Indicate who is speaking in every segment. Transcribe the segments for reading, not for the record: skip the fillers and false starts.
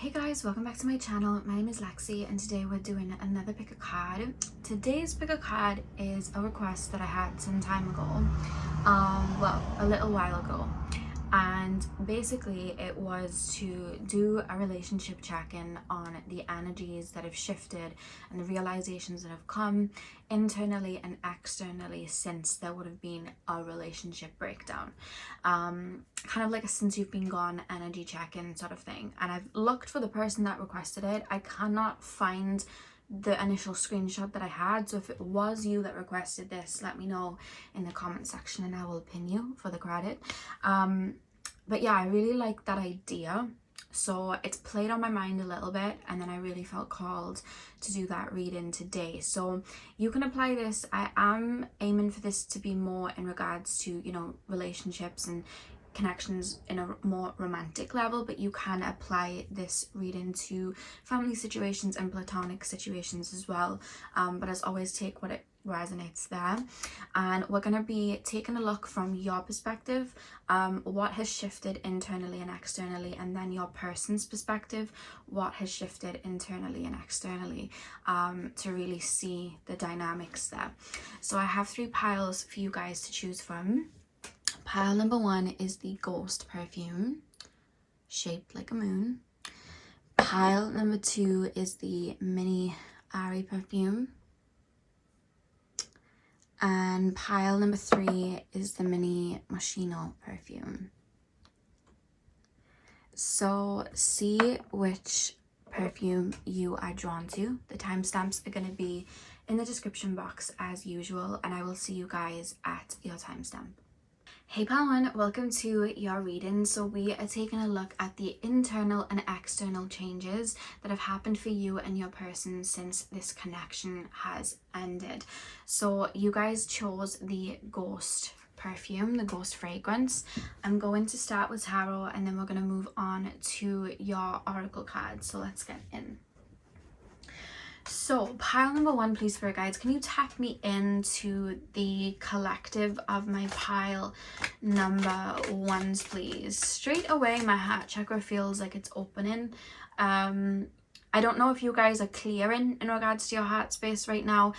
Speaker 1: Hey guys, welcome back to my channel. My name is Lexi and today we're doing another pick a card. Today's pick a card is a request that I had some time ago, well, a little while ago, and basically it was to do a relationship check-in on the energies that have shifted and the realizations that have come internally and externally since there would have been a relationship breakdown. Kind of like a since you've been gone energy check-in sort of thing. And I've looked for the person that requested it. I cannot find the initial screenshot that I had, so if it was you that requested this, let me know in the comment section and I will pin you for the credit. But yeah, I really like that idea, so it's played on my mind a little bit, and then I really felt called to do that reading today. So you can apply this. I am aiming for this to be more in regards to, you know, relationships and connections in a more romantic level, but you can apply this reading to family situations and platonic situations as well, but as always, take what it resonates there. And we're going to be taking a look from your perspective, what has shifted internally and externally, and then your person's perspective, what has shifted internally and externally, to really see the dynamics there. So I have 3 piles for you guys to choose from. Pile number 1 is the Ghost perfume, shaped like a moon. Pile number 2 is the Mini Airy perfume. And pile number 3 is the Mini Moschino perfume. So see which perfume you are drawn to. The timestamps are going to be in the description box as usual, and I will see you guys at your timestamp. Hey pile 1, welcome to your reading. So we are taking a look at the internal and external changes that have happened for you and your person since this connection has ended. So you guys chose the Ghost perfume, the Ghost fragrance. I'm going to start with tarot and then we're going to move on to your oracle cards. So let's get in. So pile number 1, please, spirit guides, can you tap me into the collective of my pile number 1s, please? Straight away my heart chakra feels like it's opening. I don't know if you guys are clearing in regards to your heart space right now.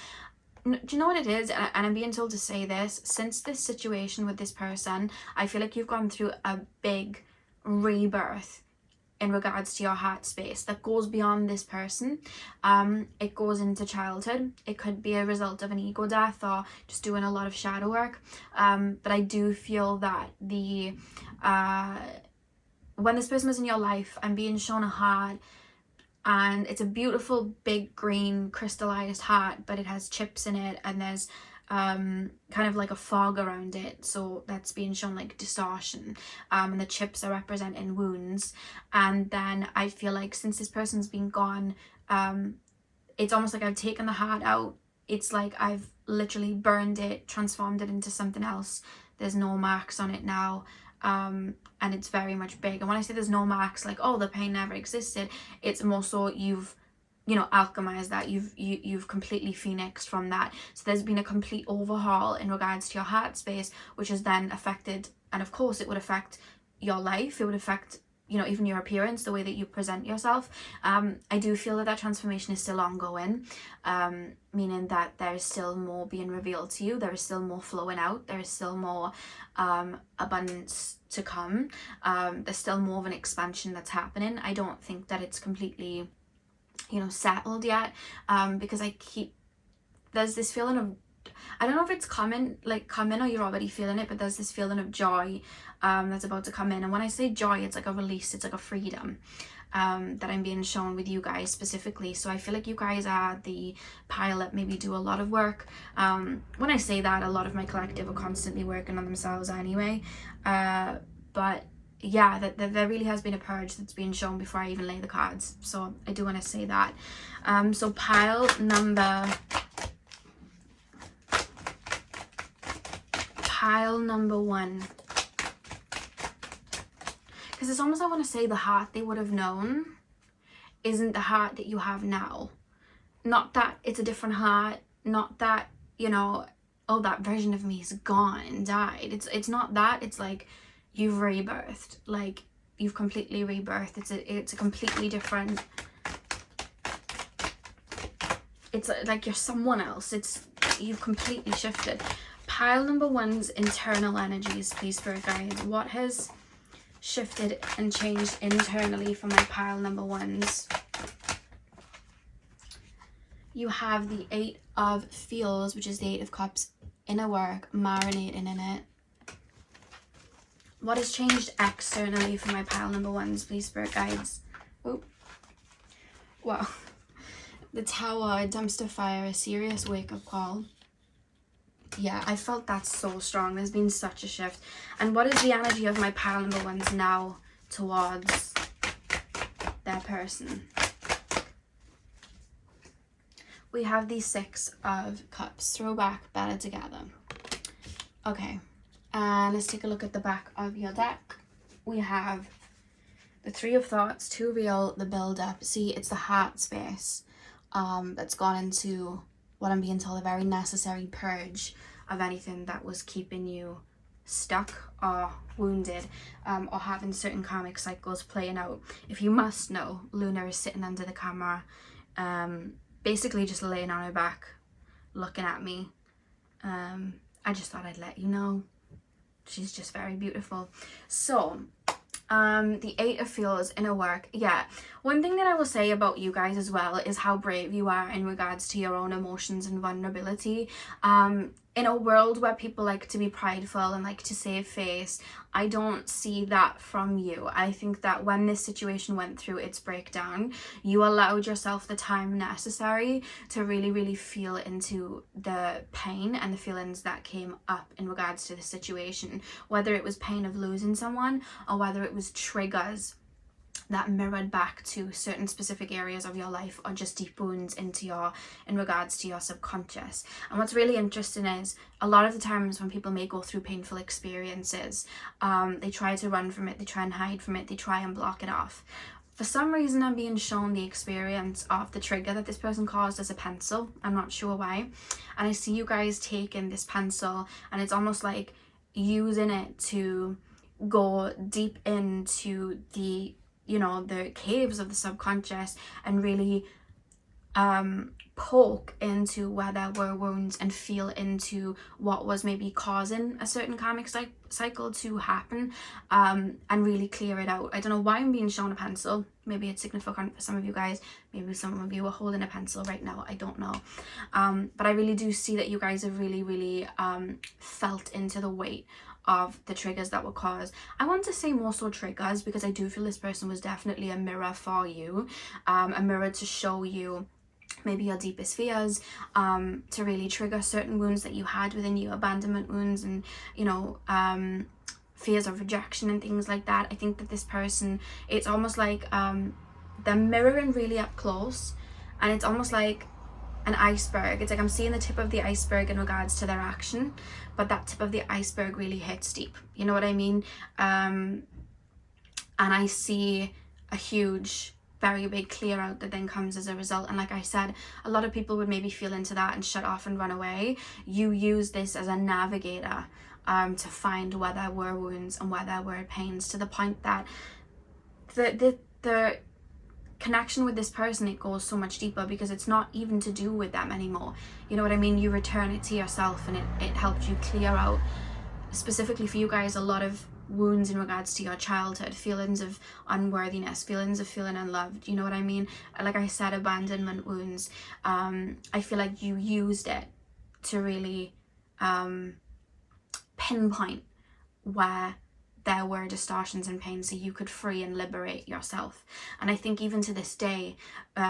Speaker 1: Do you know what it is? And I'm being told to say this. Since this situation with this person, I feel like you've gone through a big rebirth in regards to your heart space that goes beyond this person. It goes into childhood. It could be a result of an ego death or just doing a lot of shadow work, but I do feel that the when this person was in your life, I'm being shown a heart, and it's a beautiful big green crystallized heart, but it has chips in it, and there's kind of like a fog around it, so that's being shown like distortion, and the chips are representing wounds. And then I feel like since this person's been gone, it's almost like I've taken the heart out. It's like I've literally burned it, transformed it into something else. There's no marks on it now, and it's very much big. And when I say there's no marks, like, oh, the pain never existed, it's more so you've, you know, alchemized that, you've completely phoenixed from that. So there's been a complete overhaul in regards to your heart space, which has then affected, and of course it would affect your life, it would affect, you know, even your appearance, the way that you present yourself. I do feel that that transformation is still ongoing, meaning that there is still more being revealed to you, there is still more flowing out, there is still more abundance to come, there's still more of an expansion that's happening. I don't think that it's completely, you know, settled yet, because there's this feeling of, I don't know if it's coming or you're already feeling it, but there's this feeling of joy that's about to come in. And when I say joy, it's like a release, it's like a freedom that I'm being shown with you guys specifically. So I feel like you guys are the pile that maybe do a lot of work. When I say that, a lot of my collective are constantly working on themselves anyway, but yeah, there really has been a purge that's being shown before I even lay the cards. So I do want to say that. So pile number 1, because it's almost, I want to say the heart they would have known isn't the heart that you have now. Not that it's a different heart, not that, you know, oh, that version of me is gone and died. It's not that. It's like you've rebirthed. Like you've completely rebirthed. It's a completely different, it's like you're someone else. You've completely shifted. Pile number one's internal energies, please, Spirit Guides. What has shifted and changed internally for my pile number ones? You have the Eight of Feels, which is the Eight of Cups, inner work, marinating in it. What has changed externally for my pile number ones, please, Spirit Guides? Oh, wow. The Tower, a dumpster fire, a serious wake-up call. Yeah, I felt that so strong. There's been such a shift. And what is the energy of my pile number ones now towards their person? We have the Six of Cups. Throwback, better together. Okay, and let's take a look at the back of your deck. We have the Three of Thoughts, Too Real, the build-up. See, it's the heart space that's gone into what I'm being told, a very necessary purge of anything that was keeping you stuck or wounded, or having certain karmic cycles playing out. If you must know, Luna is sitting under the camera, basically just laying on her back, looking at me. I just thought I'd let you know. She's just very beautiful. So, the Eight of Feels, inner work. Yeah, one thing that I will say about you guys as well is how brave you are in regards to your own emotions and vulnerability. In a world where people like to be prideful and like to save face, I don't see that from you. I think that when this situation went through its breakdown, you allowed yourself the time necessary to really, really feel into the pain and the feelings that came up in regards to the situation, whether it was pain of losing someone or whether it was triggers that mirrored back to certain specific areas of your life, or just deep wounds in regards to your subconscious. And what's really interesting is a lot of the times when people may go through painful experiences, they try to run from it, they try and hide from it, they try and block it off. For some reason, I'm being shown the experience of the trigger that this person caused as a pencil. I'm not sure why. And I see you guys taking this pencil and it's almost like using it to go deep into the caves of the subconscious and really poke into where there were wounds and feel into what was maybe causing a certain karmic cycle to happen, and really clear it out. I don't know why I'm being shown a pencil. Maybe it's significant for some of you guys. Maybe some of you are holding a pencil right now. I don't know. But I really do see that you guys have really, really felt into the weight of the triggers that were caused. I want to say more so triggers, because I do feel this person was definitely a mirror for you, a mirror to show you maybe your deepest fears, to really trigger certain wounds that you had within you, abandonment wounds and fears of rejection and things like that. I think that this person, it's almost like they're mirroring really up close, and it's almost like an iceberg. It's like I'm seeing the tip of the iceberg in regards to their action, but that tip of the iceberg really hits deep, you know what I mean? And I see a huge, very big clear out that then comes as a result. And like I said, a lot of people would maybe feel into that and shut off and run away. You use this as a navigator to find where there were wounds and where there were pains, to the point that the connection with this person, it goes so much deeper, because it's not even to do with them anymore, you know what I mean? You return it to yourself, and it helps you clear out, specifically for you guys, a lot of wounds in regards to your childhood, feelings of unworthiness, feelings of feeling unloved, you know what I mean? Like I said, abandonment wounds. I feel like you used it to really pinpoint where there were distortions and pain, so you could free and liberate yourself. And I think even to this day,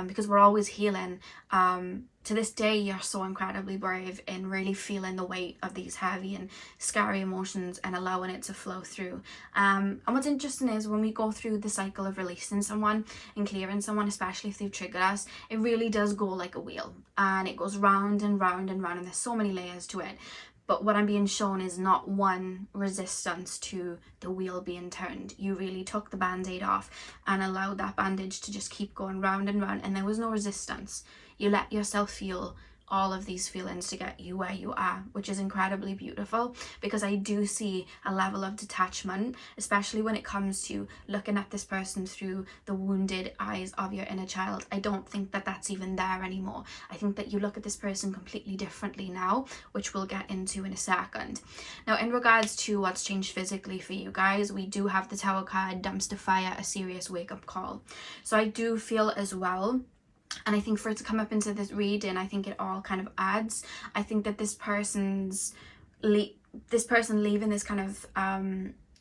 Speaker 1: because we're always healing, to this day you're so incredibly brave in really feeling the weight of these heavy and scary emotions and allowing it to flow through. And what's interesting is when we go through the cycle of releasing someone and clearing someone, especially if they've triggered us, it really does go like a wheel, and it goes round and round and round, and there's so many layers to it. But what I'm being shown is not one resistance to the wheel being turned. You really took the band-aid off and allowed that bandage to just keep going round and round, and there was no resistance. You let yourself feel all of these feelings to get you where you are, which is incredibly beautiful, because I do see a level of detachment, especially when it comes to looking at this person through the wounded eyes of your inner child. I don't think that that's even there anymore. I think that you look at this person completely differently now, which we'll get into in a second. Now, in regards to what's changed physically for you guys, we do have the Tower card, dumpster fire, a serious wake-up call. So I do feel as well, and I think for it to come up into this reading, I think it all kind of adds. I think that this person leaving this kind of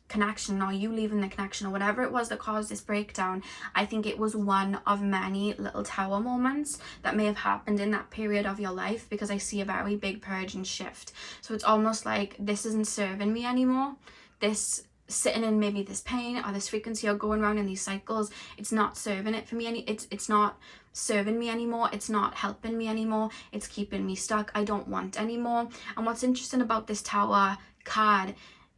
Speaker 1: connection, or you leaving the connection, or whatever it was that caused this breakdown, I think it was one of many little Tower moments that may have happened in that period of your life, because I see a very big purge and shift. So it's almost like this isn't serving me anymore. This sitting in maybe this pain or this frequency or going around in these cycles, it's not serving it for me it's not serving me anymore. It's not helping me anymore. It's keeping me stuck. I don't want anymore. And what's interesting about this Tower card,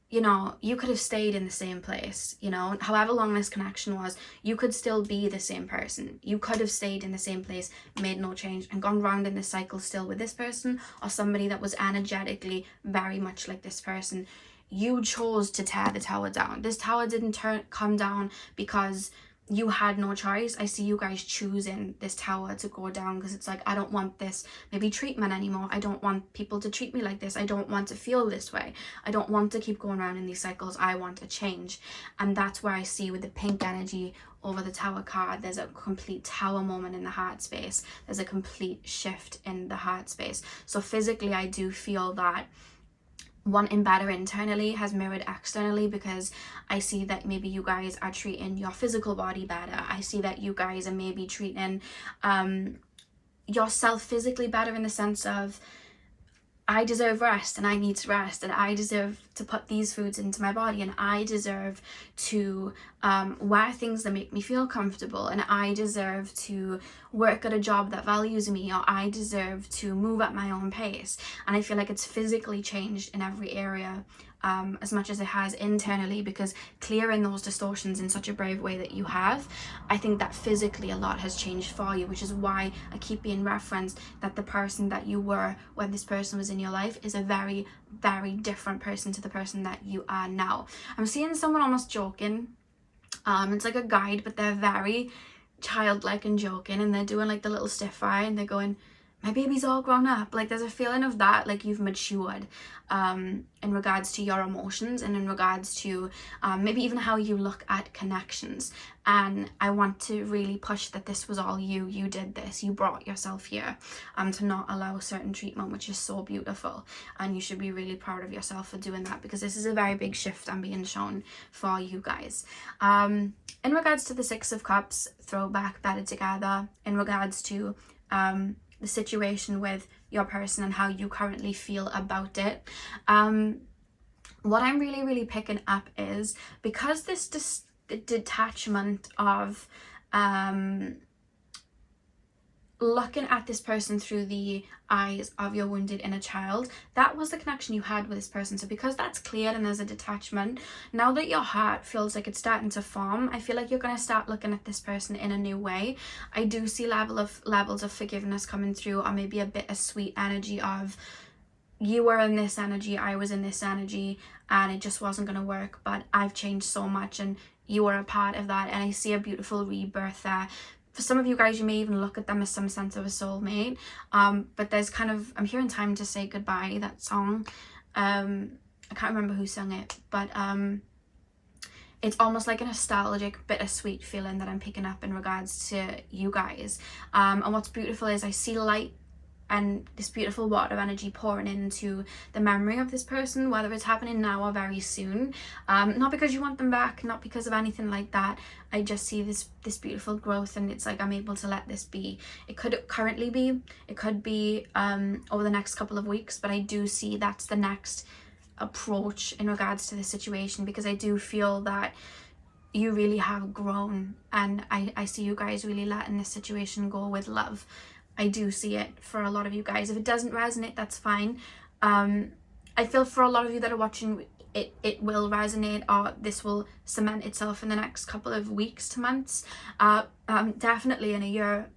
Speaker 1: you know, you could have stayed in the same place, you know, however long this connection was, you could still be the same person. You could have stayed in the same place, made no change, and gone round in this cycle still with this person, or somebody that was energetically very much like this person. You chose to tear the Tower down. This Tower didn't come down because you had no choice. I see you guys choosing this Tower to go down, because it's like, I don't want this maybe treatment anymore. I don't want people to treat me like this. I don't want to feel this way. I don't want to keep going around in these cycles. I want a change. And that's where I see with the pink energy over the Tower card, there's a complete Tower moment in the heart space. There's a complete shift in the heart space. So physically, I do feel that wanting better internally has mirrored externally, because I see that maybe you guys are treating your physical body better. I see that you guys are maybe treating yourself physically better, in the sense of, I deserve rest and I need to rest, and I deserve to put these foods into my body, and I deserve to wear things that make me feel comfortable, and I deserve to work at a job that values me, or I deserve to move at my own pace. And I feel like it's physically changed in every area as much as it has internally, because clearing those distortions in such a brave way that you have, I think that physically a lot has changed for you, which is why I keep being referenced that the person that you were when this person was in your life is a very, very different person to the person that you are now. I'm seeing someone almost joking. It's like a guide, but they're very childlike and joking, and they're doing like the little stiff eye, and they're going, my baby's all grown up. Like, there's a feeling of that, like you've matured in regards to your emotions, and in regards to maybe even how you look at connections. And I want to really push that this was all you. You did this. You brought yourself here to not allow certain treatment, which is so beautiful. And you should be really proud of yourself for doing that, because this is a very big shift I'm being shown for you guys. In regards to the Six of Cups, throwback, better together, in regards to the situation with your person and how you currently feel about it, what I'm really picking up is, because this detachment of looking at this person through the eyes of your wounded inner child, that was the connection you had with this person. So because that's cleared and there's a detachment, now that your heart feels like it's starting to form, I feel like you're going to start looking at this person in a new way. I do see levels of forgiveness coming through, or maybe a bit of sweet energy of, you were in this energy, I was in this energy, and it just wasn't going to work, but I've changed so much and you were a part of that. And I see a beautiful rebirth there. For some of you guys, you may even look at them as some sense of a soulmate, but there's kind of, I'm hearing Time to Say Goodbye, that song. I can't remember who sung it, but it's almost like a nostalgic, bittersweet feeling that I'm picking up in regards to you guys. And what's beautiful is I see light and this beautiful water energy pouring into the memory of this person, whether it's happening now or very soon. Not because you want them back, not because of anything like that. I just see this beautiful growth, and it's like I'm able to let this be. It could currently be, it could be over the next couple of weeks, but I do see that's the next approach in regards to the situation, because I do feel that you really have grown, and I see you guys really letting this situation go with love. I do see it for a lot of you guys. If it doesn't resonate, that's fine. I feel for a lot of you that are watching, it will resonate, or this will cement itself in the next couple of weeks to months, definitely in a year,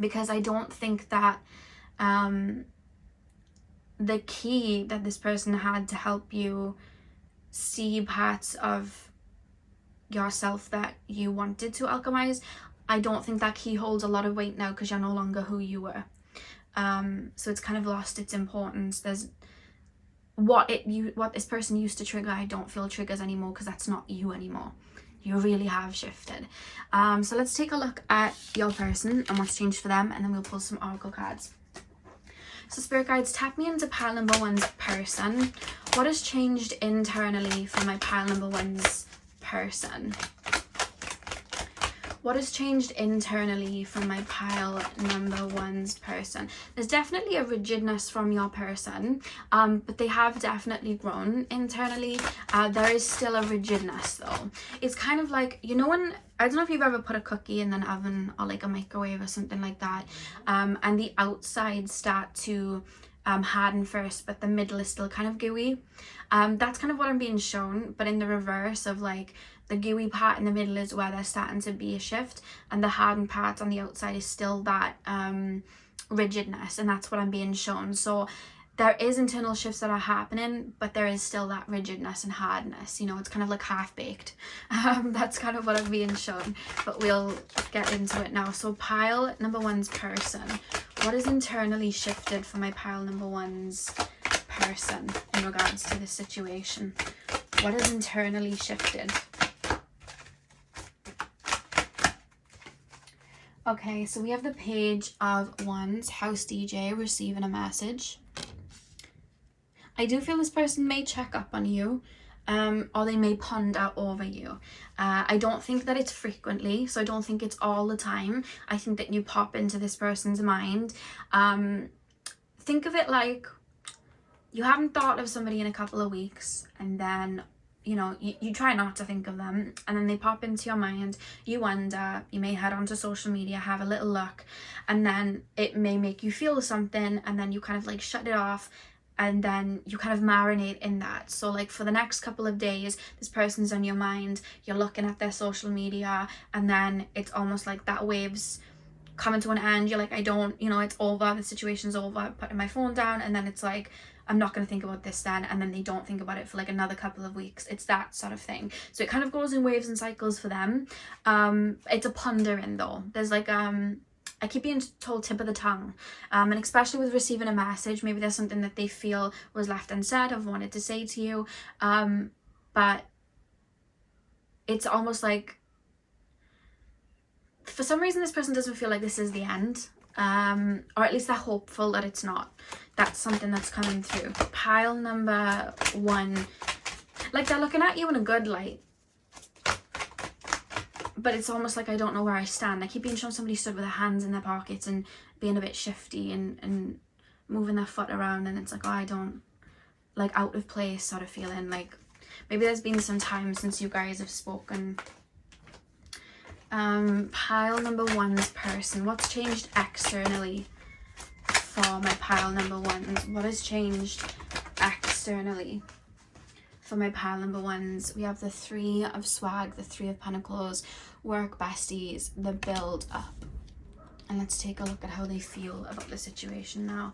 Speaker 1: because I don't think that the key that this person had to help you see parts of yourself that you wanted to alchemize, I don't think that key holds a lot of weight now because you're no longer who you were. So it's kind of lost its importance. There's what this person used to trigger, I don't feel triggers anymore because that's not you anymore. You really have shifted. So let's take a look at your person and what's changed for them, and then we'll pull some oracle cards. So spirit guides, tap me into pile number one's person. What has changed internally for my pile number one's person? What has changed internally from my pile number one's person? There's definitely a rigidness from your person, but they have definitely grown internally. There is still a rigidness though. It's kind of like, you know, when, I don't know if you've ever put a cookie in an oven or like a microwave or something like that, and the outside start to harden first, but the middle is still kind of gooey. That's kind of what I'm being shown, but in the reverse of like, the gooey part in the middle is where there's starting to be a shift, and the hardened part on the outside is still that rigidness, and that's what I'm being shown. So there is internal shifts that are happening, but there is still that rigidness and hardness, you know, it's kind of like half-baked. That's kind of what I'm being shown, but we'll get into it now. So pile number one's person, what is internally shifted for my pile number one's person in regards to this situation? What is internally shifted? Okay, so we have the Page of Wands, House DJ, receiving a message. I do feel this person may check up on you, or they may ponder over you. I don't think that it's frequently, so I don't think it's all the time. I think that you pop into this person's mind. Think of it like you haven't thought of somebody in a couple of weeks, and then you know, you try not to think of them, and then they pop into your mind, you wonder, you may head onto social media, have a little look, and then it may make you feel something, and then you kind of like shut it off, and then you kind of marinate in that. So like for the next couple of days, this person's on your mind, you're looking at their social media, and then it's almost like that wave's coming to an end. You're like, I don't, you know, it's over, the situation's over, putting my phone down, and then it's like, I'm not going to think about this then, and then they don't think about it for like another couple of weeks. It's that sort of thing. So it kind of goes in waves and cycles for them. It's a pondering though. There's like I keep being told tip of the tongue, and especially with receiving a message, maybe there's something that they feel was left unsaid, I've wanted to say to you, but it's almost like for some reason this person doesn't feel like this is the end, or at least they're hopeful that it's not. That's something that's coming through. Pile number one, like they're looking at you in a good light, but it's almost like I don't know where I stand. I keep being shown somebody stood with their hands in their pockets and being a bit shifty and moving their foot around, and it's like, oh, I don't, like out of place sort of feeling. Like maybe there's been some time since you guys have spoken. Pile number one's person, what's changed externally for my pile number ones? What has changed externally for my pile number ones? We have the Three of Swag, the Three of Pentacles, work besties, the build up, and let's take a look at how they feel about the situation now.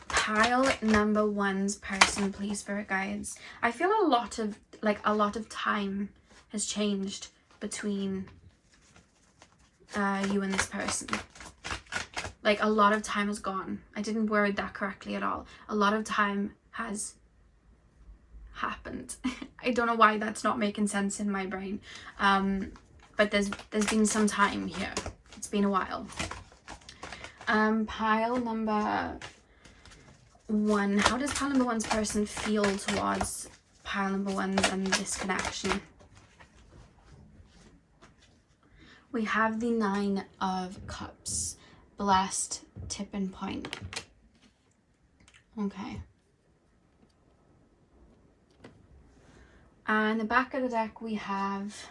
Speaker 1: Pile number one's person, please, spirit guides. I feel a lot of time has changed between you and this person. Like a lot of time has gone. I didn't word that correctly at all. A lot of time has happened. I don't know why that's not making sense in my brain, but there's been some time here. It's been a while. Pile number one, how does pile number one's person feel towards pile number one's and this connection? We have the Nine of Cups, blessed tipping point. Okay. And the back of the deck we have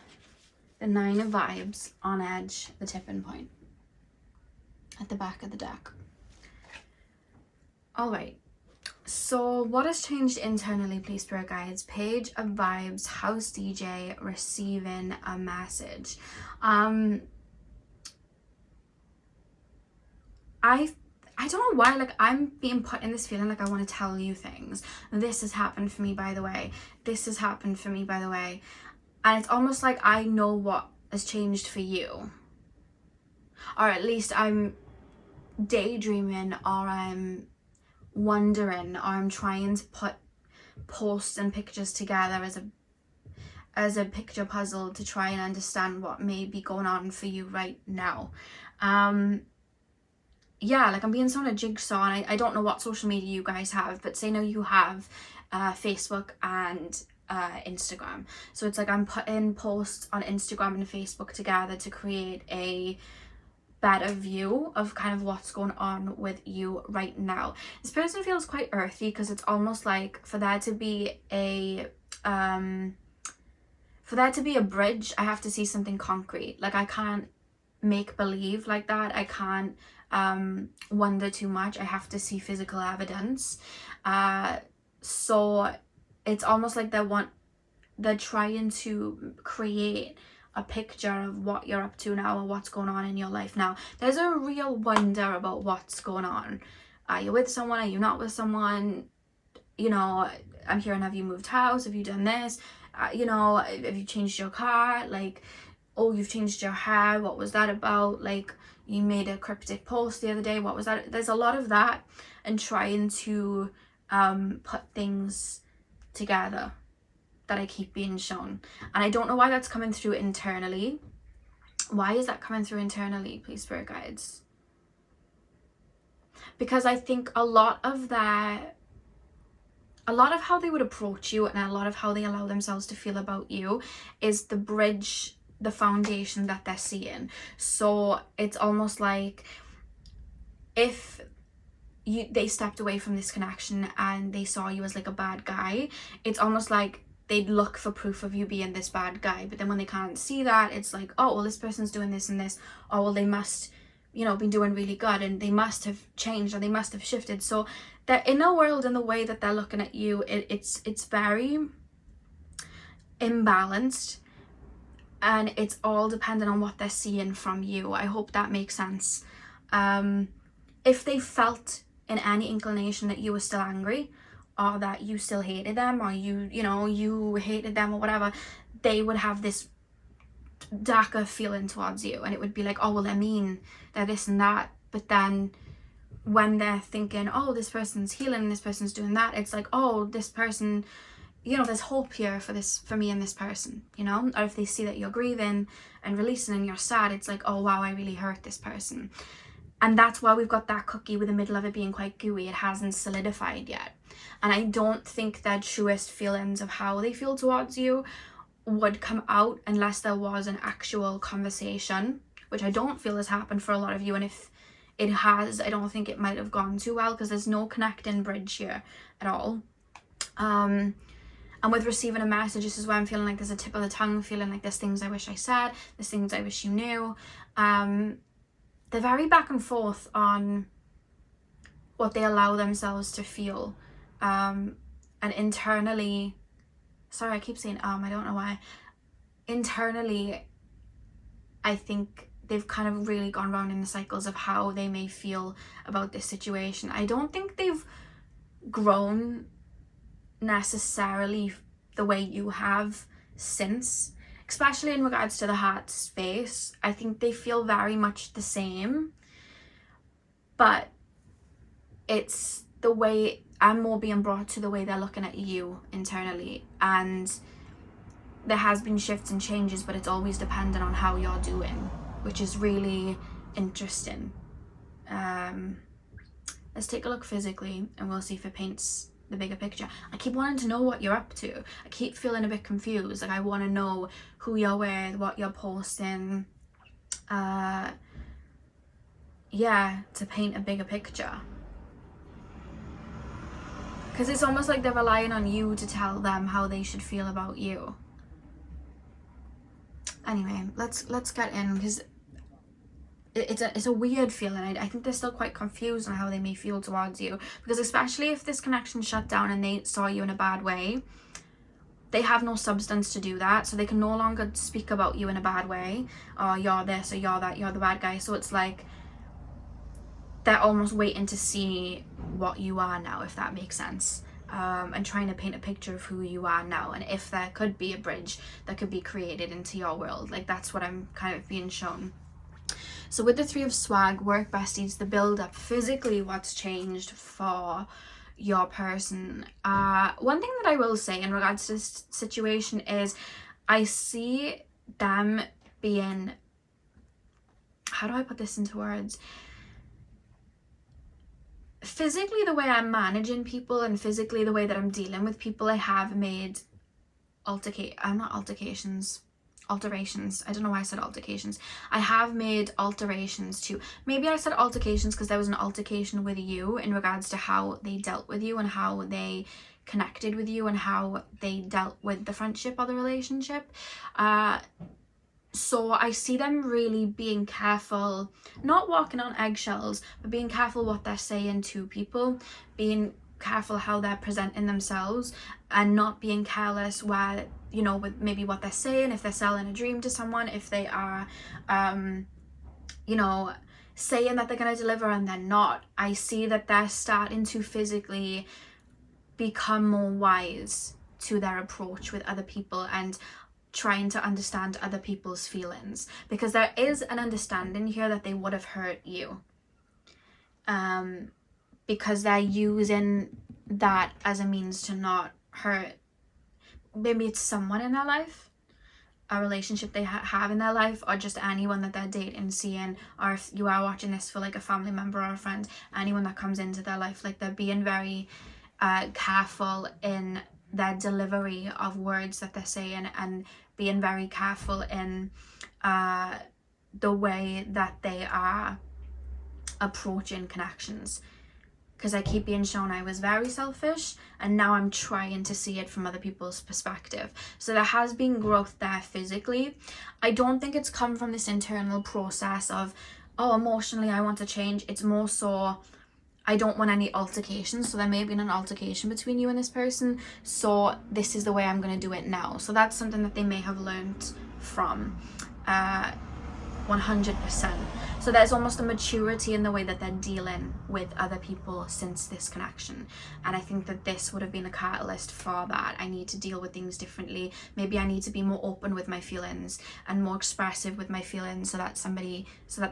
Speaker 1: the Nine of Vibes, on edge, the tipping point at the back of the deck. All right. So what has changed internally, please, spirit guides? Page of Vibes, House DJ, receiving a message. I I don't know why, like, I'm being put in this feeling like I want to tell you things. This has happened for me, by the way. This has happened for me, by the way. And it's almost like I know what has changed for you. Or at least I'm daydreaming, or I'm wondering, or I'm trying to put posts and pictures together as a picture puzzle to try and understand what may be going on for you right now. Yeah, like I'm being shown a jigsaw, and I don't know what social media you guys have, but say now you have Facebook and Instagram. So it's like I'm putting posts on Instagram and Facebook together to create a better view of kind of what's going on with you right now. This person feels quite earthy, because it's almost like for there to be a bridge, I have to see something concrete. Like I can't make believe like that. I can't wonder too much. I have to see physical evidence. So it's almost like they're trying to create a picture of what you're up to now, or what's going on in your life now. There's a real wonder about what's going on. Are you with someone? Are you not with someone? You know, I'm hearing, have you moved house? Have you done this? You know, have you changed your car? Like, oh, you've changed your hair. What was that about? Like, you made a cryptic post the other day. What was that? There's a lot of that, and trying to put things together that I keep being shown. And I don't know why that's coming through internally. Why is that coming through internally, please, spirit guides? Because I think a lot of how they would approach you, and a lot of how they allow themselves to feel about you, is the bridge, the foundation that they're seeing. So it's almost like if they stepped away from this connection and they saw you as like a bad guy, it's almost like they'd look for proof of you being this bad guy. But then when they can't see that, it's like, oh, well, this person's doing this and this. Oh, well, they must, you know, been doing really good, and they must have changed, or they must have shifted. So their inner world and the way that they're looking at you, it's very imbalanced, and it's all dependent on what they're seeing from you. I hope that makes sense. If they felt in any inclination that you were still angry, or that you still hated them, or you hated them, or whatever, they would have this darker feeling towards you, and it would be like, oh, well, they're mean, they're this and that. But then when they're thinking, oh, this person's healing, this person's doing that, it's like, oh, this person, you know, there's hope here for me and this person, you know. Or if they see that you're grieving and releasing and you're sad, it's like, oh wow, I really hurt this person. And that's why we've got that cookie with the middle of it being quite gooey. It hasn't solidified yet. And I don't think their truest feelings of how they feel towards you would come out unless there was an actual conversation, which I don't feel has happened for a lot of you. And if it has, I don't think it might have gone too well, because there's no connecting bridge here at all. And with receiving a message, this is where I'm feeling like there's a tip of the tongue, feeling like there's things I wish I said, there's things I wish you knew. They're very back and forth on what they allow themselves to feel. And internally, sorry, I keep saying I don't know why. Internally, I think they've kind of really gone round in the cycles of how they may feel about this situation. I don't think they've grown necessarily the way you have since, especially in regards to the heart space. I think they feel very much the same, but it's the way I'm more being brought to the way they're looking at you internally. And there has been shifts and changes, but it's always dependent on how you're doing, which is really interesting. Let's take a look physically, and we'll see if it paints the bigger picture. I keep wanting to know what you're up to. I keep feeling a bit confused. Like, I want to know who you're with, what you're posting. Yeah, to paint a bigger picture. Because it's almost like they're relying on you to tell them how they should feel about you. Anyway, let's get in, because it's a weird feeling. I think they're still quite confused on how they may feel towards you, because especially if this connection shut down and they saw you in a bad way, they have no substance to do that, so they can no longer speak about you in a bad way, or you're this or you're that, you're the bad guy. So it's like they're almost waiting to see what you are now, if that makes sense. And trying to paint a picture of who you are now, and if there could be a bridge that could be created into your world. Like, that's what I'm kind of being shown. So with the Three of Swag, work besties, the build up, physically what's changed for your person. One thing that I will say in regards to this situation is I see them being, how do I put this into words? Physically, the way I'm managing people and physically the way that I'm dealing with people, I have made alterations. I don't know why I said altercations. I have made alterations to, maybe I said altercations because there was an altercation with you in regards to how they dealt with you and how they connected with you and how they dealt with the friendship or the relationship. So I see them really being careful, not walking on eggshells, but being careful what they're saying to people, being careful how they're presenting themselves, and not being careless where, you know, with maybe what they're saying, if they're selling a dream to someone, if they are, you know, saying that they're going to deliver and they're not. I see that they're starting to physically become more wise to their approach with other people and trying to understand other people's feelings, because there is an understanding here that they would have hurt you, because they're using that as a means to not hurt, maybe it's someone in their life, a relationship they have in their life, or just anyone that they're dating, seeing, or if you are watching this for like a family member or a friend, anyone that comes into their life, like they're being very careful in their delivery of words that they're saying, and being very careful in the way that they are approaching connections. Because I keep being shown I was very selfish, and now I'm trying to see it from other people's perspective. So there has been growth there physically. I don't think it's come from this internal process of, oh, emotionally I want to change. It's more so, I don't want any altercations. So there may have been an altercation between you and this person, so this is the way I'm going to do it now. So that's something that they may have learned from 100%. So there's almost a maturity in the way that they're dealing with other people since this connection, and I think that this would have been a catalyst for that. I need to deal with things differently. Maybe I need to be more open with my feelings and more expressive with my feelings, so that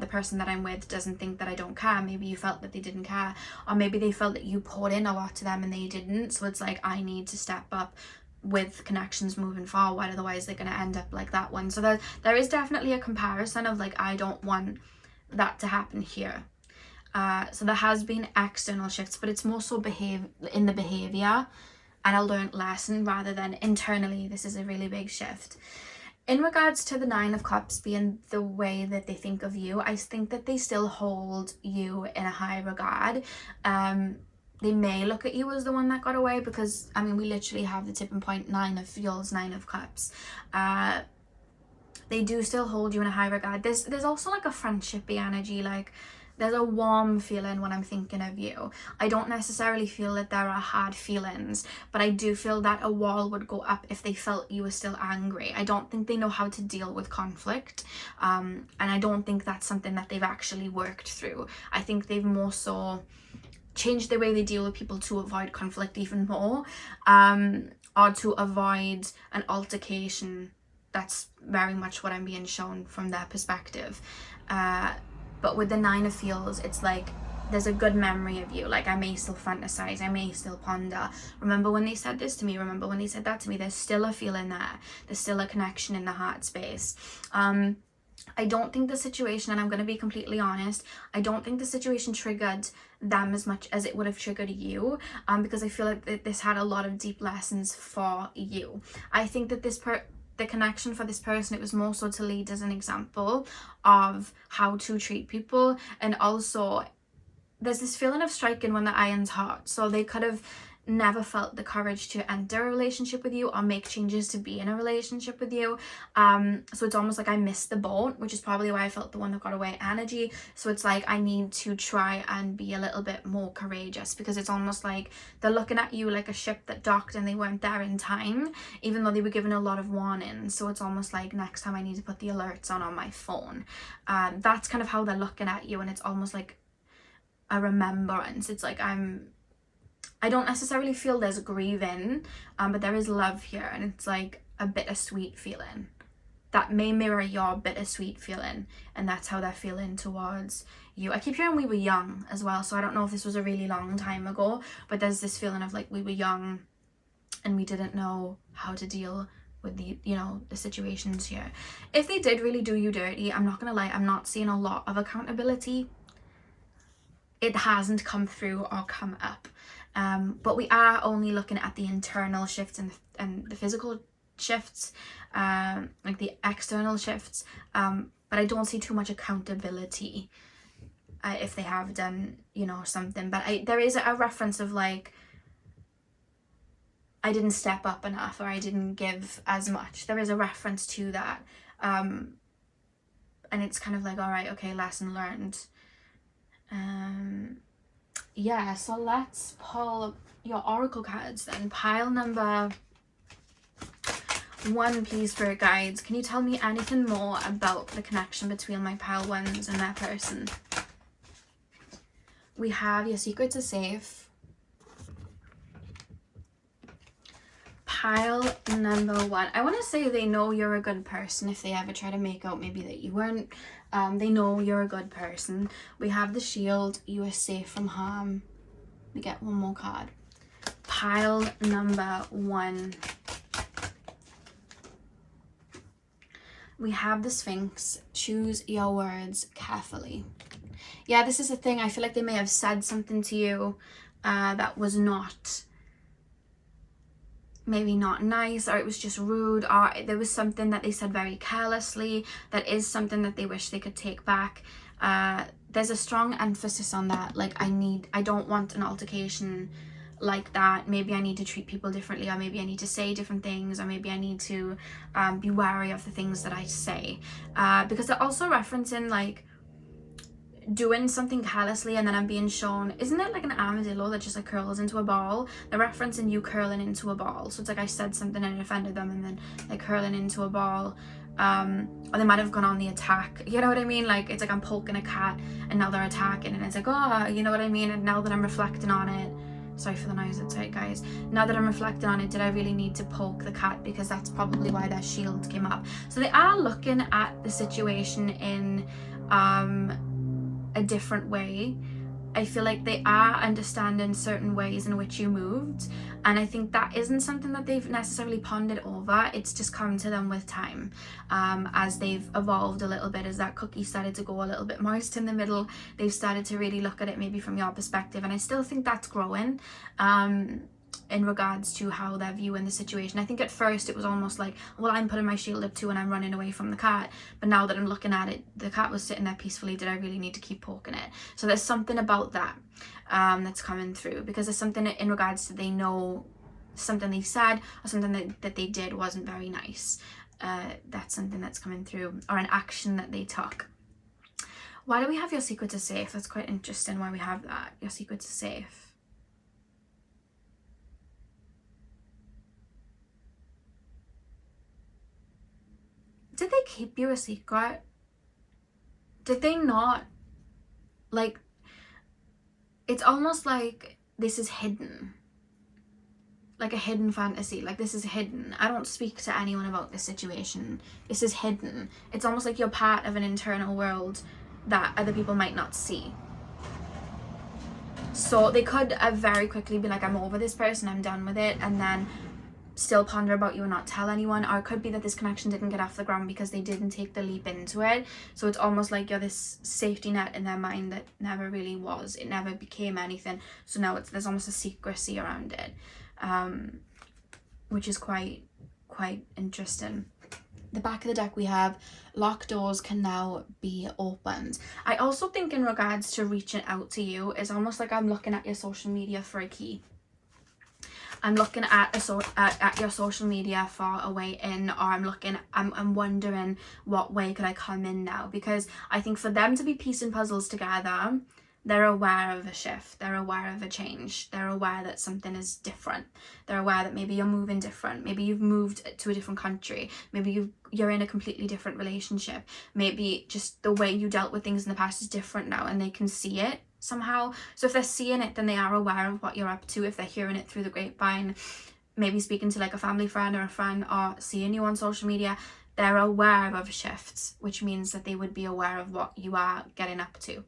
Speaker 1: the person that I'm with doesn't think that I don't care. Maybe you felt that they didn't care, or maybe they felt that you poured in a lot to them and they didn't. So it's like, I need to step up with connections moving forward, otherwise they're going to end up like that one. So there is definitely a comparison of like, I don't want that to happen here. So there has been external shifts, but it's more so in the behavior and a learned lesson rather than internally. This is a really big shift. In regards to the Nine of Cups being the way that they think of you, I think that they still hold you in a high regard. They may look at you as the one that got away, because I mean, we literally have the tipping point, Nine of Fuels, Nine of Cups. They do still hold you in a high regard. There's also like a friendshipy energy, like there's a warm feeling when I'm thinking of you. I don't necessarily feel that there are hard feelings, but I do feel that a wall would go up if they felt you were still angry. I don't think they know how to deal with conflict, and I don't think that's something that they've actually worked through. I think they've more so changed the way they deal with people to avoid conflict even more, or to avoid an altercation. That's very much what I'm being shown from their perspective. But with the Nine of Fuels, it's like there's a good memory of you. Like, I may still fantasize, I may still ponder. Remember when they said this to me? Remember when they said that to me? There's still a feeling there. There's still a connection in the heart space. I don't think the situation, and I'm going to be completely honest, I don't think the situation triggered them as much as it would have triggered you, because I feel like this had a lot of deep lessons for you. I think that the connection for this person, it was more so to lead as an example of how to treat people, and also there's this feeling of striking when the iron's hot. So they could have never felt the courage to enter a relationship with you or make changes to be in a relationship with you. So it's almost like I missed the boat, which is probably why I felt the one that got away energy. So it's like I need to try and be a little bit more courageous, because it's almost like they're looking at you like a ship that docked and they weren't there in time, even though they were given a lot of warnings. So it's almost like next time I need to put the alerts on my phone. That's kind of how they're looking at you, and it's almost like a remembrance. It's like I don't necessarily feel there's grieving, but there is love here, and it's like a bittersweet feeling that may mirror your bittersweet feeling, and that's how they're feeling towards you. I keep hearing we were young as well, so I don't know if this was a really long time ago, but there's this feeling of like we were young and we didn't know how to deal with the, you know, the situations here. If they did really do you dirty, I'm not gonna lie, I'm not seeing a lot of accountability. It hasn't come through or come up. But we are only looking at the internal shifts and the physical shifts, like the external shifts, but I don't see too much accountability if they have done, you know, something. But there is a reference of like, I didn't step up enough, or I didn't give as much. There is a reference to that, and it's kind of like, all right, okay, lesson learned. Yeah, so let's pull your oracle cards then. Pile number 1, please, Spirit Guides. Can you tell me anything more about the connection between my pile 1s and that person? We have your secrets are safe. Pile number 1. I want to say they know you're a good person. If they ever try to make out maybe that you weren't, they know you're a good person. We have the shield. You are safe from harm. We get one more card. Pile number 1. We have the Sphinx. Choose your words carefully. Yeah, this is a thing. I feel like they may have said something to you that was not, maybe not nice, or it was just rude, or there was something that they said very carelessly that is something that they wish they could take back. There's a strong emphasis on that, like I don't want an altercation like that. Maybe I need to treat people differently, or maybe I need to say different things, or maybe I need to be wary of the things that I say, because they're also referencing like doing something carelessly, and then I'm being shown, isn't it like an armadillo that just like curls into a ball? They're referencing you curling into a ball, so it's like I said something and it offended them, and then they're curling into a ball, or they might have gone on the attack, you know what I mean? Like it's like I'm poking a cat and now they're attacking, and it's like, oh, you know what I mean? And now that I'm reflecting on it, sorry for the noise outside, guys, now that I'm reflecting on it, did I really need to poke the cat? Because that's probably why their shield came up. So they are looking at the situation in a different way. I feel like they are understanding certain ways in which you moved, and I think that isn't something that they've necessarily pondered over. It's just come to them with time, as they've evolved a little bit, as that cookie started to go a little bit moist in the middle. They've started to really look at it maybe from your perspective, and I still think that's growing in regards to how they're viewing the situation. I think at first it was almost like, well, I'm putting my shield up too and I'm running away from the cat, but now that I'm looking at it, the cat was sitting there peacefully. Did I really need to keep poking it? So there's something about that that's coming through, because there's something in regards to, they know something they said or something that they did wasn't very nice. That's something that's coming through, or an action that they took. Why do we have your secrets are safe? That's quite interesting why we have that. Your secrets are safe. Did they keep you a secret? Did they not? Like, it's almost like this is hidden. Like a hidden fantasy. Like, this is hidden. I don't speak to anyone about this situation. This is hidden. It's almost like you're part of an internal world that other people might not see. So they could very quickly be like, I'm over this person, I'm done with it, and then still ponder about you and not tell anyone. Or it could be that this connection didn't get off the ground because they didn't take the leap into it. So it's almost like you're this safety net in their mind that never really was. It never became anything. So now there's almost a secrecy around it, which is quite interesting. The back of the deck we have, locked doors can now be opened. I also think in regards to reaching out to you, it's almost like I'm looking at your social media for a key. I'm looking at your social media for a way in, or I'm wondering what way could I come in now, because I think for them to be piecing puzzles together, they're aware of a shift, they're aware of a change, they're aware that something is different, they're aware that maybe you're moving different, maybe you've moved to a different country, maybe you're in a completely different relationship, maybe just the way you dealt with things in the past is different now, and they can see it. somehow. So if they're seeing it, then they are aware of what you're up to. If they're hearing it through the grapevine, maybe speaking to like a family friend or a friend, or seeing you on social media, they're aware of shifts, which means that they would be aware of what you are getting up to.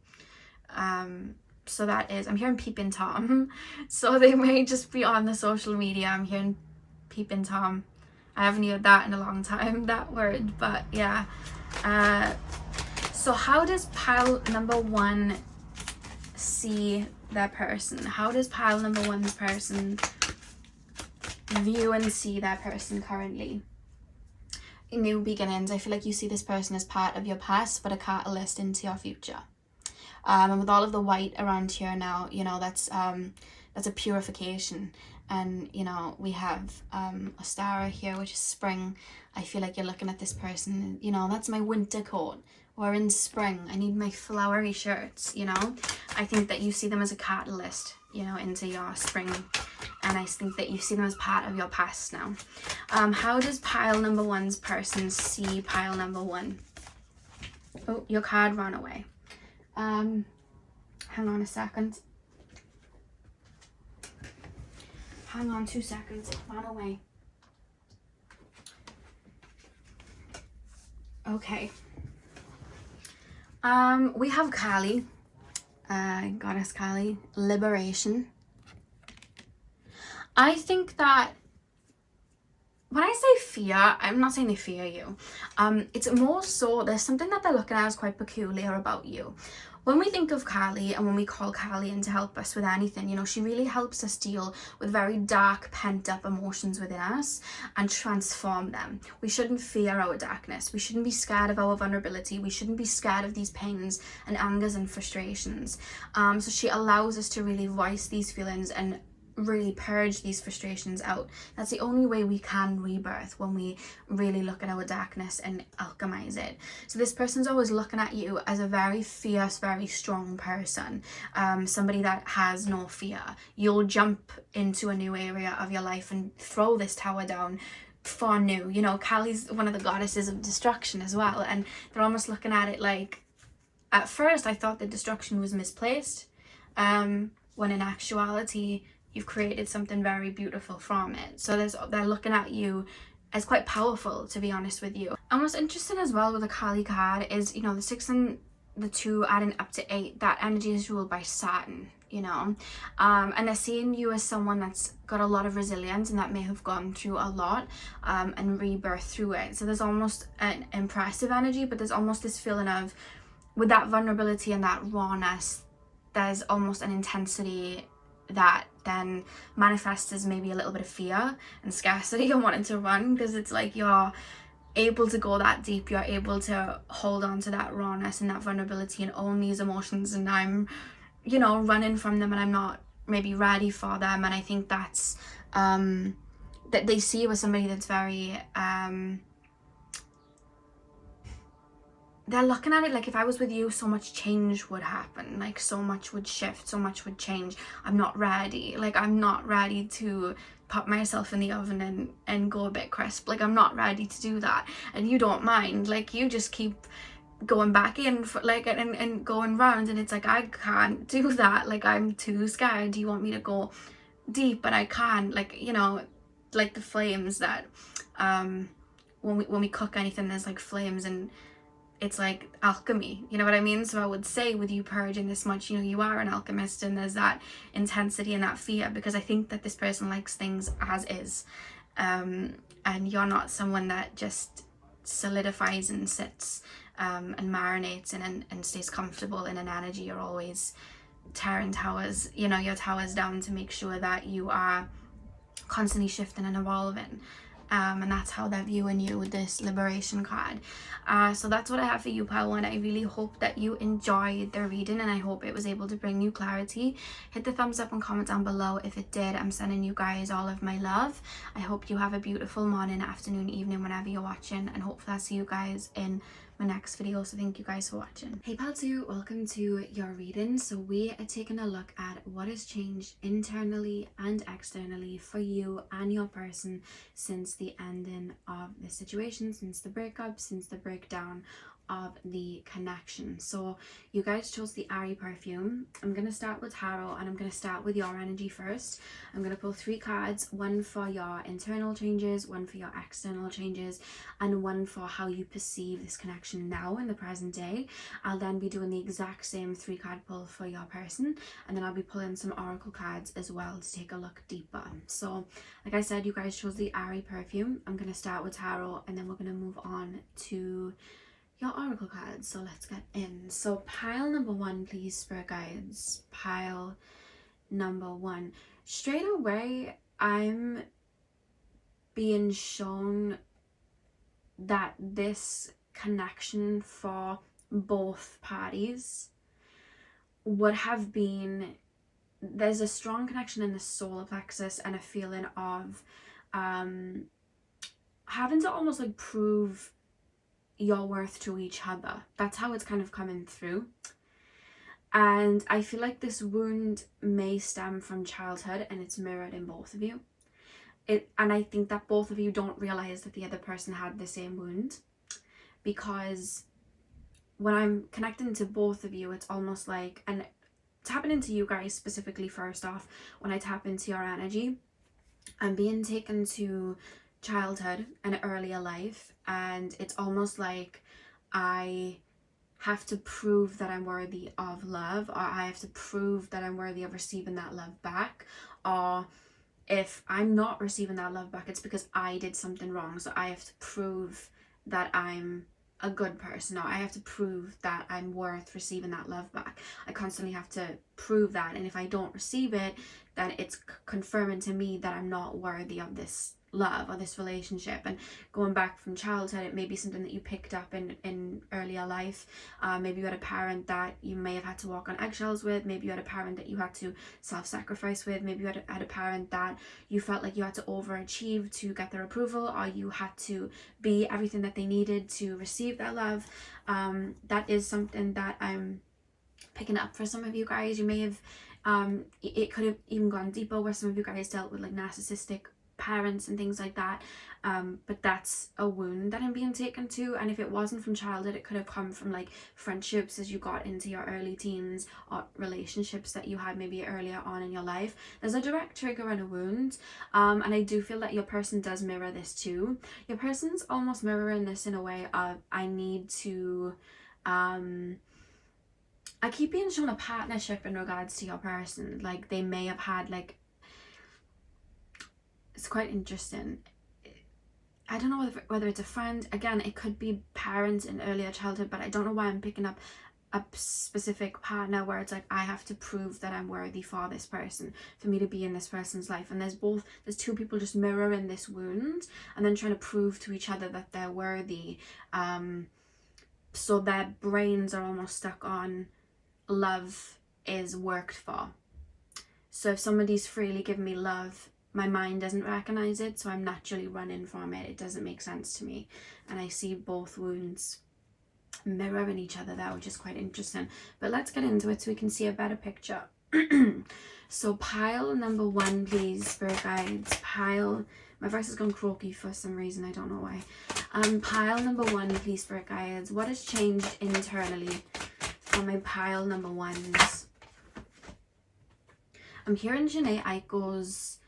Speaker 1: So that is, I'm hearing peeping Tom. So they may just be on the social media. I'm hearing peeping Tom. I haven't heard that in a long time, that word, but yeah. So how does pile number 1 see their person? How does pile number 1's person view and see their person currently? New beginnings. I feel like you see this person as part of your past, but a catalyst into your future. And with all of the white around here now, you know, that's a purification. And, you know, we have a star here, which is spring. I feel like you're looking at this person, you know, that's my winter coat. We're in spring. I need my flowery shirts, you know. I think that you see them as a catalyst, you know, into your spring. And I think that you see them as part of your past now. How does pile number 1's person see pile number 1? Oh, your card ran away. Hang on a second. Hang on 2 seconds. It ran away. Okay. We have Kali. Goddess Kali. Liberation. I think that when I say fear, I'm not saying they fear you. It's more so there's something that they're looking at as quite peculiar about you. When we think of Kali and when we call Kali in to help us with anything, you know, she really helps us deal with very dark, pent-up emotions within us and transform them. We shouldn't fear our darkness. We shouldn't be scared of our vulnerability. We shouldn't be scared of these pains and angers and frustrations. So she allows us to really voice these feelings and really purge these frustrations out. That's the only way we can rebirth, when we really look at our darkness and alchemize it. So this person's always looking at you as a very fierce, very strong person, somebody that has no fear. You'll jump into a new area of your life and throw this tower down for new. You know, Kali's one of the goddesses of destruction as well, and they're almost looking at it like, at first I thought the destruction was misplaced, when in actuality you've created something very beautiful from it. So they're looking at you as quite powerful, to be honest with you. And what's interesting as well with the Kali card is, you know, the 6 and the 2 adding up to 8, that energy is ruled by Saturn, you know. And they're seeing you as someone that's got a lot of resilience and that may have gone through a lot and rebirth through it. So there's almost an impressive energy, but there's almost this feeling of, with that vulnerability and that rawness, there's almost an intensity that then manifests as maybe a little bit of fear and scarcity and wanting to run, because it's like you're able to go that deep, you're able to hold on to that rawness and that vulnerability and own these emotions, and I'm, you know, running from them and I'm not maybe ready for them. And I think that's that they see you as somebody that's very they're looking at it like, if I was with you, so much change would happen, like so much would shift, so much would change. I'm not ready. Like, I'm not ready to pop myself in the oven and go a bit crisp. Like, I'm not ready to do that. And you don't mind. Like, you just keep going back in for, like, and going round, and it's like, I can't do that. Like, I'm too scared. You want me to go deep, but I can't. Like, you know, like the flames that when we cook anything, there's like flames, and it's like alchemy, you know what I mean? So I would say, with you purging this much, you know, you are an alchemist, and there's that intensity and that fear, because I think that this person likes things as is, and you're not someone that just solidifies and sits and marinates and stays comfortable in an energy. You're always tearing towers, you know, your towers down to make sure that you are constantly shifting and evolving. And that's how they're viewing you with this liberation card. So that's what I have for you, pile 1. I really hope that you enjoyed the reading, and I hope it was able to bring you clarity. Hit the thumbs up and comment down below if it did. I'm sending you guys all of my love. I hope you have a beautiful morning, afternoon, evening, whenever you're watching, and hopefully I'll see you guys in my next video. So thank you guys for watching. Hey pal 2, welcome to your reading. So we are taking a look at what has changed internally and externally for you and your person since the ending of the situation, since the breakup, since the breakdown, of the connection. So you guys chose the Ari perfume. I'm going to start with tarot, and I'm going to start with your energy first. I'm going to pull 3 cards, one for your internal changes, one for your external changes, and one for how you perceive this connection now in the present day. I'll then be doing the exact same 3 card pull for your person, and then I'll be pulling some oracle cards as well to take a look deeper. So like I said, you guys chose the Ari perfume. I'm going to start with tarot, and then we're going to move on to your oracle cards. So let's get in. So pile number 1, please, spirit guides. Pile number 1. Straight away, I'm being shown that this connection for both parties would have been, there's a strong connection in the solar plexus and a feeling of having to almost like prove your worth to each other. That's how it's kind of coming through. And I feel like this wound may stem from childhood, and it's mirrored in both of you. And I think that both of you don't realize that the other person had the same wound, because when I'm connecting to both of you, it's almost like, and tapping into you guys specifically first off, when I tap into your energy, I'm being taken to childhood and earlier life, and it's almost like I have to prove that I'm worthy of love, or I have to prove that I'm worthy of receiving that love back, or if I'm not receiving that love back, it's because I did something wrong. So I have to prove that I'm a good person, or I have to prove that I'm worth receiving that love back. I constantly have to prove that, and if I don't receive it, then it's confirming to me that I'm not worthy of this love or this relationship. And going back from childhood, it may be something that you picked up in earlier life. Maybe you had a parent that you may have had to walk on eggshells with. Maybe you had a parent that you had to self-sacrifice with. Maybe you had a parent that you felt like you had to overachieve to get their approval, or you had to be everything that they needed to receive that love. That is something that I'm picking up for some of you guys. You may have it could have even gone deeper, where some of you guys dealt with like narcissistic parents and things like that, but that's a wound that I'm being taken to. And if it wasn't from childhood, it could have come from like friendships as you got into your early teens, or relationships that you had maybe earlier on in your life. There's a direct trigger and a wound, and I do feel that your person does mirror this too. Your person's almost mirroring this in a way of, I need to I keep being shown a partnership in regards to your person. Like they may have had like, it's quite interesting. I don't know whether it's a friend. Again, it could be parents in earlier childhood, but I don't know why I'm picking up a specific partner where it's like, I have to prove that I'm worthy for this person, for me to be in this person's life. And there's 2 people just mirroring this wound and then trying to prove to each other that they're worthy. So their brains are almost stuck on love is worked for. So if somebody's freely giving me love, my mind doesn't recognize it, so I'm naturally running from it. It doesn't make sense to me. And I see both wounds mirroring each other there, which is quite interesting. But let's get into it so we can see a better picture. So pile number 1, please, spirit guides. Pile, my voice has gone croaky for some reason, I don't know why. Pile number 1, please, spirit guides. What has changed internally for my pile number 1s? I'm hearing Janae Aiko's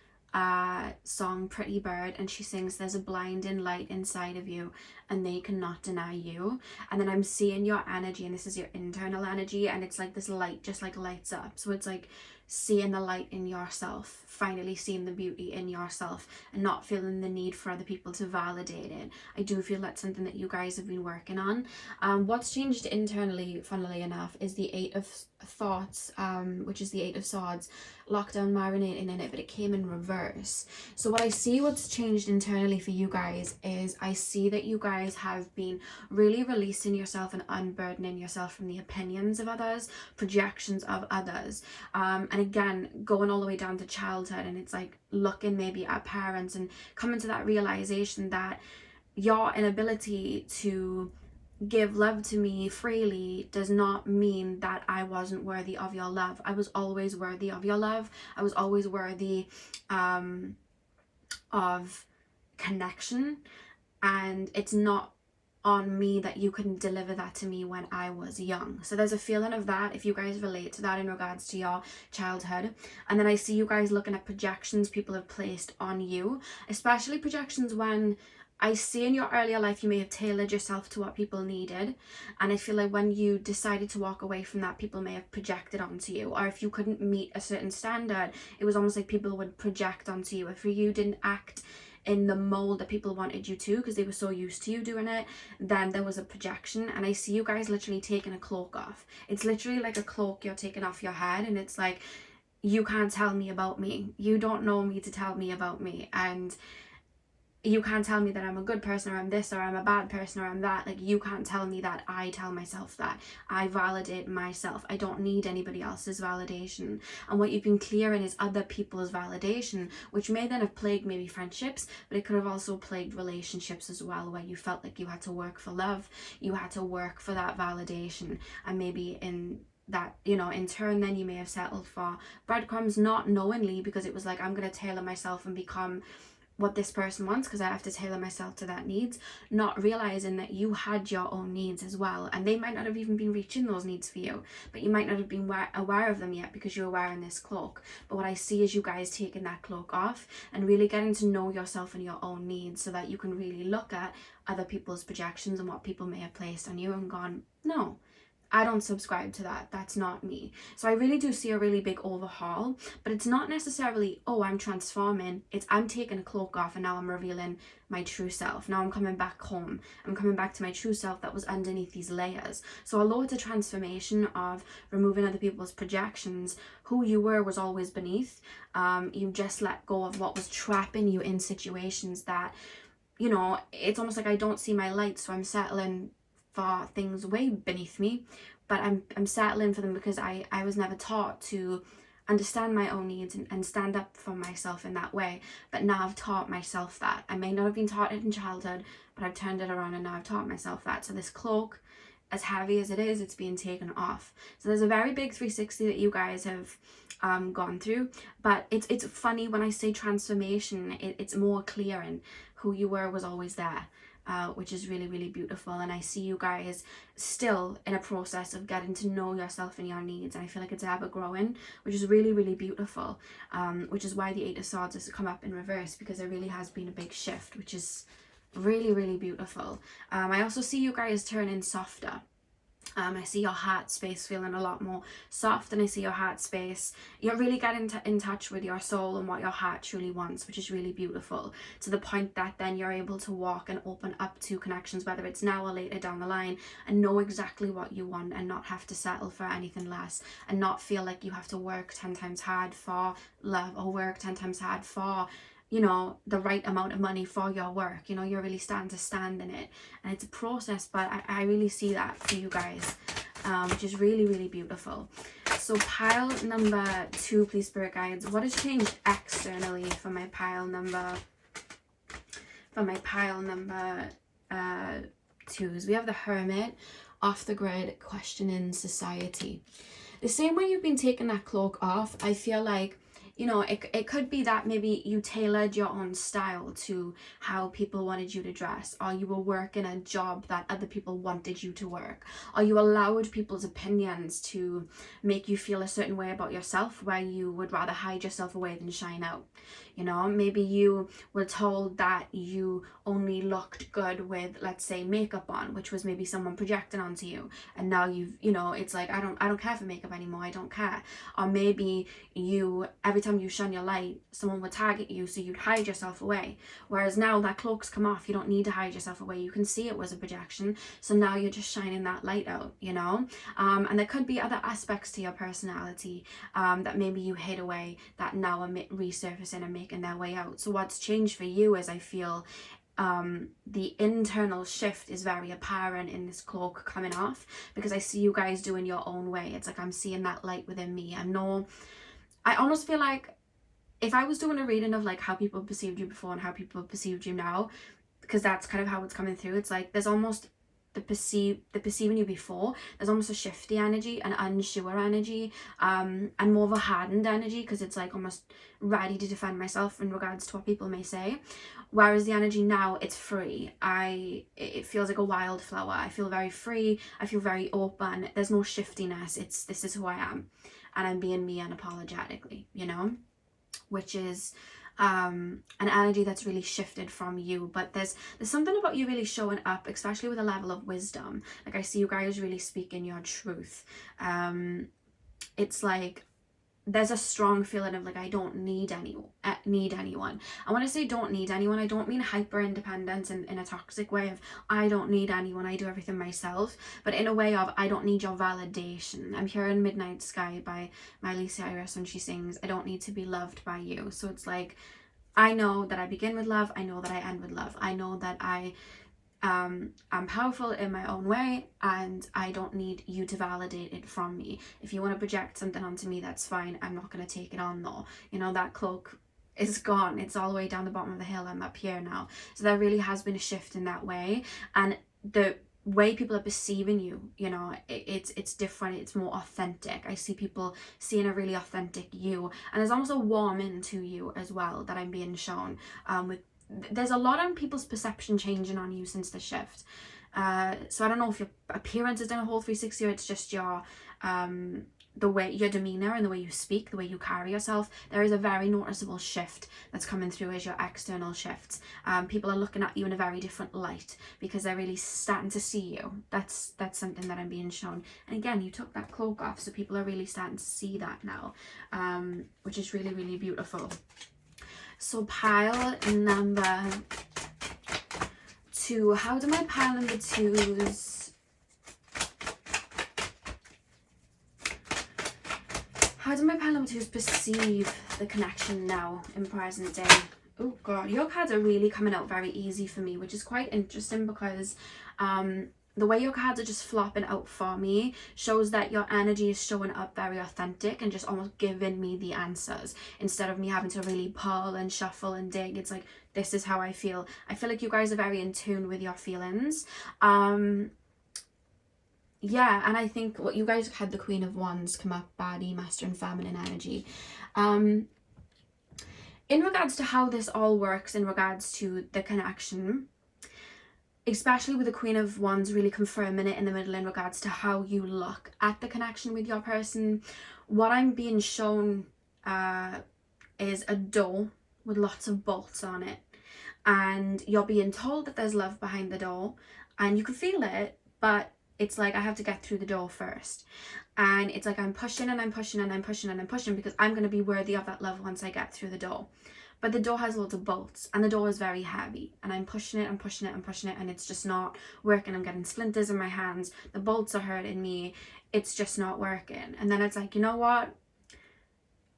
Speaker 1: song Pretty Bird, and she sings, there's a blinding light inside of you and they cannot deny you. And then I'm seeing your energy, and this is your internal energy, and it's like this light just like lights up. So it's like seeing the light in yourself, finally seeing the beauty in yourself, and not feeling the need for other people to validate it. I do feel that's something that you guys have been working on. What's changed internally, funnily enough, is the 8 of Thoughts, which is the 8 of Swords, lockdown, marinating in it, but it came in reverse. So what I see what's changed internally for you guys is, I see that you guys have been really releasing yourself and unburdening yourself from the opinions of others, projections of others, and again going all the way down to childhood. And it's like looking maybe at parents and coming to that realization that your inability to give love to me freely does not mean that I wasn't worthy of your love. I was always worthy of your love. I was always worthy of connection. And it's not on me that you couldn't deliver that to me when I was young. So there's a feeling of that, if you guys relate to that in regards to your childhood. And then I see you guys looking at projections people have placed on you, especially projections when I see in your earlier life you may have tailored yourself to what people needed, and I feel like when you decided to walk away from that, people may have projected onto you, or if you couldn't meet a certain standard, it was almost like people would project onto you. If you didn't act in the mold that people wanted you to because they were so used to you doing it, then there was a projection. And I see you guys literally taking a cloak off. It's literally like a cloak you're taking off your head, and it's like, you can't tell me about me, you don't know me to tell me about me, and you can't tell me that I'm a good person, or I'm this, or I'm a bad person, or I'm that. Like, you can't tell me that. I tell myself that. I validate myself. I don't need anybody else's validation. And what you've been clearing is other people's validation, which may then have plagued maybe friendships, but it could have also plagued relationships as well, where you felt like you had to work for love, you had to work for that validation, and maybe in that, you know, in turn then you may have settled for breadcrumbs, not knowingly, because it was like, I'm going to tailor myself and become what this person wants because I have to tailor myself to that needs, not realizing that you had your own needs as well, and they might not have even been reaching those needs for you, but you might not have been aware of them yet because you're wearing this cloak. But what I see is you guys taking that cloak off and really getting to know yourself and your own needs, so that you can really look at other people's projections and what people may have placed on you and gone, no, I don't subscribe to that. That's not me. So I really do see a really big overhaul, but it's not necessarily, oh, I'm transforming. It's I'm taking a cloak off and now I'm revealing my true self. Now I'm coming back home. I'm coming back to my true self that was underneath these layers. So although it's a transformation of removing other people's projections, who you were was always beneath. You just let go of what was trapping you in situations that, you know, it's almost like I don't see my light, so I'm settling for things way beneath me, but I'm settling for them because I was never taught to understand my own needs and stand up for myself in that way. But now I've taught myself that. I may not have been taught it in childhood, but I've turned it around and now I've taught myself that. So this cloak, as heavy as it is, it's being taken off. So there's a very big 360 that you guys have gone through, but it's funny when I say transformation, it's more clearing. Who you were was always there. Which is really, really beautiful. And I see you guys still in a process of getting to know yourself and your needs, and I feel like it's ever growing, which is really, really beautiful, which is why the Eight of Swords has come up in reverse, because there really has been a big shift, which is really, really beautiful. I also see you guys turning softer. I see your heart space feeling a lot more soft, and I see your heart space, you're really getting in touch with your soul and what your heart truly wants, which is really beautiful, to the point that then you're able to walk and open up to connections, whether it's now or later down the line, and know exactly what you want and not have to settle for anything less, and not feel like you have to work 10 times hard for love, or work 10 times hard for, you know, the right amount of money for your work. You know, you're really starting to stand in it, and it's a process, but I really see that for you guys, which is really, really beautiful. So pile number 2, please, spirit guides, what has changed externally for my pile number 2s? We have the Hermit, off the grid, questioning society. The same way you've been taking that cloak off, I feel like, you know, it could be that maybe you tailored your own style to how people wanted you to dress, or you were working a job that other people wanted you to work, or you allowed people's opinions to make you feel a certain way about yourself, where you would rather hide yourself away than shine out. You know, maybe you were told that you only looked good with, let's say, makeup on, which was maybe someone projecting onto you, and now you've, you know, it's like, I don't care for makeup anymore, I don't care. Or maybe you, every time you shine your light, someone would target you, so you'd hide yourself away, whereas now that cloak's come off, you don't need to hide yourself away, you can see it was a projection, so now you're just shining that light out, you know. And there could be other aspects to your personality that maybe you hid away that now are resurfacing and making their way out. So what's changed for you is, I feel, the internal shift is very apparent in this cloak coming off, because I see you guys doing your own way. It's like I'm seeing that light within me. I almost feel like if I was doing a reading of like how people perceived you before and how people perceived you now, because that's kind of how it's coming through, it's like there's the perceiving you before, there's almost a shifty energy, an unsure energy, and more of a hardened energy, because it's like almost ready to defend myself in regards to what people may say. Whereas the energy now, it's free. It feels like a wildflower. I feel very free. I feel very open. There's no shiftiness. This is who I am, and I'm being me unapologetically, you know, which is an energy that's really shifted from you. But there's something about you really showing up, especially with a level of wisdom. Like, I see you guys really speaking your truth. It's like there's a strong feeling of like, I don't need anyone. And when I say don't need anyone, I don't mean hyper independence in a toxic way of I don't need anyone, I do everything myself, but in a way of I don't need your validation. I'm hearing Midnight Sky by Miley Cyrus when she sings, I don't need to be loved by you. So it's like, I know that I begin with love, I know that I end with love, I know that I'm powerful in my own way, and I don't need you to validate it from me. If you want to project something onto me, that's fine. I'm not going to take it on though. You know, that cloak is gone. It's all the way down the bottom of the hill. I'm up here now. So there really has been a shift in that way, and the way people are perceiving you, you know, it's different. It's more authentic. I see people seeing a really authentic you, and there's almost a warming to you as well that I'm being shown. There's a lot on people's perception changing on you since the shift. So I don't know if your appearance has done a whole 360, or it's just your the way, your demeanor and the way you speak, the way you carry yourself. There is a very noticeable shift that's coming through as your external shifts. People are looking at you in a very different light because they're really starting to see you. That's something that I'm being shown. And again, you took that cloak off, so people are really starting to see that now, which is really, really beautiful. So pile number 2. How do my pile number 2s perceive the connection now in present day? Oh god, your cards are really coming out very easy for me, which is quite interesting, because the way your cards are just flopping out for me shows that your energy is showing up very authentic and just almost giving me the answers instead of me having to really pull and shuffle and dig. It's like, this is how I feel. I feel like you guys are very in tune with your feelings. Yeah, and I think what you guys had the Queen of Wands come up, baddie, masculine, feminine energy. In regards to how this all works, in regards to the connection, especially with the Queen of Wands really confirming it in the middle in regards to how you look at the connection with your person, what I'm being shown is a door with lots of bolts on it, and you're being told that there's love behind the door, and you can feel it, but it's like, I have to get through the door first. And it's like, I'm pushing and I'm pushing and I'm pushing and I'm pushing because I'm going to be worthy of that love once I get through the door. But the door has loads of bolts and the door is very heavy, and I'm pushing it and pushing it and pushing it, and it's just not working. I'm getting splinters in my hands. The bolts are hurting me. It's just not working. And then it's like, you know what?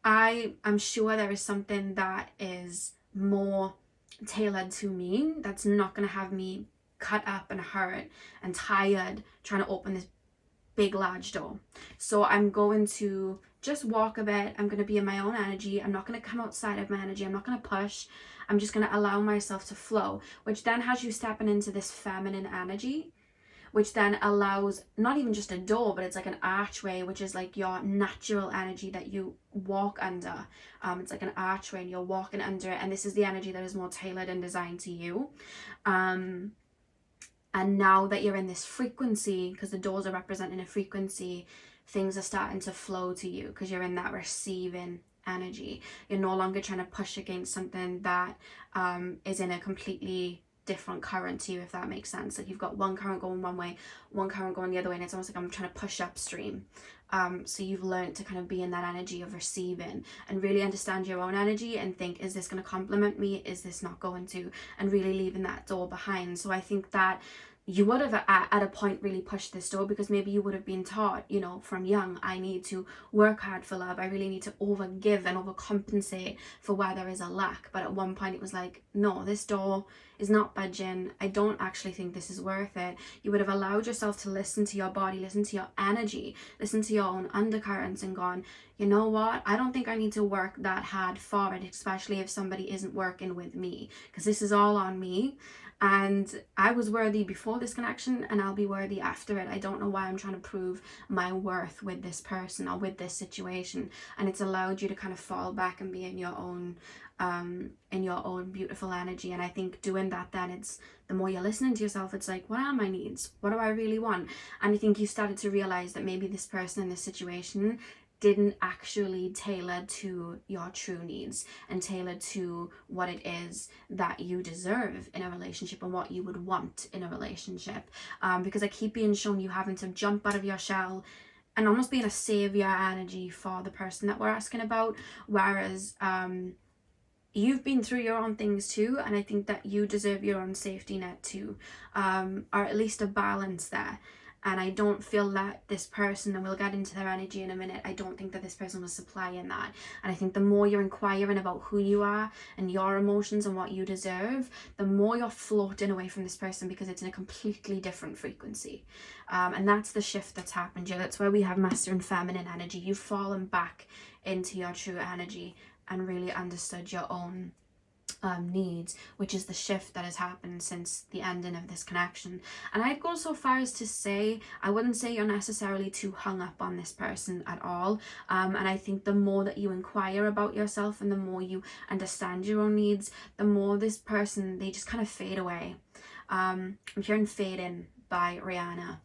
Speaker 1: I'm sure there is something that is more tailored to me that's not going to have me cut up and hurt and tired trying to open this big large door. So I'm going to just walk a bit. I'm going to be in my own energy. I'm not going to come outside of my energy. I'm not going to push. I'm just going to allow myself to flow, which then has you stepping into this feminine energy, which then allows not even just a door, but it's like an archway, which is like your natural energy that you walk under. It's like an archway and you're walking under it, and this is the energy that is more tailored and designed to you. And now that you're in this frequency, because the doors are representing a frequency, things are starting to flow to you because you're in that receiving energy. You're no longer trying to push against something that is in a completely different current to you, if that makes sense. Like, you've got one current going one way, one current going the other way, and it's almost like I'm trying to push upstream. So you've learned to kind of be in that energy of receiving and really understand your own energy and think, is this going to complement me? Is this not going to? And really leaving that door behind. So I think that you would have at a point really pushed this door because maybe you would have been taught, you know, from young, I need to work hard for love. I really need to overgive and overcompensate for where there is a lack. But at one point it was like, no, this door is not budging. I don't actually think this is worth it. You would have allowed yourself to listen to your body, listen to your energy, listen to your own undercurrents and gone, you know what? I don't think I need to work that hard for it, especially if somebody isn't working with me, because this is all on me. And I was worthy before this connection, and I'll be worthy after it. I don't know why I'm trying to prove my worth with this person or with this situation. And it's allowed you to kind of fall back and be in your own beautiful energy. And I think doing that, then it's the more you're listening to yourself, it's like, what are my needs? What do I really want? And I think you started to realize that maybe this person in this situation didn't actually tailor to your true needs and tailor to what it is that you deserve in a relationship and what you would want in a relationship. Because I keep being shown you having to jump out of your shell and almost being a savior energy for the person that we're asking about, whereas you've been through your own things too, and I think that you deserve your own safety net too, or at least a balance there. And I don't feel that this person, and we'll get into their energy in a minute, I don't think that this person was supplying that. And I think the more you're inquiring about who you are and your emotions and what you deserve, the more you're floating away from this person, because it's in a completely different frequency. And that's the shift that's happened here. That's where we have masculine and feminine energy. You've fallen back into your true energy and really understood your own needs, which is the shift that has happened since the ending of this connection. And I'd go so far as to say, I wouldn't say you're necessarily too hung up on this person at all. And I think the more that you inquire about yourself and the more you understand your own needs, the more this person, they just kind of fade away. I'm hearing Fade In by Rihanna.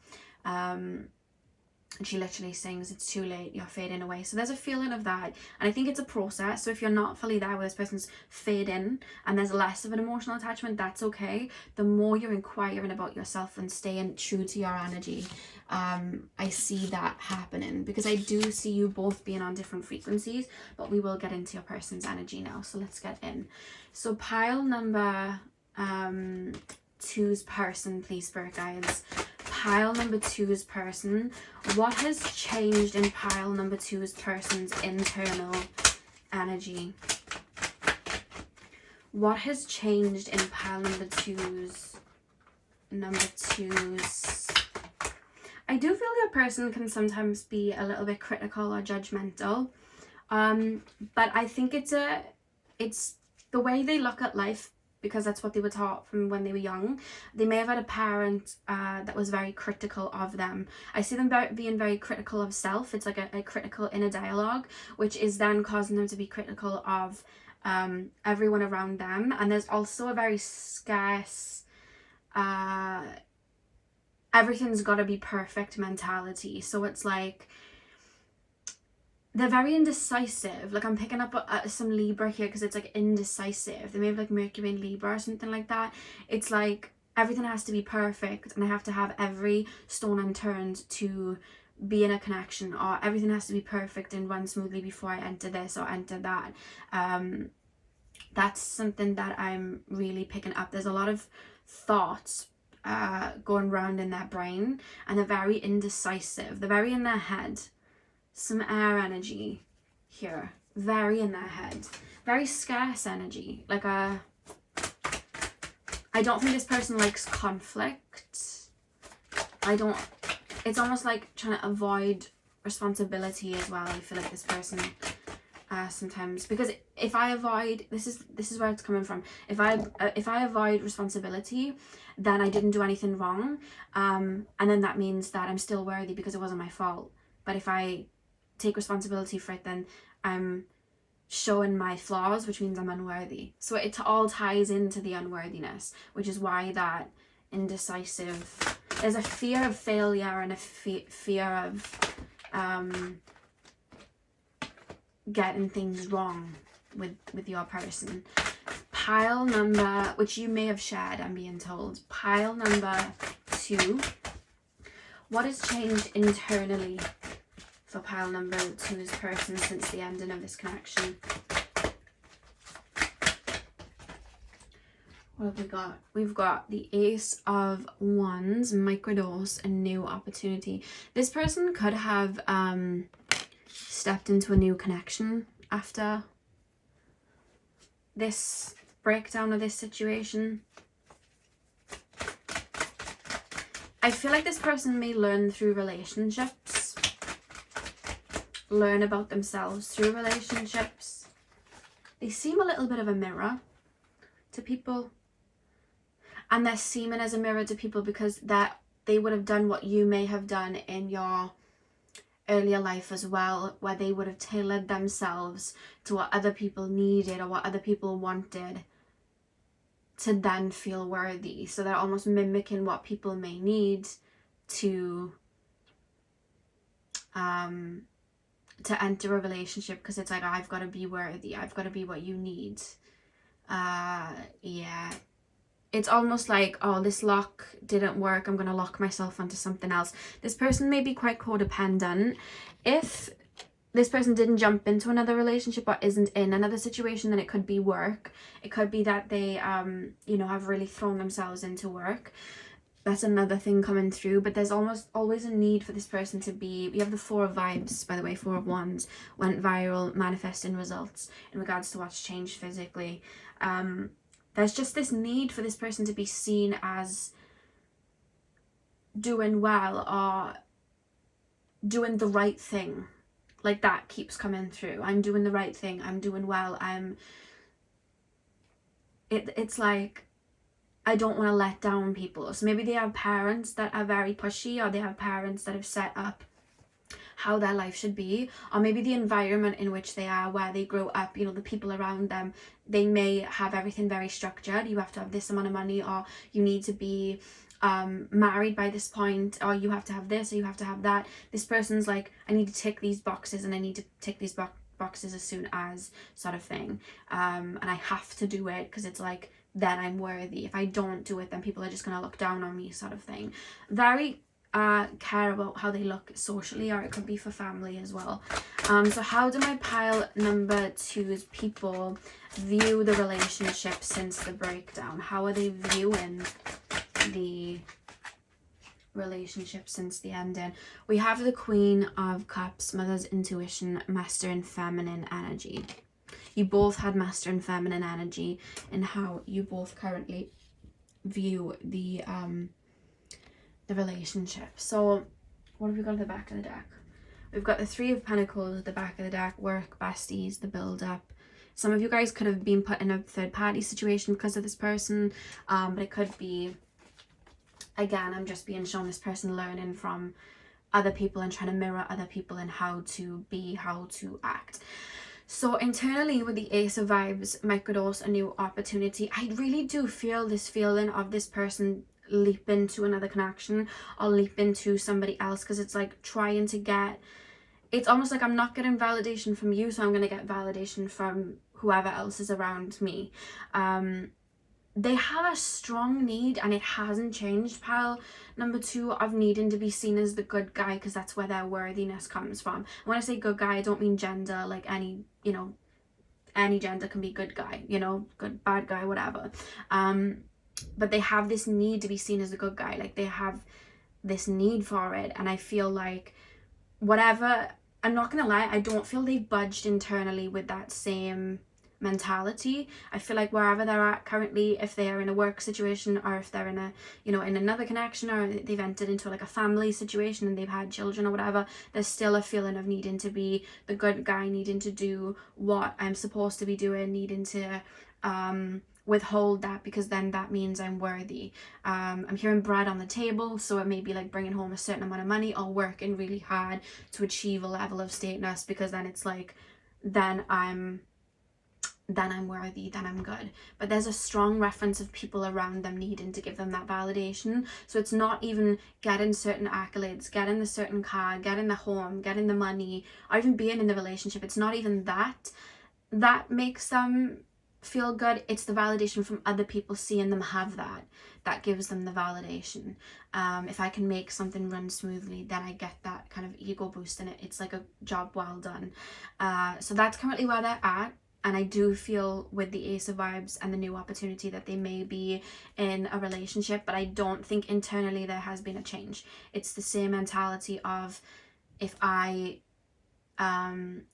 Speaker 1: And she literally sings, it's too late, you're fading away. So there's a feeling of that. And I think it's a process. So if you're not fully there where this person's fading and there's less of an emotional attachment, that's okay. The more you're inquiring about yourself and staying true to your energy, I see that happening, because I do see you both being on different frequencies, but we will get into your person's energy now. So let's get in. So pile number 2's person, please, spirit guides. Pile number 2's person. What has changed in pile number 2's person's internal energy? What has changed in pile number 2's I do feel your person can sometimes be a little bit critical or judgmental, but I think it's the way they look at life, because that's what they were taught from when they were young. They may have had a parent that was very critical of them. I see them being very critical of self. It's like a critical inner dialogue, which is then causing them to be critical of everyone around them. And there's also a very scarce, everything's got to be perfect mentality. So it's like, they're very indecisive. Like, I'm picking up some Libra here, because it's like indecisive. They may have like Mercury in Libra or something like that. It's like everything has to be perfect, and I have to have every stone unturned to be in a connection, or everything has to be perfect and run smoothly before I enter this or enter that. That's something that I'm really picking up. There's a lot of thoughts going around in their brain, and they're very indecisive. They're very in their head. Some air energy here, very in their head, very scarce energy. Like I don't think this person likes conflict. It's almost like trying to avoid responsibility as well. I feel like this person sometimes, because if I avoid, this is where it's coming from. If I avoid responsibility, then I didn't do anything wrong, and then that means that I'm still worthy because it wasn't my fault. But if I take responsibility for it, then I'm showing my flaws, which means I'm unworthy. So it all ties into the unworthiness, which is why that indecisive, there's a fear of failure and a fear of getting things wrong with your person. Pile number, which you may have shared, I'm being told, pile number 2. What has changed internally for pile number 2's person since the ending of this connection? What have we got? We've got the Ace of Wands, microdose, and new opportunity. This person could have stepped into a new connection after this breakdown of this situation. I feel like this person may learn through relationships, learn about themselves through relationships. They seem a little bit of a mirror to people. and they're seeming as a mirror to people because that they would have done what you may have done in your earlier life as well, where they would have tailored themselves to what other people needed or what other people wanted to then feel worthy. So they're almost mimicking what people may need to enter a relationship, because it's like, I've got to be worthy, I've got to be what you need. Yeah, it's almost like, oh, this lock didn't work, I'm going to lock myself onto something else. This person may be quite codependent. If this person didn't jump into another relationship or isn't in another situation, then it could be work. It could be that they you know, have really thrown themselves into work. That's another thing coming through. But there's almost always a need for this person to be, we have the Four of Vibes, by the way, Four of Wands, went viral, manifesting results in regards to what's changed physically. There's just this need for this person to be seen as doing well or doing the right thing. Like, that keeps coming through. I'm doing the right thing, I'm doing well, it's like, I don't want to let down people. So maybe they have parents that are very pushy, or they have parents that have set up how their life should be, or maybe the environment in which they are, where they grow up, you know, the people around them, they may have everything very structured. You have to have this amount of money, or you need to be married by this point, or you have to have this, or you have to have that. This person's like, I need to tick these boxes, and I need to tick these boxes as soon as, sort of thing. And I have to do it because it's like, then I'm worthy. If I don't do it, then people are just going to look down on me, sort of thing. Very care about how they look socially, or it could be for family as well. So how do my pile number 2's people view the relationship since the breakdown? How are they viewing the relationship since the ending? We have the Queen of Cups, Mother's intuition, masculine and feminine energy. You both had masculine and feminine energy in how you both currently view the relationship. So what have we got at the back of the deck? We've got the Three of Pentacles at the back of the deck, work, besties, the build up. Some of you guys could have been put in a third party situation because of this person, but it could be, again, I'm just being shown this person learning from other people and trying to mirror other people and how to be, how to act. So internally with the Ace of Vibes, microdose, a new opportunity. I really do feel this feeling of this person leap into another connection or leap into somebody else, because it's like trying to get, it's almost like I'm not getting validation from you, so I'm going to get validation from whoever else is around me. They have a strong need, and it hasn't changed, pile number 2, of needing to be seen as the good guy, because that's where their worthiness comes from. When I say good guy, I don't mean gender, like any, you know, any gender can be good guy, you know, good, bad guy, whatever. But they have this need to be seen as a good guy, like they have this need for it. And I feel like whatever, I'm not gonna lie, I don't feel they've budged internally with that same mentality. I feel like wherever they're at currently, if they are in a work situation, or if they're in a, you know, in another connection, or they've entered into like a family situation and they've had children or whatever, there's still a feeling of needing to be the good guy, needing to do what I'm supposed to be doing, needing to withhold that, because then that means I'm worthy. I'm hearing bread on the table, so it may be like bringing home a certain amount of money or working really hard to achieve a level of status, because then it's like, then I'm worthy, then I'm good. But there's a strong reference of people around them needing to give them that validation. So it's not even getting certain accolades, getting the certain car, getting the home, getting the money, or even being in the relationship. It's not even that makes them feel good. It's the validation from other people seeing them have that gives them the validation. If I can make something run smoothly, then I get that kind of ego boost in it. It's like a job well done. So that's currently where they're at. And I do feel with the Ace of Vibes and the new opportunity that they may be in a relationship, but I don't think internally there has been a change. It's the same mentality of, if I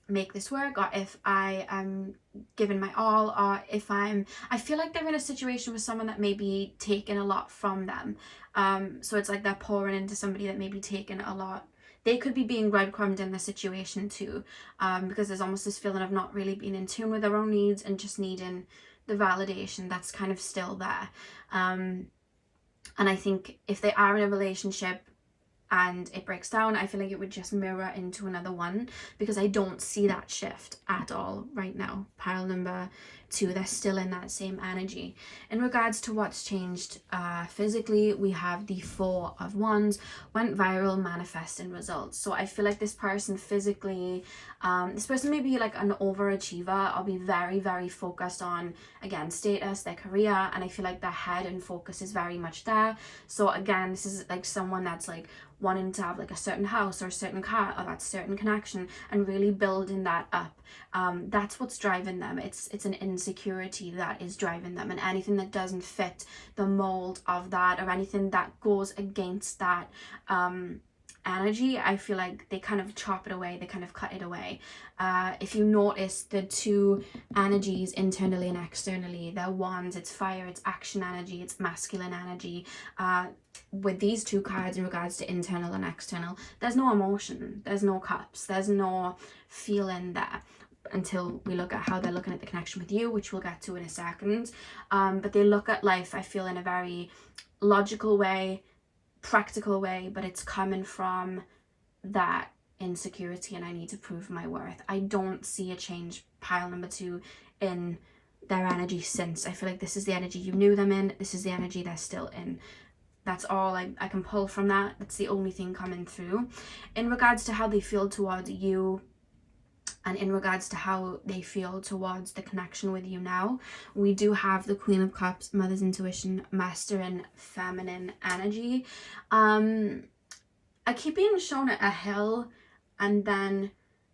Speaker 1: make this work, or if I am giving my all, or if I feel like they're in a situation with someone that may be taking a lot from them. So it's like they're pouring into somebody that may be taking a lot. They could be being breadcrumbed in the situation too, because there's almost this feeling of not really being in tune with their own needs and just needing the validation that's kind of still there. And I think if they are in a relationship and it breaks down, I feel like it would just mirror into another one, because I don't see that shift at all right now. Pile number 2, they're still in that same energy. In regards to what's changed physically, we have the 4 of Wands, went viral, manifesting results. So I feel like this person physically, this person may be like an overachiever or be very, very focused on, again, status, their career, and I feel like their head and focus is very much there. So again, this is like someone that's like wanting to have like a certain house or a certain car or that certain connection and really building that up. That's what's driving them. It's an insecurity that is driving them, and anything that doesn't fit the mold of that, or anything that goes against that energy, I feel like they kind of chop it away, they kind of cut it away. If you notice the 2 energies internally and externally, they're Wands, it's fire, it's action energy, it's masculine energy. With these 2 cards in regards to internal and external, there's no emotion, there's no cups, there's no feeling there, until we look at how they're looking at the connection with you, which we'll get to in a second. But they look at life, I feel, in a very logical way, practical way, but it's coming from that insecurity and I need to prove my worth. I don't see a change, pile number 2, in their energy since. I feel like this is the energy you knew them in, this is the energy they're still in. That's all I can pull from that. That's the only thing coming through. In regards to how they feel towards you, and in regards to how they feel towards the connection with you now, we do have the Queen of Cups, Mother's Intuition, Masculine, Feminine energy. I keep being shown a hill and then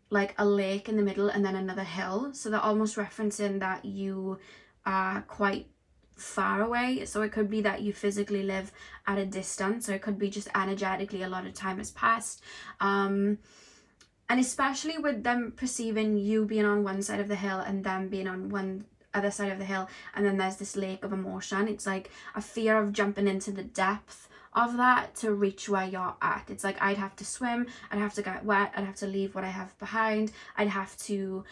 Speaker 1: like a lake in the middle and then another hill. So they're almost referencing that you are quite far away. So it could be that you physically live at a distance, or it could be just energetically a lot of time has passed. And especially with them perceiving you being on one side of the hill and them being on one other side of the hill, and then there's this lake of emotion. It's like a fear of jumping into the depth of that to reach where you're at. It's like I'd have to swim, I'd have to get wet, I'd have to leave what I have behind, I'd have to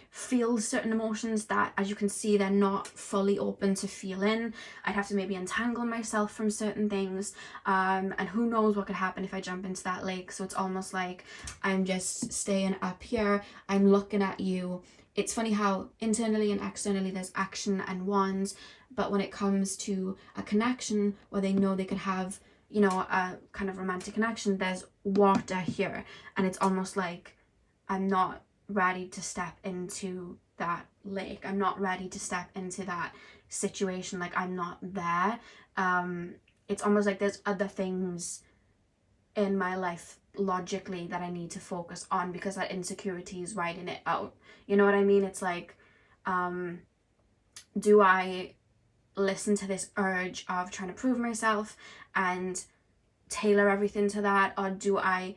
Speaker 1: feel certain emotions that, as you can see, they're not fully open to feeling. I'd have to maybe untangle myself from certain things, and who knows what could happen if I jump into that lake. So it's almost like I'm just staying up here, I'm looking at you. It's funny how internally and externally there's action and wands, but when it comes to a connection where they know they could have, you know, a kind of romantic connection, there's water here. And it's almost like I'm not ready to step into that lake. I'm not ready to step into that situation. Like, I'm not there. It's almost like there's other things in my life logically that I need to focus on, because that insecurity is writing it out. You know what I mean? It's like, do I listen to this urge of trying to prove myself and tailor everything to that, or do I,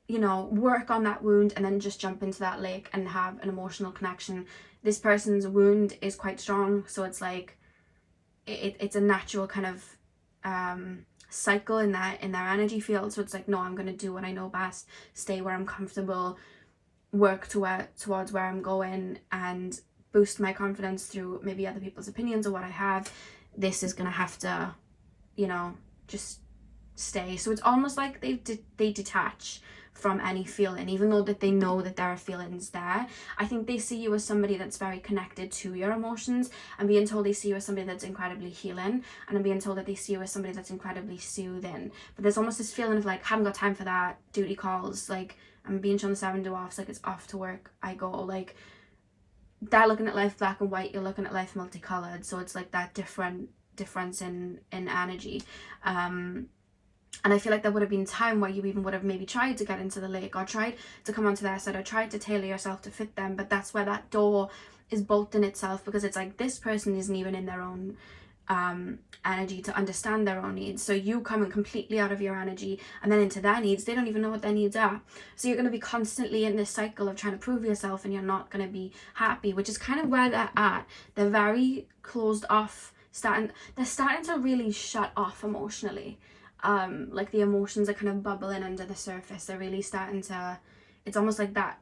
Speaker 1: you know, work on that wound and then just jump into that lake and have an emotional connection? This person's wound is quite strong, so it's like it's a natural kind of cycle in their energy field. So it's like, no, I'm going to do what I know best, stay where I'm comfortable, work towards where I'm going, and boost my confidence through maybe other people's opinions or what I have. This is going to have to, you know, just stay. So it's almost like they detach from any feeling, even though that they know that there are feelings there. I think they see you as somebody that's very connected to your emotions. I'm being told they see you as somebody that's incredibly healing, and I'm being told that they see you as somebody that's incredibly soothing. But there's almost this feeling of like, haven't got time for that, duty calls. Like, I'm being shown the 7 dwarfs, like it's off to work I go. Like, they're looking at life black and white, you're looking at life multicolored. So it's like that difference in energy. And I feel like there would have been time where you even would have maybe tried to get into the lake, or tried to come onto their side, or tried to tailor yourself to fit them. But that's where that door is bolting itself, because it's like this person isn't even in their own energy to understand their own needs. So you coming completely out of your energy and then into their needs, they don't even know what their needs are. So you're going to be constantly in this cycle of trying to prove yourself, and you're not going to be happy, which is kind of where they're at. They're very closed off, they're starting to really shut off emotionally. Like the emotions are kind of bubbling under the surface. They're really starting to, it's almost like that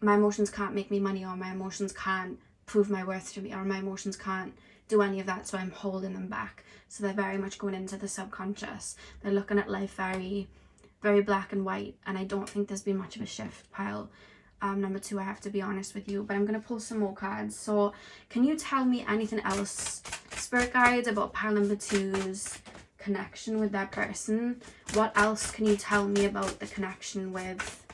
Speaker 1: my emotions can't make me money, or my emotions can't prove my worth to me, or my emotions can't do any of that, so I'm holding them back. So they're very much going into the subconscious. They're looking at life very, very black and white, and I don't think there's been much of a shift, pile number 2, I have to be honest with you. But I'm going to pull some more cards. So can you tell me anything else, spirit guides, about pile number 2's connection with that person? What else can you tell me about the connection with...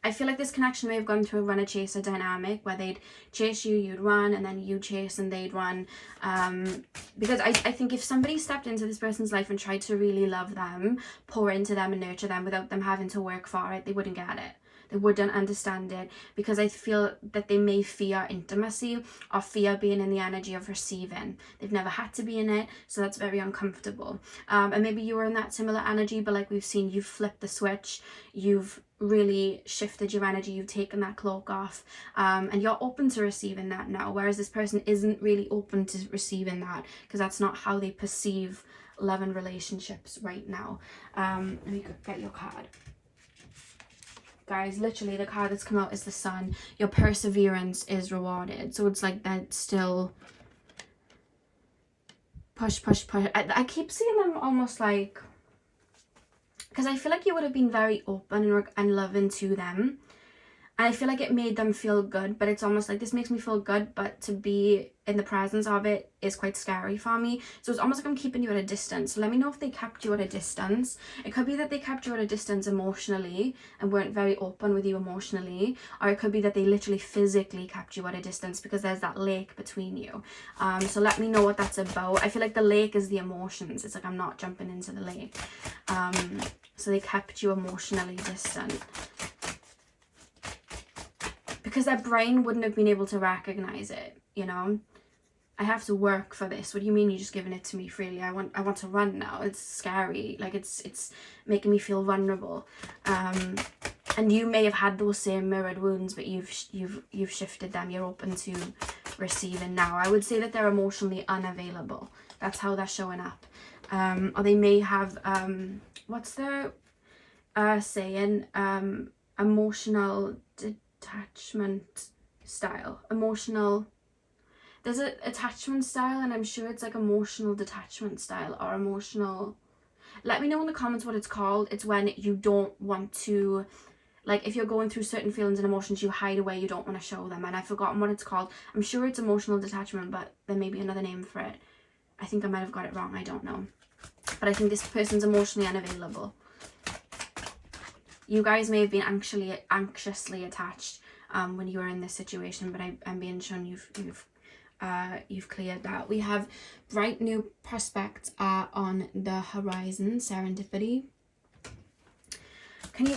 Speaker 1: I feel like this connection may have gone through a runner-chaser dynamic, where they'd chase you, you'd run, and then you chase and they'd run. Because I think if somebody stepped into this person's life and tried to really love them, pour into them and nurture them without them having to work for it, they wouldn't get it. They wouldn't understand it, because I feel that they may fear intimacy or fear being in the energy of receiving. They've never had to be in it, so that's very uncomfortable. And maybe you were in that similar energy, but like we've seen, you've flipped the switch, you've really shifted your energy, you've taken that cloak off, and you're open to receiving that now, whereas this person isn't really open to receiving that, because that's not how they perceive love and relationships right now. Let me get your card. Guys, literally the card that's come out is the Sun. Your perseverance is rewarded. So it's like that still push. I keep seeing them almost like, because I feel like you would have been very open and loving to them, and I feel like it made them feel good, but it's almost like, this makes me feel good, but to be in the presence of it is quite scary for me. So it's almost like I'm keeping you at a distance. So let me know if they kept you at a distance. It could be that they kept you at a distance emotionally and weren't very open with you emotionally, or it could be that they literally physically kept you at a distance because there's that lake between you. So let me know what that's about. I feel like the lake is the emotions. It's like, I'm not jumping into the lake. So they kept you emotionally distant, because their brain wouldn't have been able to recognize it, you know. I have to work for this. What do you mean you're just giving it to me freely? I want to run now. It's scary. Like, it's making me feel vulnerable. And you may have had those same mirrored wounds, but you've shifted them. You're open to receiving now. I would say that they're emotionally unavailable. That's how they're showing up. Or they may have what's their saying? Emotional attachment style. There's an attachment style, and I'm sure it's like emotional detachment style or emotional, let me know in the comments what it's called. It's when you don't want to, like, if you're going through certain feelings and emotions, you hide away, you don't want to show them, and I've forgotten what it's called. I'm sure it's emotional detachment, but there may be another name for it. I think I might have got it wrong, I don't know, but I think this person's emotionally unavailable. You guys may have been anxiously attached when you were in this situation, but I'm being shown you've cleared that. We have bright new prospects are on the horizon, serendipity.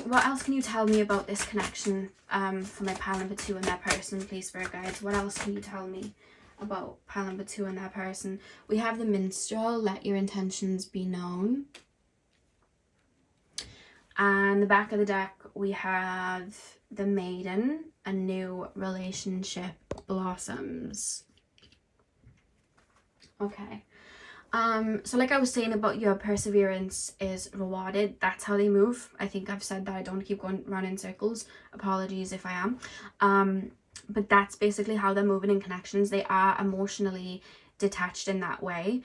Speaker 1: What else can you tell me about this connection for my pile number 2 and their person, please, spirit guides? What else can you tell me about pile number 2 and their person? We have the minstrel, let your intentions be known. And the back of the deck, we have the maiden, a new relationship blossoms. Okay. So like I was saying about your perseverance is rewarded. That's how they move. I think I've said that. I don't keep going round in circles. Apologies if I am. But that's basically how they're moving in connections. They are emotionally detached in that way.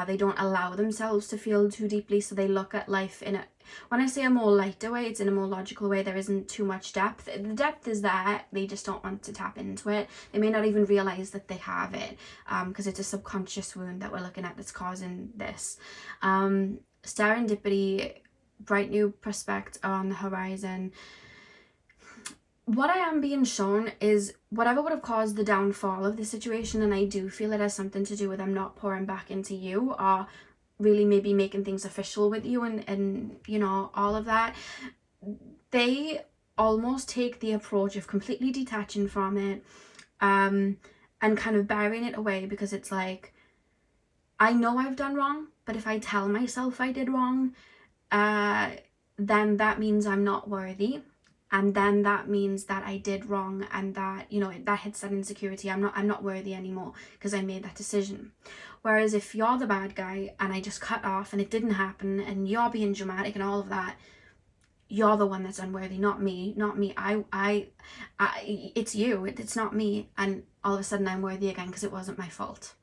Speaker 1: They don't allow themselves to feel too deeply, so they look at life in a, when I say a more lighter way, it's in a more logical way. There isn't too much depth. The depth is there, they just don't want to tap into it. They may not even realize that they have it, because it's a subconscious wound that we're looking at that's causing this. Serendipity, bright new prospects are on the horizon. What I am being shown is whatever would have caused the downfall of the situation, and I do feel it has something to do with them not pouring back into you, or really maybe making things official with you, and you know, all of that. They almost take the approach of completely detaching from it, and kind of burying it away, because it's like, I know I've done wrong, but if I tell myself I did wrong, then that means I'm not worthy. And then that means that I did wrong, and that, you know, that hits that insecurity. I'm not worthy anymore because I made that decision. Whereas if you're the bad guy and I just cut off and it didn't happen and you're being dramatic and all of that, you're the one that's unworthy, not me, it's you, it's not me. And all of a sudden I'm worthy again because it wasn't my fault.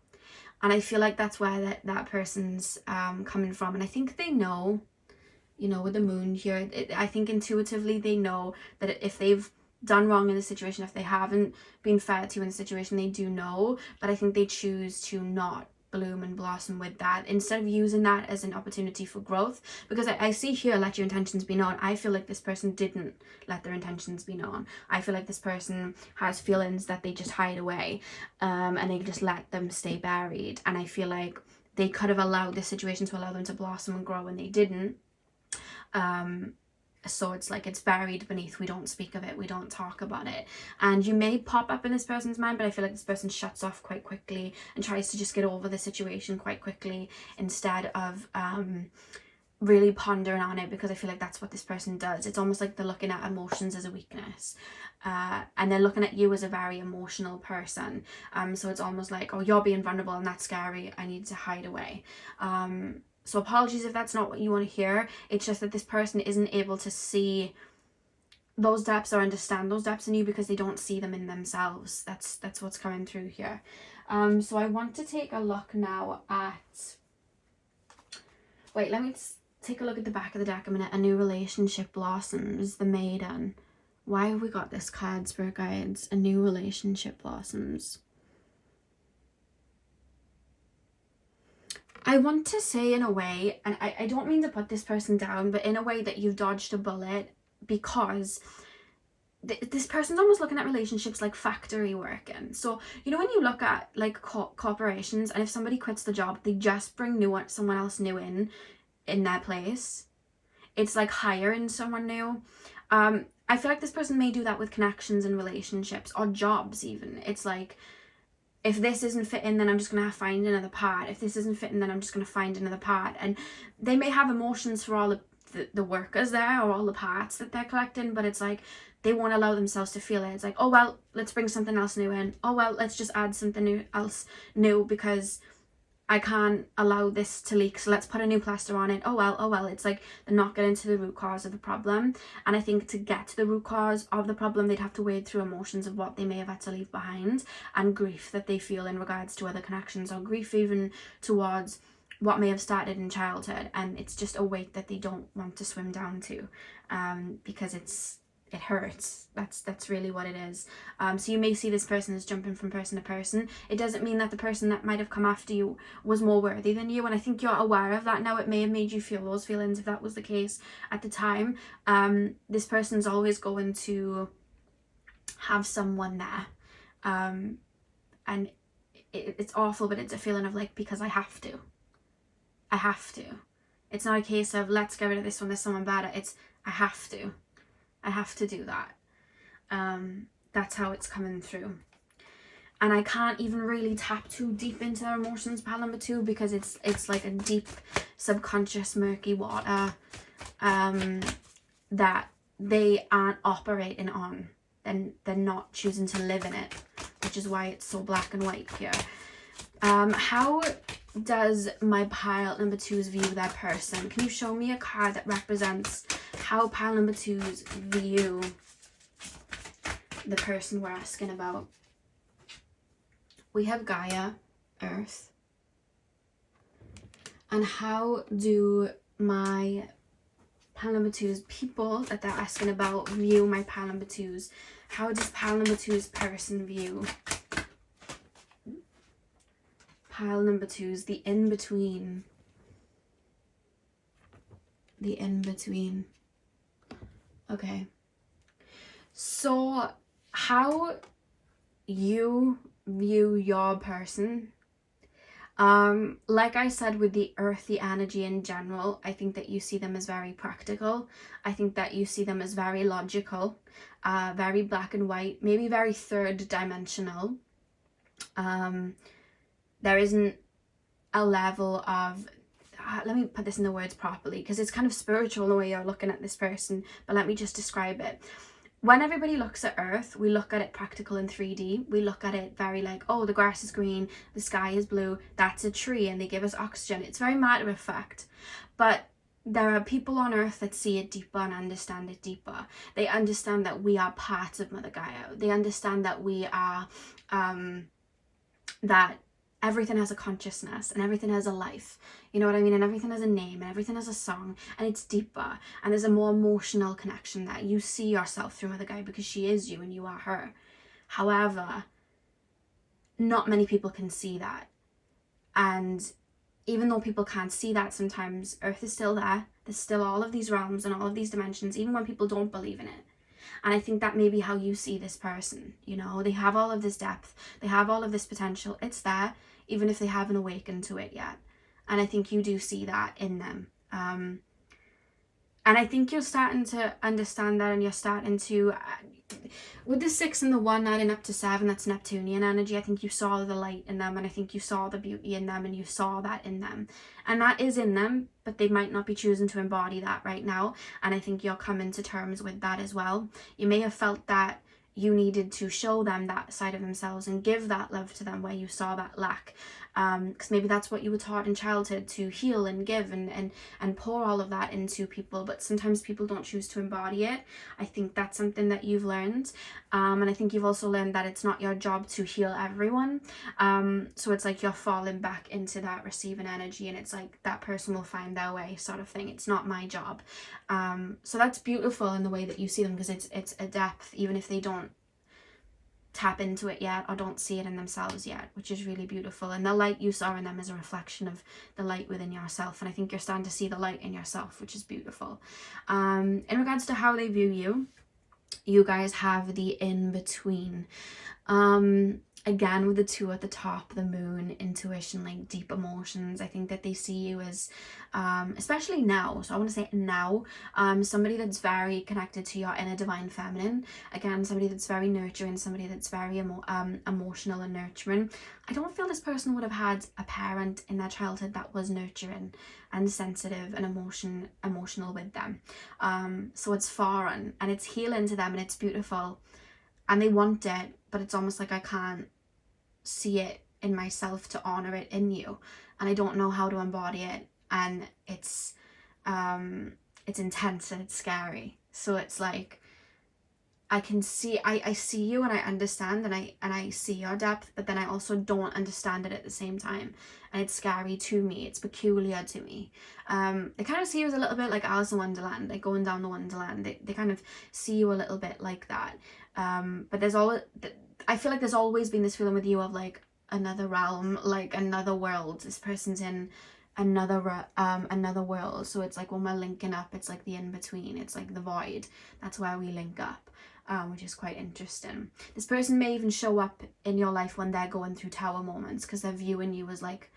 Speaker 1: And I feel like that's where that person's coming from. And I think they know, you know, with the moon here, I think intuitively they know that if they've done wrong in the situation, if they haven't been fair to you in the situation, they do know. But I think they choose to not bloom and blossom with that, instead of using that as an opportunity for growth. Because I see here, let your intentions be known. I feel like this person didn't let their intentions be known. I feel like this person has feelings that they just hide away, and they just let them stay buried. And I feel like they could have allowed this situation to allow them to blossom and grow, and they didn't. So it's like it's buried beneath, we don't speak of it, we don't talk about it. And you may pop up in this person's mind, but I feel like this person shuts off quite quickly and tries to just get over the situation quite quickly, instead of really pondering on it, because I feel like that's what this person does. It's almost like they're looking at emotions as a weakness, and they're looking at you as a very emotional person. So it's almost like, oh, you're being vulnerable and that's scary, I need to hide away. So apologies if that's not what you want to hear. It's just that this person isn't able to see those depths or understand those depths in you because they don't see them in themselves. That's what's coming through here. So I want to take a look now at... Wait, let me take a look at the back of the deck a minute. A new relationship blossoms, the Maiden. Why have we got this card, Spirit Guides? A new relationship blossoms. I want to say, in a way, and I don't mean to put this person down, but in a way that you've dodged a bullet, because this person's almost looking at relationships like factory working. So, you know, when you look at like corporations, and if somebody quits the job, they just bring someone else new in their place. It's like hiring someone new. I feel like this person may do that with connections and relationships, or jobs even. It's like, if this isn't fitting, then I'm just going to have to find another part. If this isn't fitting, then I'm just going to find another part. And they may have emotions for all the workers there, or all the parts that they're collecting, but it's like they won't allow themselves to feel it. It's like, oh, well, let's bring something else new in. Oh, well, let's just add something else new because I can't allow this to leak, so let's put a new plaster on it. Oh well. It's like they're not getting to the root cause of the problem. And I think to get to the root cause of the problem, they'd have to wade through emotions of what they may have had to leave behind, and grief that they feel in regards to other connections, or grief even towards what may have started in childhood. And it's just a weight that they don't want to swim down to, because it hurts. That's really what it is. So you may see this person as jumping from person to person. It doesn't mean that the person that might have come after you was more worthy than you, and I think you're aware of that now. It may have made you feel those feelings if that was the case at the time. This person's always going to have someone there, and it's awful, but it's a feeling of like, because I have to. It's not a case of let's get rid of this one, there's someone better. It's I have to do that. That's how it's coming through. And I can't even really tap too deep into their emotions, pile number 2, because it's like a deep subconscious murky water that they aren't operating on. Then they're not choosing to live in it, which is why it's so black and white here. How does my pile number 2s view their person? Can you show me a card that represents how pile number 2s view the person we're asking about? We have Gaia, Earth. And how do my pile number 2s, people that they're asking about, view my pile number 2s? How does pile number 2's person view pile number 2's, the in-between? The in-between. Okay. So how you view your person, like I said, with the earthy energy in general, I think that you see them as very practical. I think that you see them as very logical, very black and white, maybe very third dimensional. There isn't a level of, let me put this in the words properly, because it's kind of spiritual the way you're looking at this person, but let me just describe it. When everybody looks at Earth, we look at it practical in 3D. We look at it very like, oh, the grass is green, the sky is blue, that's a tree, and they give us oxygen. It's very matter of fact. But there are people on earth that see it deeper and understand it deeper. They understand that we are part of Mother Gaia. They understand that we are, that everything has a consciousness and everything has a life, you know what I mean, and everything has a name and everything has a song, and it's deeper, and there's a more emotional connection that you see yourself through Mother Gaia because she is you and you are her. However, not many people can see that, and even though people can't see that, sometimes Earth is still there. There's still all of these realms and all of these dimensions, even when people don't believe in it. And I think that may be how you see this person. You know, they have all of this depth, they have all of this potential. It's there, even if they haven't awakened to it yet. And I think you do see that in them. And I think you're starting to understand that, and you're starting to, with the 6 and the 1 adding up to 7, that's Neptunian energy. I think you saw the light in them, and I think you saw the beauty in them, and you saw that in them. And that is in them, but they might not be choosing to embody that right now. And I think you're coming to terms with that as well. You may have felt that you needed to show them that side of themselves and give that love to them where you saw that lack. Because maybe that's what you were taught in childhood, to heal and give and pour all of that into people, but sometimes people don't choose to embody it. I think that's something that you've learned, and I think you've also learned that it's not your job to heal everyone. So it's like you're falling back into that receiving energy, and it's like that person will find their way sort of thing. It's not my job. So that's beautiful in the way that you see them, because it's a depth, even if they don't tap into it yet or don't see it in themselves yet, which is really beautiful. And the light you saw in them is a reflection of the light within yourself, and I think you're starting to see the light in yourself, which is beautiful. In regards to how they view you, you guys have the in-between. Again, with the 2 at the top, the moon, intuition, like deep emotions. I think that they see you as, especially now, so I want to say now, somebody that's very connected to your inner divine feminine. Again, somebody that's very nurturing, somebody that's very emotional and nurturing. I don't feel this person would have had a parent in their childhood that was nurturing and sensitive and emotional with them. So it's foreign, and it's healing to them, and it's beautiful, and they want it, but it's almost like I can't see it in myself to honor it in you, and I don't know how to embody it, and it's intense and it's scary. So it's like I can see, I see you and I understand, and I see your depth, but then I also don't understand it at the same time, and it's scary to me. It's peculiar to me. They kind of see you as a little bit like Alice in Wonderland, like going down the Wonderland. They kind of see you a little bit like that. But there's always, I feel like there's always been this feeling with you of like another realm, like another world. This person's in another world. So it's like when we're linking up, it's like the in-between, it's like the void. That's where we link up, which is quite interesting. This person may even show up in your life when they're going through tower moments, because they're viewing you as like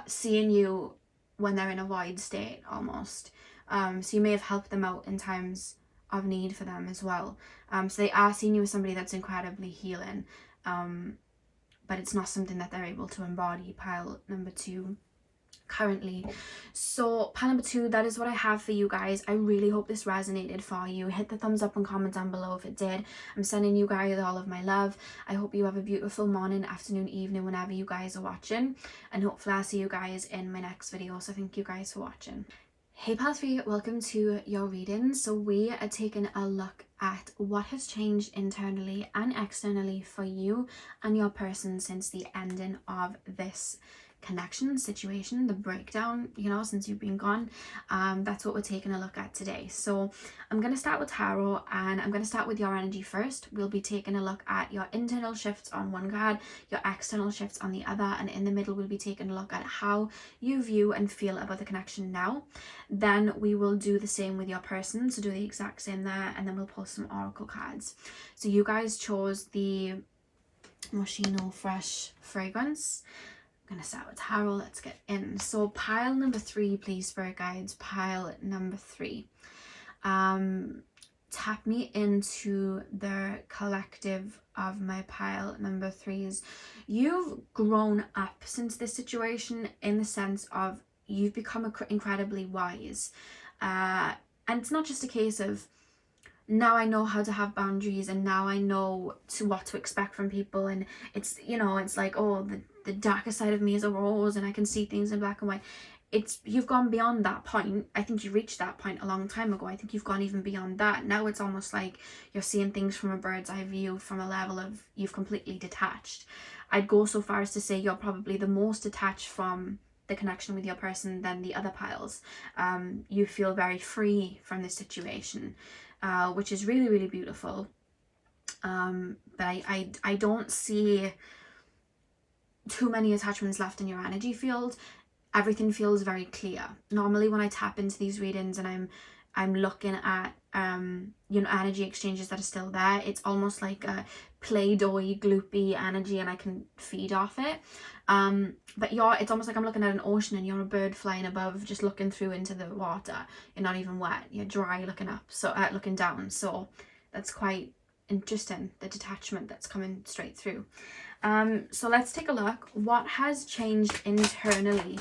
Speaker 1: seeing you when they're in a void state almost. So you may have helped them out in times of need for them as well. So they are seeing you as somebody that's incredibly healing, but it's not something that they're able to embody. Pile number 2 currently. So pile number 2, that is what I have for you guys. I really hope this resonated for you. Hit the thumbs up and comment down below if it did. I'm sending you guys all of my love. I hope you have a beautiful morning, afternoon, evening, whenever you guys are watching, and hopefully I'll see you guys in my next video. So thank you guys for watching. Hey Pile 3, welcome to your reading. So we are taking a look at what has changed internally and externally for you and your person since the ending of this connection situation, the breakdown, you know, since you've been gone. That's what we're taking a look at today. So I'm going to start with tarot, and I'm going to start with your energy first. We'll be taking a look at your internal shifts on one card, your external shifts on the other, and in the middle we'll be taking a look at how you view and feel about the connection now. Then we will do the same with your person, so do the exact same there, and then we'll pull some oracle cards. So you guys chose the Moschino Fresh Fragrance. I'm going to start with tarot. Let's get in. So pile number 3, please, spirit guides. Pile number 3. Tap me into the collective of my pile number 3s. You've grown up since this situation, in the sense of you've become incredibly wise. And it's not just a case of, now I know how to have boundaries, and now I know what to expect from people, and it's, you know, it's like, oh, the darker side of me is a rose and I can see things in black and white. you've gone beyond that point. I think you reached that point a long time ago. I think you've gone even beyond that. Now it's almost like you're seeing things from a bird's eye view, from a level of you've completely detached. I'd go so far as to say you're probably the most detached from the connection with your person than the other piles. You feel very free from this situation, which is really, really beautiful. But I don't see too many attachments left in your energy field. Everything feels very clear. Normally when I tap into these readings and I'm looking at you know, energy exchanges that are still there, it's almost like a play-doh-y, gloopy energy, and I can feed off it. But it's almost like I'm looking at an ocean and you're a bird flying above, just looking through into the water. You're not even wet, you're dry, looking up, so looking down. So that's quite interesting, the detachment that's coming straight through. So let's take a look. What has changed internally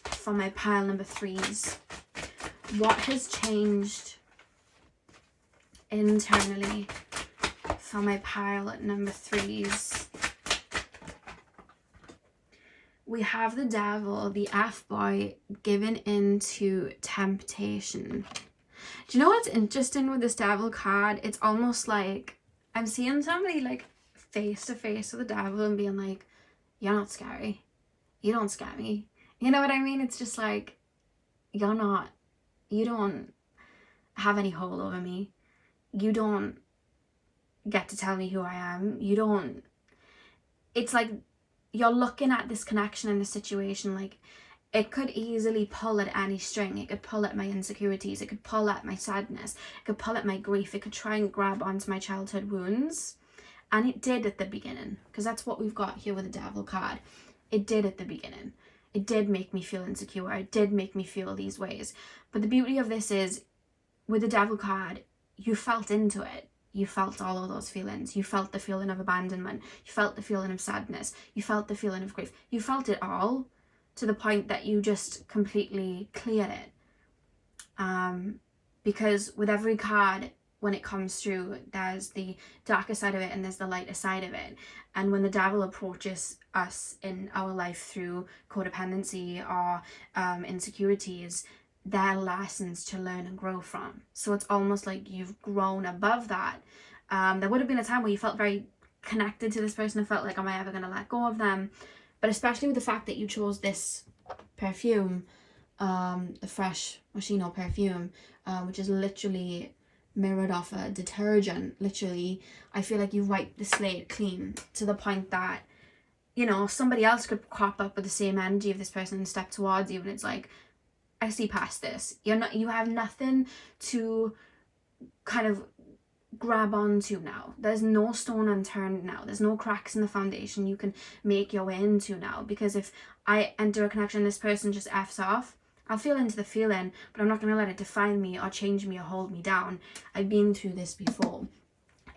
Speaker 1: for my pile number 3s? What has changed internally for my pile number 3s? We have the devil, the F-boy, giving into temptation. Do you know what's interesting with this devil card? It's almost like I'm seeing somebody like face to face with the devil and being like, you're not scary, you don't scare me. You know what I mean? It's just like, you don't have any hold over me. You don't get to tell me who I am. It's like you're looking at this connection and the situation like it could easily pull at any string. It could pull at my insecurities. It could pull at my sadness. It could pull at my grief. It could try and grab onto my childhood wounds. And it did at the beginning, because that's what we've got here with the devil card. It did at the beginning. It did make me feel insecure. It did make me feel these ways. But the beauty of this is, with the devil card, you felt into it. You felt all of those feelings. You felt the feeling of abandonment. You felt the feeling of sadness. You felt the feeling of grief. You felt it all to the point that you just completely cleared it. Because with every card, when it comes through, there's the darker side of it and there's the lighter side of it. And when the devil approaches us in our life through codependency or insecurities, they're lessons to learn and grow from. So it's almost like you've grown above that. There would have been a time where you felt very connected to this person and felt like, am I ever going to let go of them? But especially with the fact that you chose this perfume, the Fresh Moschino perfume, which is literally mirrored off a detergent. Literally, I feel like you wiped the slate clean to the point that, you know, somebody else could crop up with the same energy of this person and step towards you, and it's like, I see past this. You have nothing to kind of grab onto now. There's no stone unturned now. There's no cracks in the foundation you can make your way into now. Because if I enter a connection, this person just F's off, I'll feel into the feeling, but I'm not going to let it define me or change me or hold me down. I've been through this before.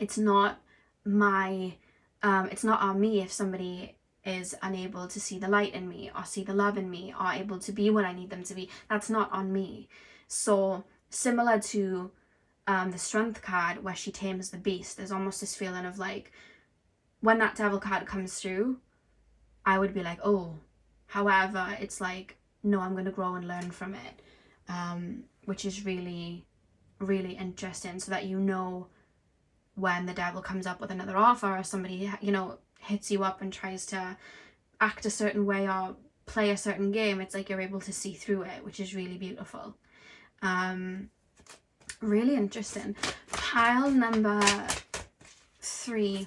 Speaker 1: It's not it's not on me if somebody is unable to see the light in me or see the love in me or able to be what I need them to be. That's not on me. So similar to the Strength card where she tames the beast, there's almost this feeling of like, when that devil card comes through, I would be like, oh. However, it's like, no, I'm going to grow and learn from it, which is really, really interesting, so that you know when the devil comes up with another offer or somebody, you know, hits you up and tries to act a certain way or play a certain game, it's like you're able to see through it, which is really beautiful. Really interesting. Pile number 3.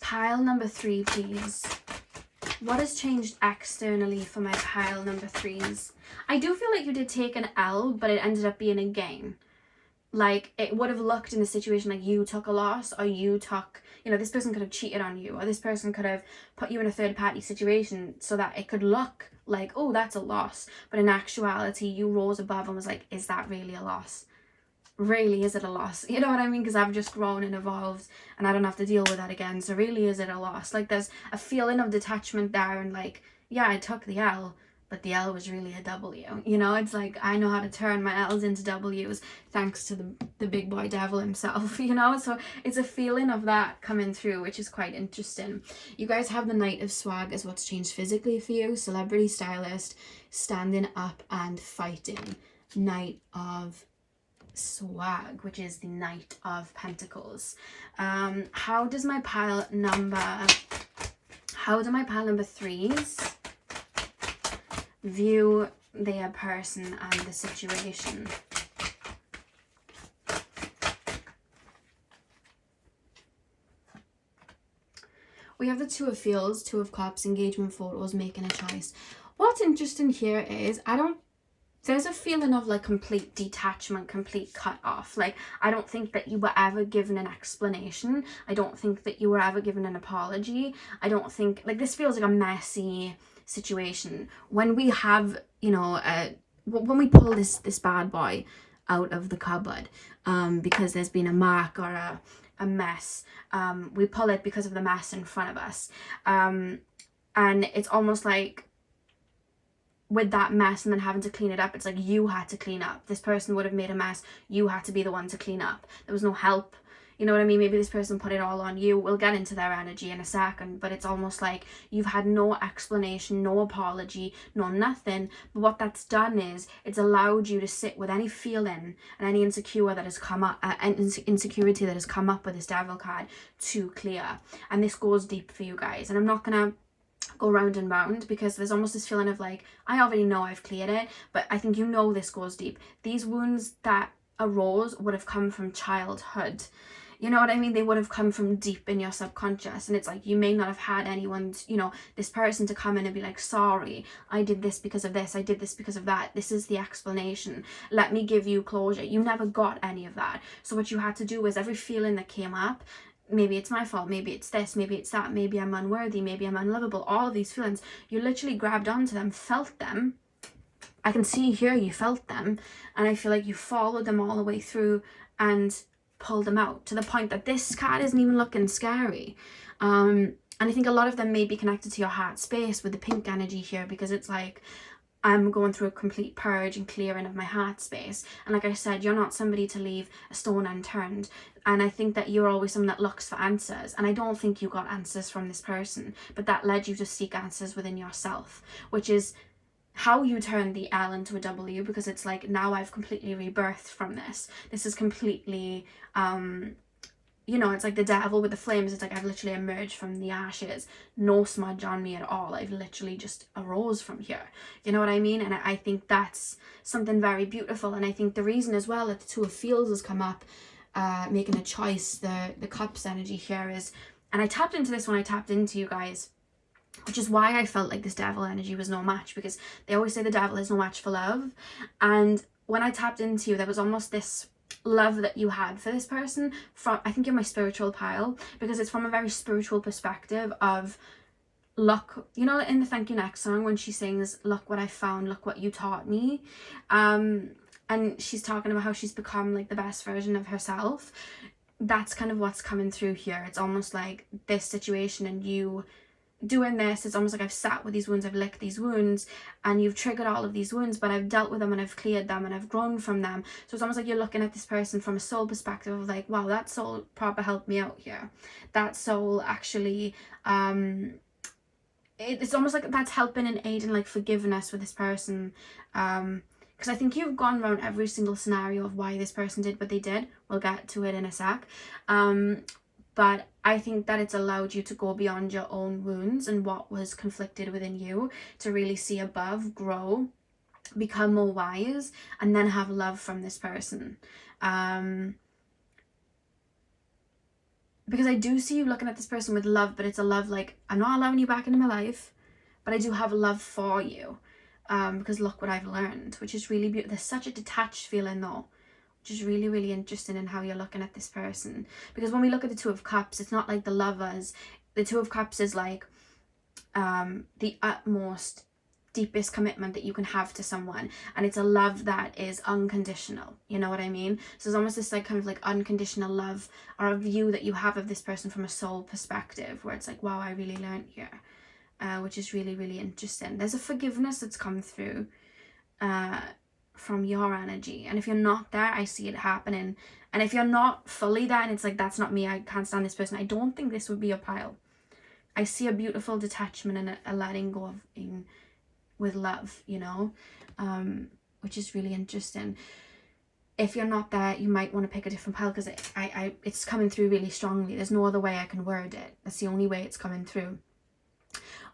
Speaker 1: Pile number 3, please. What has changed externally for my pile number 3s? I do feel like you did take an L, but it ended up being a gain. Like, it would have looked in the situation like you took a loss, or you took, you know, this person could have cheated on you, or this person could have put you in a third party situation so that it could look like, oh, that's a loss. But in actuality, you rose above and was like, is that really a loss? Really, is it a loss? You know what I mean? Because I've just grown and evolved and I don't have to deal with that again. So really, is it a loss? Like, there's a feeling of detachment there, and like, yeah, I took the L, but the L was really a W. You know, it's like I know how to turn my L's into W's thanks to the big boy devil himself, you know? So it's a feeling of that coming through, which is quite interesting. You guys have the Knight of Swag as what's changed physically for you. Celebrity stylist, standing up and fighting. Knight of Swag, which is the Knight of Pentacles. How do my pile number 3s view their person and the situation? We have the Two of Fields, Two of Cups, engagement photos, making a choice. What's interesting here is there's a feeling of like complete detachment, complete cut off. Like, I don't think that you were ever given an explanation. I don't think that you were ever given an apology. I don't think, like, this feels like a messy situation. When we have, you know, when we pull this bad boy out of the cupboard, because there's been a mark or a mess, we pull it because of the mess in front of us. And it's almost like, with that mess and then having to clean it up, it's like you had to clean up. This person would have made a mess. You had to be the one to clean up. There was no help. You know what I mean? Maybe this person put it all on you. We'll get into their energy in a second, but it's almost like you've had no explanation, no apology, no nothing. But what that's done is it's allowed you to sit with any feeling and any insecurity that has come up with this devil card to clear. And this goes deep for you guys. And I'm not gonna go round and round because there's almost this feeling of like, I already know I've cleared it, but I think you know this goes deep. These wounds that arose would have come from childhood. You know what I mean? They would have come from deep in your subconscious, and it's like you may not have had anyone, you know, this person to come in and be like, sorry, I did this because of this, I did this because of that, this is the explanation, let me give you closure. You never got any of that. So what you had to do was every feeling that came up, maybe it's my fault, maybe it's this, maybe it's that, maybe I'm unworthy, maybe I'm unlovable, all of these feelings, you literally grabbed onto them, felt them. I can see here you felt them, and I feel like you followed them all the way through and pulled them out to the point that this card isn't even looking scary. And I think a lot of them may be connected to your heart space with the pink energy here, because it's like, I'm going through a complete purge and clearing of my heart space. And like I said, you're not somebody to leave a stone unturned. And I think that you're always someone that looks for answers. And I don't think you got answers from this person, but that led you to seek answers within yourself, which is how you turn the L into a W, because it's like, now I've completely rebirthed from this. This is completely, you know, it's like the devil with the flames. It's like I've literally emerged from the ashes, no smudge on me at all. I've literally just arose from here. You know what I mean? And I think that's something very beautiful. And I think the reason as well that the Two of Fields has come up, making a choice, the Cups energy here is, and I tapped into this when I tapped into you guys, which is why I felt like this devil energy was no match, because they always say the devil is no match for love. And when I tapped into you, there was almost this love that you had for this person from, I think you're my spiritual pile, because it's from a very spiritual perspective of, look, you know, in the Thank You Next song when she sings, look what I found, look what you taught me, and she's talking about how she's become like the best version of herself. That's kind of what's coming through here. It's almost like this situation and you doing this, it's almost like I've sat with these wounds, I've licked these wounds, and you've triggered all of these wounds, but I've dealt with them and I've cleared them and I've grown from them. So it's almost like you're looking at this person from a soul perspective of like, wow, that soul proper helped me out here. That soul actually, it's almost like that's helping and aiding like forgiveness with this person. Because I think you've gone around every single scenario of why this person did what they did. We'll get to it in a sec. But I think that it's allowed you to go beyond your own wounds and what was conflicted within you to really see above, grow, become more wise, and then have love from this person. Because I do see you looking at this person with love, but it's a love like, I'm not allowing you back into my life, but I do have love for you. Because look what I've learned, which is really beautiful. There's such a detached feeling though, which is really, really interesting in how you're looking at this person. Because when we look at the Two of Cups, it's not like the lovers. The Two of Cups is like the utmost, deepest commitment that you can have to someone. And it's a love that is unconditional. You know what I mean? So it's almost this like kind of like unconditional love or a view that you have of this person from a soul perspective, where it's like, wow, I really learned here. which is really, really interesting. There's a forgiveness that's come through from your energy, and if you're not there, I see it happening. And if you're not fully there and it's like, that's not me, I can't stand this person, I don't think this would be a pile. I see a beautiful detachment and a letting go of with love, you know, which is really interesting. If you're not there, you might want to pick a different pile, because it's coming through really strongly. There's no other way I can word it. That's the only way it's coming through.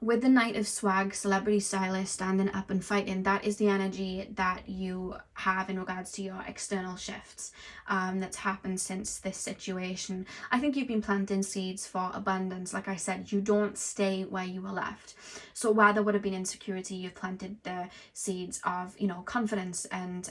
Speaker 1: With the Knight of Swag, celebrity stylist, standing up and fighting, that is the energy that you have in regards to your external shifts that's happened since this situation. I think you've been planting seeds for abundance. Like I said, you don't stay where you were left. So where there would have been insecurity, you've planted the seeds of, you know, confidence and,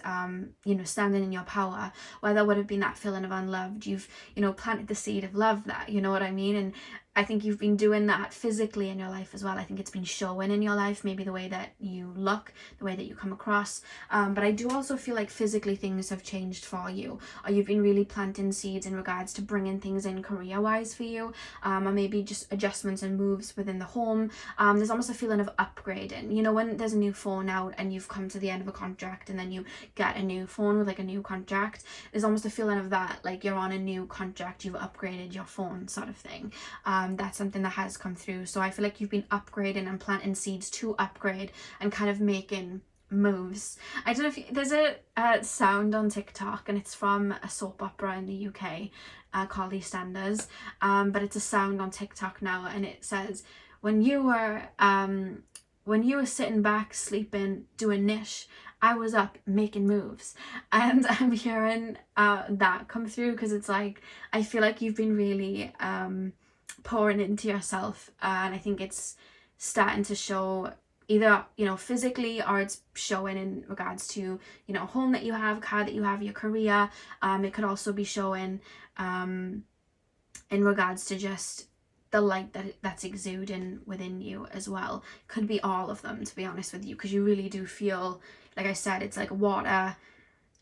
Speaker 1: you know, standing in your power. Where there would have been that feeling of unloved, you've, you know, planted the seed of love there, you know what I mean? And I think you've been doing that physically in your life as well. I think it's been showing in your life, maybe the way that you look, the way that you come across. But I do also feel like physically things have changed for you, or you've been really planting seeds in regards to bringing things in career-wise for you, or maybe just adjustments and moves within the home. There's almost a feeling of upgrading. You know, when there's a new phone out and you've come to the end of a contract and then you get a new phone with like a new contract, there's almost a feeling of that, like you're on a new contract, you've upgraded your phone sort of thing. That's something that has come through. So I feel like you've been upgrading and planting seeds to upgrade and kind of making moves. I don't know if there's a sound on TikTok, and it's from a soap opera in the UK called EastEnders, but it's a sound on TikTok now, and it says, when you were sitting back sleeping doing niche, I was up making moves. And I'm hearing that come through, because it's like, I feel like you've been really pouring into yourself, and I think it's starting to show either, you know, physically, or it's showing in regards to, you know, home that you have, car that you have, your career. It could also be showing in regards to just the light that's exuding within you as well. Could be all of them, to be honest with you, because you really do feel, like I said, it's like water,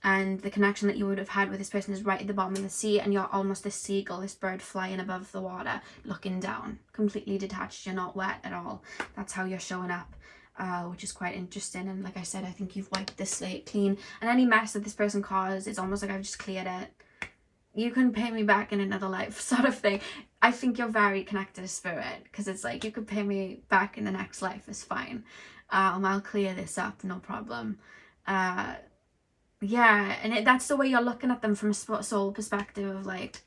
Speaker 1: and the connection that you would have had with this person is right at the bottom of the sea, and you're almost this seagull, this bird flying above the water, looking down, completely detached. You're not wet at all. That's how you're showing up, which is quite interesting. And like I said, I think you've wiped this slate clean, and any mess that this person caused, it's almost like I've just cleared it. You can pay me back in another life, sort of thing. I think you're very connected to spirit, because it's like, you could pay me back in the next life, it's fine. I'll clear this up, no problem. Yeah, and that's the way you're looking at them from a soul perspective, of like,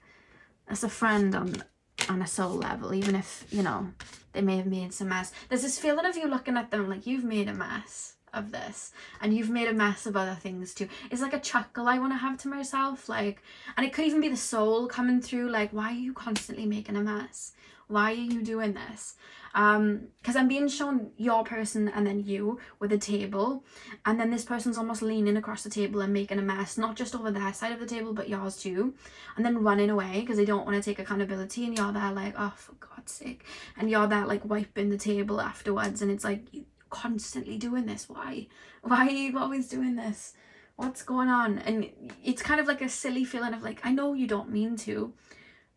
Speaker 1: as a friend on a soul level, even if, you know, they may have made some mess. There's this feeling of you looking at them like, you've made a mess of this, and you've made a mess of other things too. It's like a chuckle I want to have to myself, like, and it could even be the soul coming through, like, why are you constantly making a mess? Why are you doing this? Because I'm being shown your person and then you with a table, and then this person's almost leaning across the table and making a mess, not just over their side of the table but yours too, and then running away because they don't want to take accountability, and you're there like, oh, for God's sake, and you're there like wiping the table afterwards, and it's like, you're constantly doing this. Why are you always doing this? What's going on? And it's kind of like a silly feeling of like, I know you don't mean to,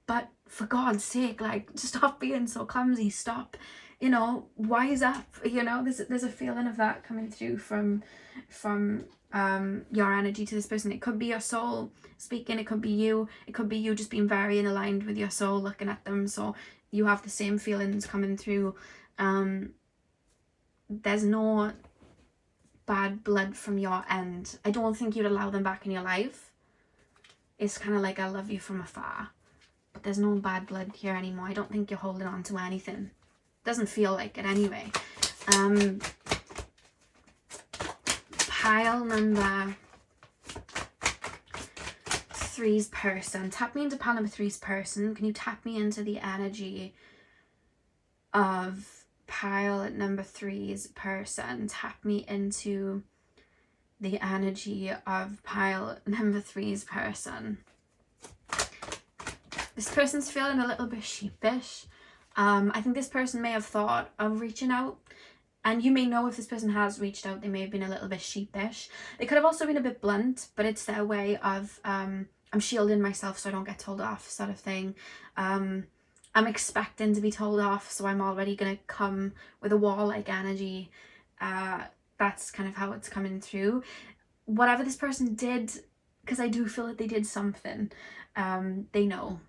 Speaker 1: but for God's sake, like, stop being so clumsy, stop, you know, wise up, you know. There's a feeling of that coming through from your energy to this person. It could be your soul speaking, it could be you just being very aligned with your soul, looking at them, so you have the same feelings coming through. There's no bad blood from your end. I don't think you'd allow them back in your life. It's kind of like, I love you from afar, but there's no bad blood here anymore. I don't think you're holding on to anything. Doesn't feel like it anyway. Pile number 3's person. Tap me into pile number 3's person. Can you tap me into the energy of pile number 3's person? Tap me into the energy of pile number 3's person. This person's feeling a little bit sheepish. I think this person may have thought of reaching out, and you may know if this person has reached out, they may have been a little bit sheepish. They could have also been a bit blunt, but it's their way of, I'm shielding myself so I don't get told off, sort of thing. I'm expecting to be told off, so I'm already going to come with a wall-like energy. That's kind of how it's coming through. Whatever this person did, because I do feel that they did something, they know.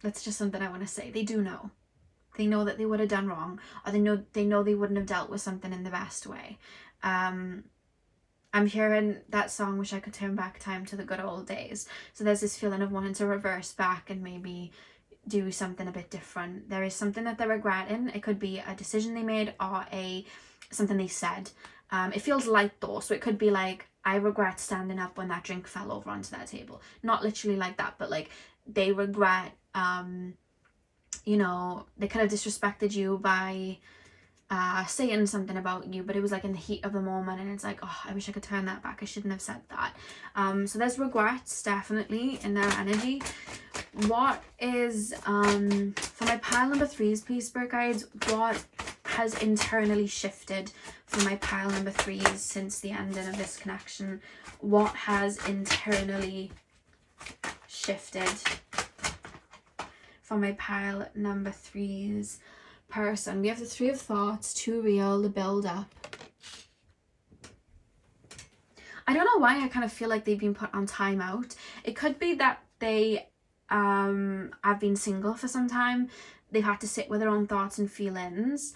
Speaker 1: That's just something I want to say. They do know. They know that they would have done wrong, or they know they wouldn't have dealt with something in the best way. I'm hearing that song, Wish I Could Turn Back Time to the Good Old Days. So there's this feeling of wanting to reverse back and maybe do something a bit different. There is something that they're regretting. It could be a decision they made or something they said. It feels light though, so it could be like, I regret standing up when that drink fell over onto that table. Not literally like that, but like they regret, you know, they could have disrespected you by saying something about you, but it was like in the heat of the moment, and it's like, oh, I wish I could turn that back. I shouldn't have said that. So there's regrets definitely in their energy. What is for my pile number 3's please, spirit guides, what has internally shifted for my pile number 3's since the ending of this connection? What has internally shifted for my pile number 3's person? We have the 3 of Thoughts, too real, the build up. I don't know why I kind of feel like they've been put on timeout. It could be that they have been single for some time. They've had to sit with their own thoughts and feelings.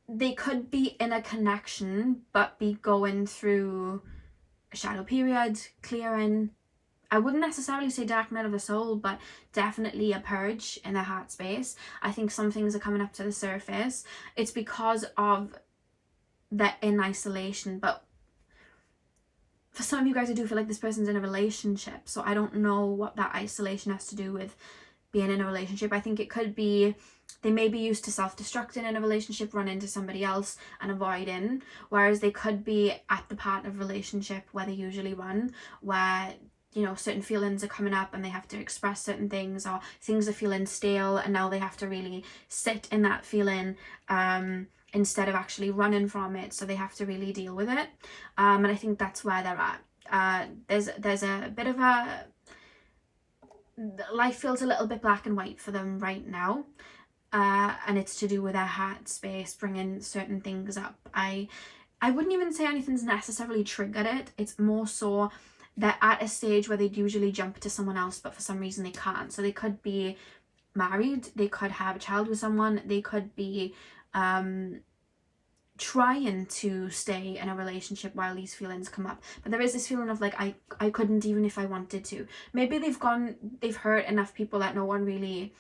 Speaker 1: They could be in a connection but be going through a shadow period, clearing. I wouldn't necessarily say dark night of the soul, but definitely a purge in their heart space. I think some things are coming up to the surface. It's because of they're in isolation, but for some of you guys, I do feel like this person's in a relationship, so I don't know what that isolation has to do with being in a relationship. I think it could be they may be used to self-destructing in a relationship, run into somebody else and avoiding, whereas they could be at the part of relationship where they usually run, where, you know, certain feelings are coming up and they have to express certain things, or things are feeling stale and now they have to really sit in that feeling instead of actually running from it, so they have to really deal with it. And I think that's where they're at. There's a bit of a, life feels a little bit black and white for them right now, and it's to do with their heart space bringing certain things up. I wouldn't even say anything's necessarily triggered it. It's more so they're at a stage where they'd usually jump to someone else, but for some reason they can't. So they could be married, they could have a child with someone, they could be trying to stay in a relationship while these feelings come up, but there is this feeling of like, I couldn't even if I wanted to. Maybe they've hurt enough people that no one really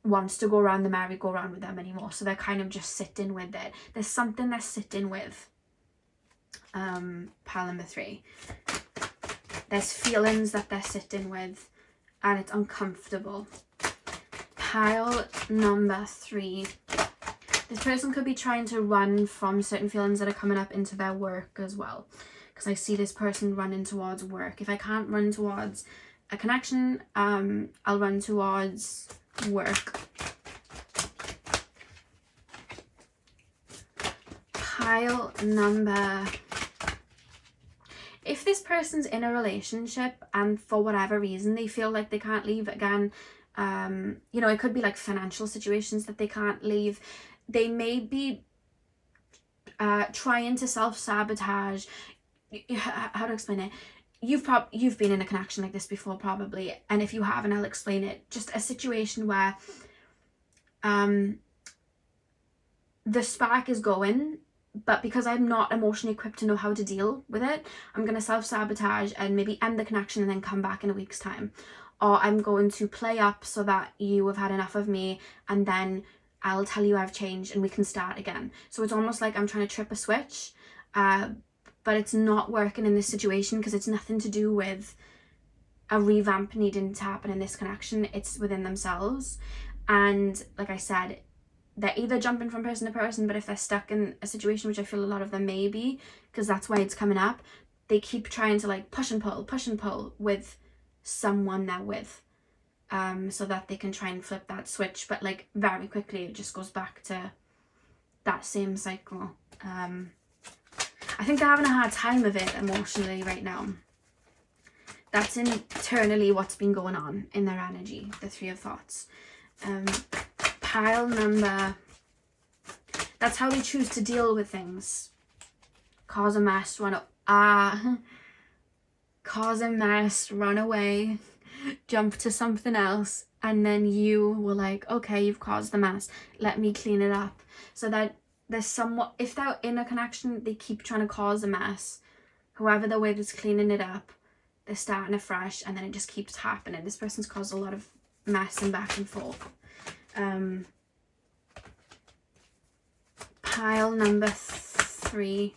Speaker 1: wants to go around the merry-go-round with them anymore, so they're kind of just sitting with it. There's something they're sitting with. Pile number 3, there's feelings that they're sitting with and it's uncomfortable. Pile number 3, this person could be trying to run from certain feelings that are coming up into their work as well, because I see this person running towards work. If I can't run towards a connection, I'll run towards work. Pile number, if this person's in a relationship and for whatever reason they feel like they can't leave, again, you know, it could be like financial situations that they can't leave. They may be trying to self-sabotage. How to explain it? You've been in a connection like this before probably, and if you haven't, I'll explain it. Just a situation where the spark is going, but because I'm not emotionally equipped to know how to deal with it, I'm going to self-sabotage and maybe end the connection and then come back in a week's time. Or I'm going to play up so that you have had enough of me, and then I'll tell you I've changed and we can start again. So it's almost like I'm trying to trip a switch, but it's not working in this situation because it's nothing to do with a revamp needing to happen in this connection. It's within themselves. And like I said, they're either jumping from person to person, but if they're stuck in a situation, which I feel a lot of them may be, because that's why it's coming up, they keep trying to like push and pull with someone they're with, so that they can try and flip that switch, but like very quickly it just goes back to that same cycle. I think they're having a hard time of it emotionally right now. That's internally what's been going on in their energy, the 3 of Thoughts. Pile number, that's how they choose to deal with things. Cause a mess, cause a mess, run away, jump to something else, and then you were like, okay, you've caused the mess, let me clean it up. So that there's somewhat, if they're in a connection, they keep trying to cause a mess. However the way that's cleaning it up, they're starting afresh, and then it just keeps happening. This person's caused a lot of mess and back and forth. Pile number 3.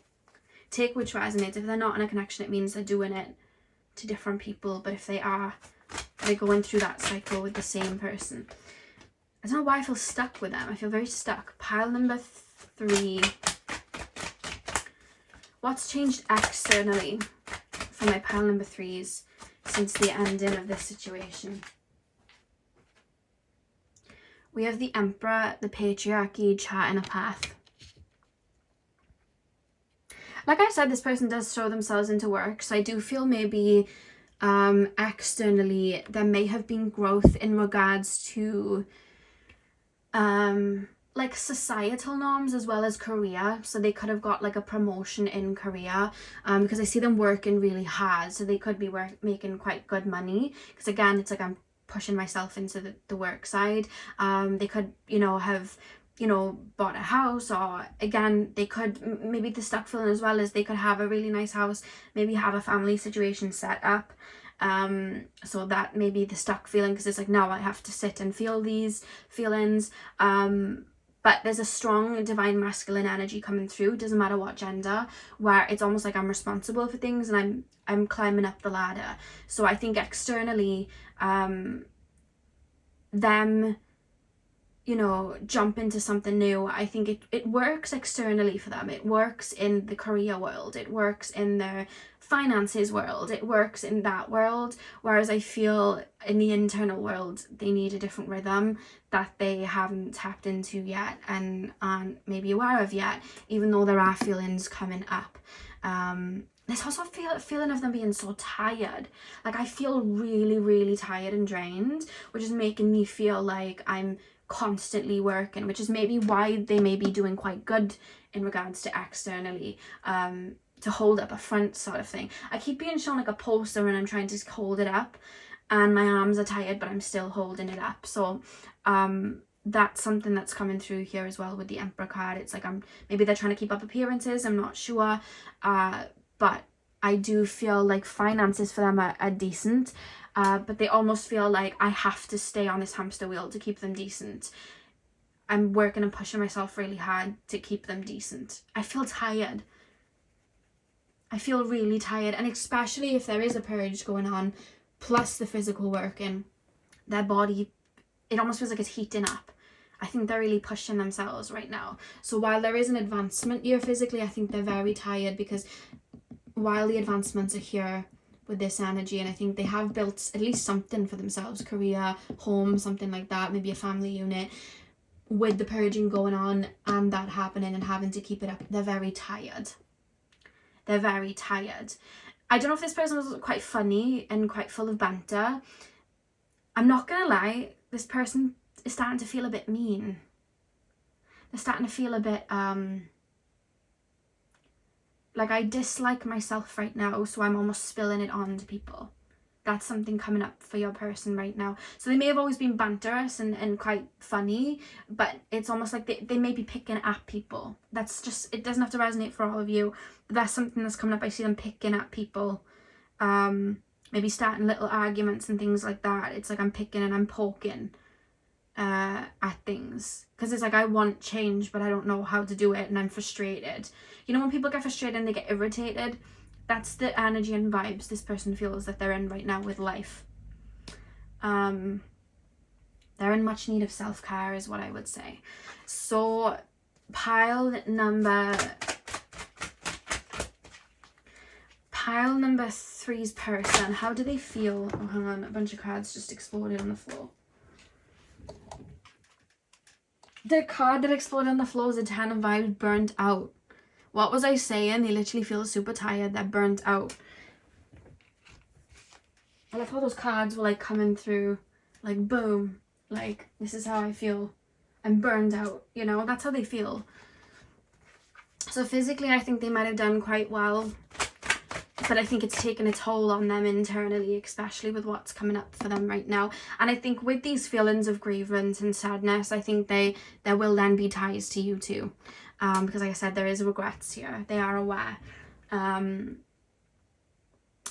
Speaker 1: Take which resonates. If they're not in a connection, it means they're doing it to different people. But if they are, they're going through that cycle with the same person. I don't know why I feel stuck with them. I feel very stuck. Pile number 3. What's changed externally for my pile number 3s since the ending of this situation? We have the Emperor, the Patriarchy, charting a path. Like I said, this person does throw themselves into work, so I do feel maybe externally there may have been growth in regards to like societal norms as well as career. So they could have got like a promotion in career, because I see them working really hard, so they could be making quite good money, because again, it's like I'm pushing myself into the work side. They could, you know, have, you know, bought a house, or again, they could, maybe the stuck feeling as well is they could have a really nice house, maybe have a family situation set up, so that may be the stuck feeling, because it's like, now I have to sit and feel these feelings. But there's a strong divine masculine energy coming through, doesn't matter what gender, where it's almost like I'm responsible for things and I'm climbing up the ladder. So I think externally, them, you know, jump into something new, I think it works externally for them. It works in the career world, it works in their finances world, it works in that world, whereas I feel in the internal world they need a different rhythm that they haven't tapped into yet and aren't maybe aware of yet, even though there are feelings coming up. There's also a feeling of them being so tired. Like I feel really, really tired and drained, which is making me feel like I'm constantly working, which is maybe why they may be doing quite good in regards to externally, to hold up a front sort of thing. I keep being shown like a poster and I'm trying to hold it up and my arms are tired, but I'm still holding it up. So that's something that's coming through here as well with the Emperor card. It's like maybe they're trying to keep up appearances, I'm not sure, but I do feel like finances for them are decent. But they almost feel like I have to stay on this hamster wheel to keep them decent. I'm working and pushing myself really hard to keep them decent. I feel tired. I feel really tired. And especially if there is a purge going on, plus the physical working, their body, it almost feels like it's heating up. I think they're really pushing themselves right now. So while there is an advancement here physically, I think they're very tired, because while the advancements are here with this energy, and I think they have built at least something for themselves, career, home, something like that, maybe a family unit, with the purging going on and that happening and having to keep it up, they're very tired. They're very tired. I don't know if this person was quite funny and quite full of banter. I'm not gonna lie, this person is starting to feel a bit mean. They're starting to feel a bit like I dislike myself right now, so I'm almost spilling it on to people. That's something coming up for your person right now. So they may have always been banterous and quite funny, but it's almost like they may be picking at people. That's just, it doesn't have to resonate for all of you, but that's something that's coming up. I see them picking at people, maybe starting little arguments and things like that. It's like I'm picking and I'm poking at things, because it's like I want change but I don't know how to do it and I'm frustrated. You know when people get frustrated and they get irritated? That's the energy and vibes this person feels that they're in right now with life. They're in much need of self-care is what I would say. So pile number 3's person, how do they feel? Oh, hang on, a bunch of cards just exploded on the floor. The card that exploded on the floor is a 10 of vibes, burnt out. What was I saying? They literally feel super tired. They're burnt out. I love how those cards were like coming through, like boom, like this is how I feel. and burned out, you know, that's how they feel. So physically, I think they might have done quite well, but I think it's taken a toll on them internally, especially with what's coming up for them right now. And I think with these feelings of grievance and sadness, I think there will then be ties to you too. Because like I said, there is regrets here. They are aware. And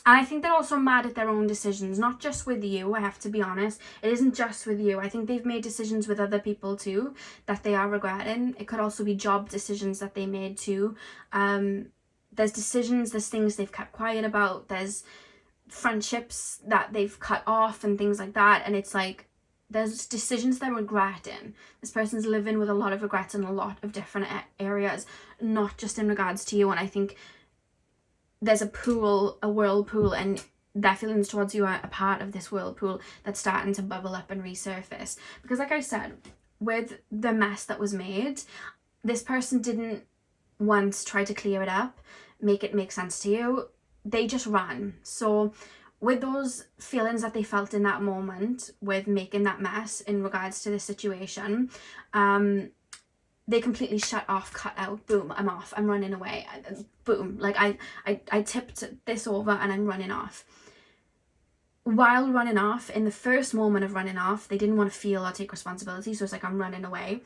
Speaker 1: I think they're also mad at their own decisions, not just with you, I have to be honest. It isn't just with you. I think they've made decisions with other people too that they are regretting. It could also be job decisions that they made too. There's decisions, there's things they've kept quiet about, there's friendships that they've cut off and things like that. And it's like, there's decisions they're regretting. This person's living with a lot of regrets in a lot of different areas, not just in regards to you. And I think there's a whirlpool, and their feelings towards you are a part of this whirlpool that's starting to bubble up and resurface. Because like I said, with the mess that was made, this person didn't once try to clear it up, make it make sense to you. They just ran. So with those feelings that they felt in that moment, with making that mess in regards to this situation, they completely shut off, cut out, boom, I'm off, I'm running away, boom, like I tipped this over and I'm running off. While running off, in the first moment of running off, they didn't want to feel or take responsibility, so it's like, I'm running away.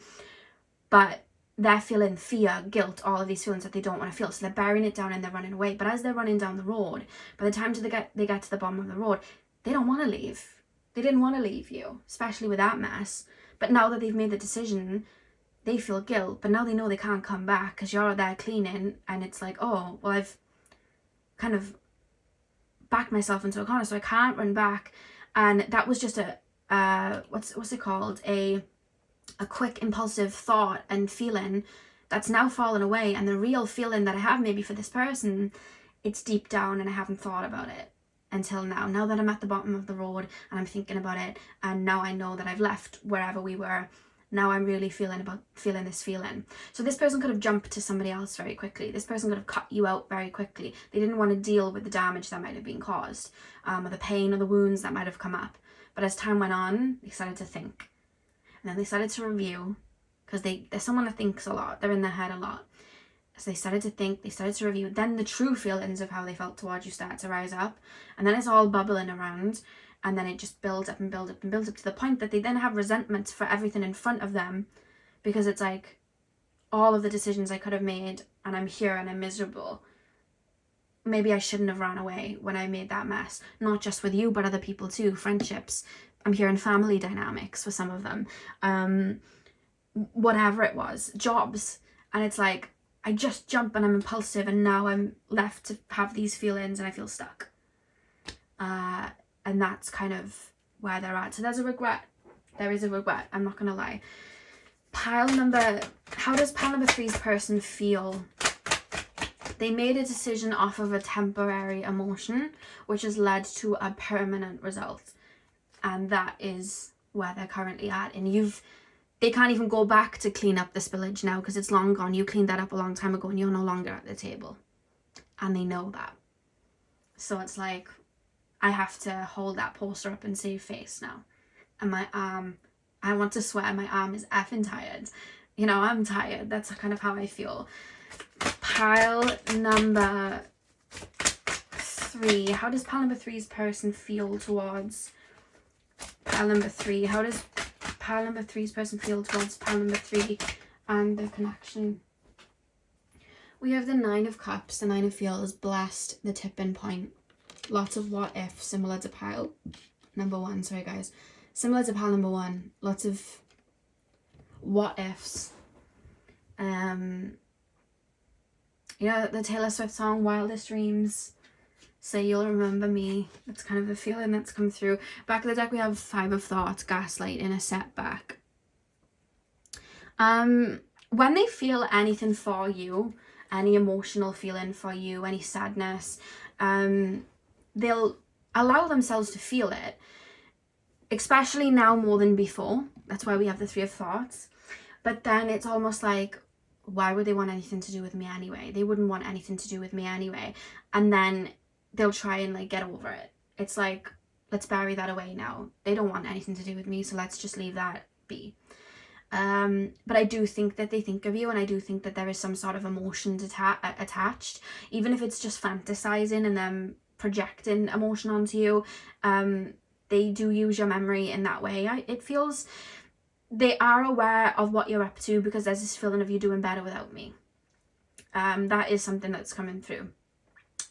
Speaker 1: But they're feeling fear, guilt, all of these feelings that they don't want to feel, so they're burying it down and they're running away. But as they're running down the road, by the time they get to the bottom of the road, they don't want to leave. They didn't want to leave you, especially with that mess. But now that they've made the decision, they feel guilt, but now they know they can't come back because you're there cleaning, and it's like, oh, well, I've kind of backed myself into a corner, so I can't run back. And that was just what's it called? A quick impulsive thought and feeling that's now fallen away. And the real feeling that I have maybe for this person, it's deep down and I haven't thought about it until now. Now that I'm at the bottom of the road and I'm thinking about it, and now I know that I've left wherever we were, now I'm really feeling this feeling. So this person could have jumped to somebody else very quickly. This person could have cut you out very quickly. They didn't want to deal with the damage that might have been caused, or the pain or the wounds that might have come up. But as time went on, they started to think. And then they started to review, because they're someone that thinks a lot. They're in their head a lot. So they started to think, they started to review. Then the true feelings of how they felt towards you start to rise up. And then it's all bubbling around. And then it just builds up and builds up and builds up to the point that they then have resentment for everything in front of them, because it's like, all of the decisions I could have made, and I'm here and I'm miserable. Maybe I shouldn't have ran away when I made that mess. Not just with you, but other people too. Friendships. I'm hearing family dynamics for some of them. Whatever it was. Jobs. And it's like, I just jump and I'm impulsive, and now I'm left to have these feelings and I feel stuck. And that's kind of where they're at. So there's a regret. There is a regret. I'm not going to lie. How does pile number 3's person feel? They made a decision off of a temporary emotion, which has led to a permanent result. And that is where they're currently at. And they can't even go back to clean up the spillage now, because it's long gone. You cleaned that up a long time ago and you're no longer at the table. And they know that. So it's like, I have to hold that poster up and save face now. And my arm, I want to swear, my arm is effing tired. You know, I'm tired. That's kind of how I feel. Pile number 3. How does pile number 3's person feel towards pile number 3? How does pile number 3's person feel towards pile number 3 and the connection? We have the 9 of Cups. The 9 of Feels, blessed, the tipping point. Lots of what if, similar to pile number 1. Sorry guys, similar to pile number 1. Lots of what ifs. You know, the Taylor Swift song Wildest Dreams, Say You'll Remember Me. That's kind of the feeling that's come through. Back of the deck we have 5 of Thoughts, Gaslighting, a setback. When they feel anything for you, any emotional feeling for you, any sadness, they'll allow themselves to feel it, especially now more than before. That's why we have the 3 of Thoughts. But then it's almost like, why would they want anything to do with me anyway? They wouldn't want anything to do with me anyway. And then they'll try and like get over it. It's like, let's bury that away now. They don't want anything to do with me, so let's just leave that be. But I do think that they think of you, and I do think that there is some sort of emotions attached, even if it's just fantasizing and them projecting emotion onto you. They do use your memory in that way. It feels they are aware of what you're up to, because there's this feeling of you doing better without me. That is something that's coming through.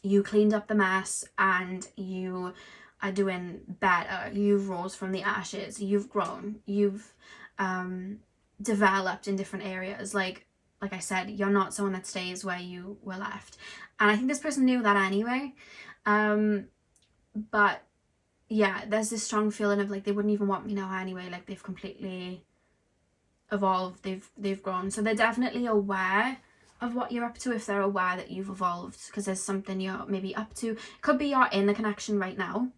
Speaker 1: You cleaned up the mess and you are doing better. You've rose from the ashes. You've grown. You've developed in different areas. Like I said, you're not someone that stays where you were left. And I think this person knew that anyway. But yeah, there's this strong feeling of like they wouldn't even want me now anyway. Like they've completely evolved. They've grown. So they're definitely aware of what you're up to, if they're aware that you've evolved, because there's something you're maybe up to. It could be you're in the connection right now,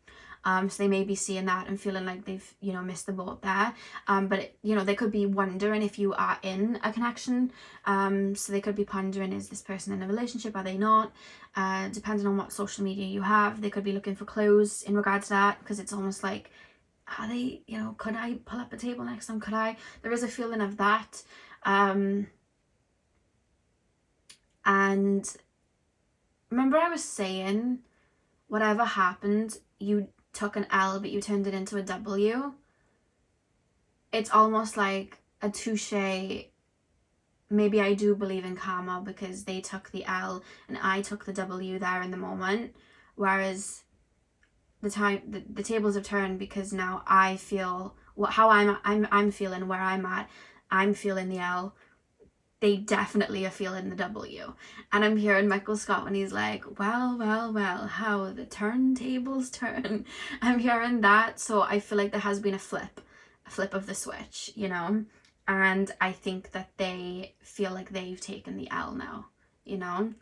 Speaker 1: so they may be seeing that and feeling like they've, you know, missed the boat there, but it, you know, they could be wondering if you are in a connection, so they could be pondering, is this person in a relationship, are they not? Depending on what social media you have, they could be looking for clues in regards to that, because it's almost like, are they, you know, could I pull up a table next time, could I? There is a feeling of that. And remember I was saying, whatever happened, you took an L but you turned it into a W. It's almost like a touche. Maybe I do believe in karma, because they took the L and I took the W there in the moment, whereas the tables have turned, because now I feel how I'm feeling, where I'm at. I'm feeling the L. They definitely are feeling the W. And I'm hearing Michael Scott when he's like, well, how the turntables turn. I'm hearing that. So I feel like there has been a flip of the switch, you know? And I think that they feel like they've taken the L now, you know?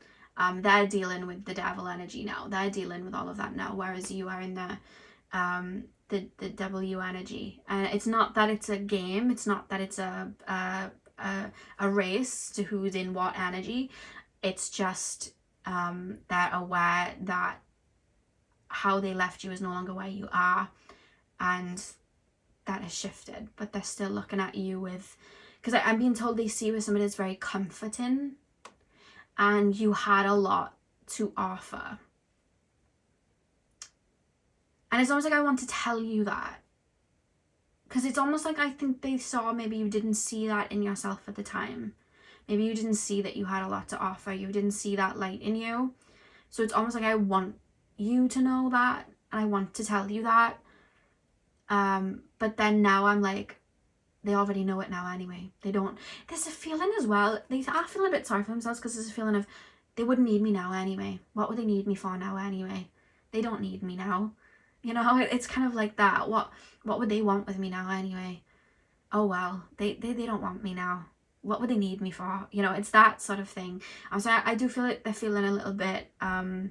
Speaker 1: They're dealing with the devil energy now. They're dealing with all of that now, whereas you are in the W energy. And it's not that it's a game. It's not that it's a race to who's in what energy. It's just they're aware that how they left you is no longer where you are, and that has shifted, but they're still looking at you with, because I'm being told they see you as somebody that's very comforting, and you had a lot to offer. And it's almost like I want to tell you that, because it's almost like I think they saw, maybe you didn't see that in yourself at the time. Maybe you didn't see that you had a lot to offer. You didn't see that light in you. So it's almost like I want you to know that, and I want to tell you that. But then now I'm like, they already know it now anyway. They don't. There's a feeling as well. They are feeling a bit sorry for themselves, because there's a feeling of, they wouldn't need me now anyway. What would they need me for now anyway? They don't need me now. You know, it's kind of like that. What would they want with me now anyway? Oh well, they don't want me now. What would they need me for? You know, it's that sort of thing. So I do feel like they're feeling a little bit, I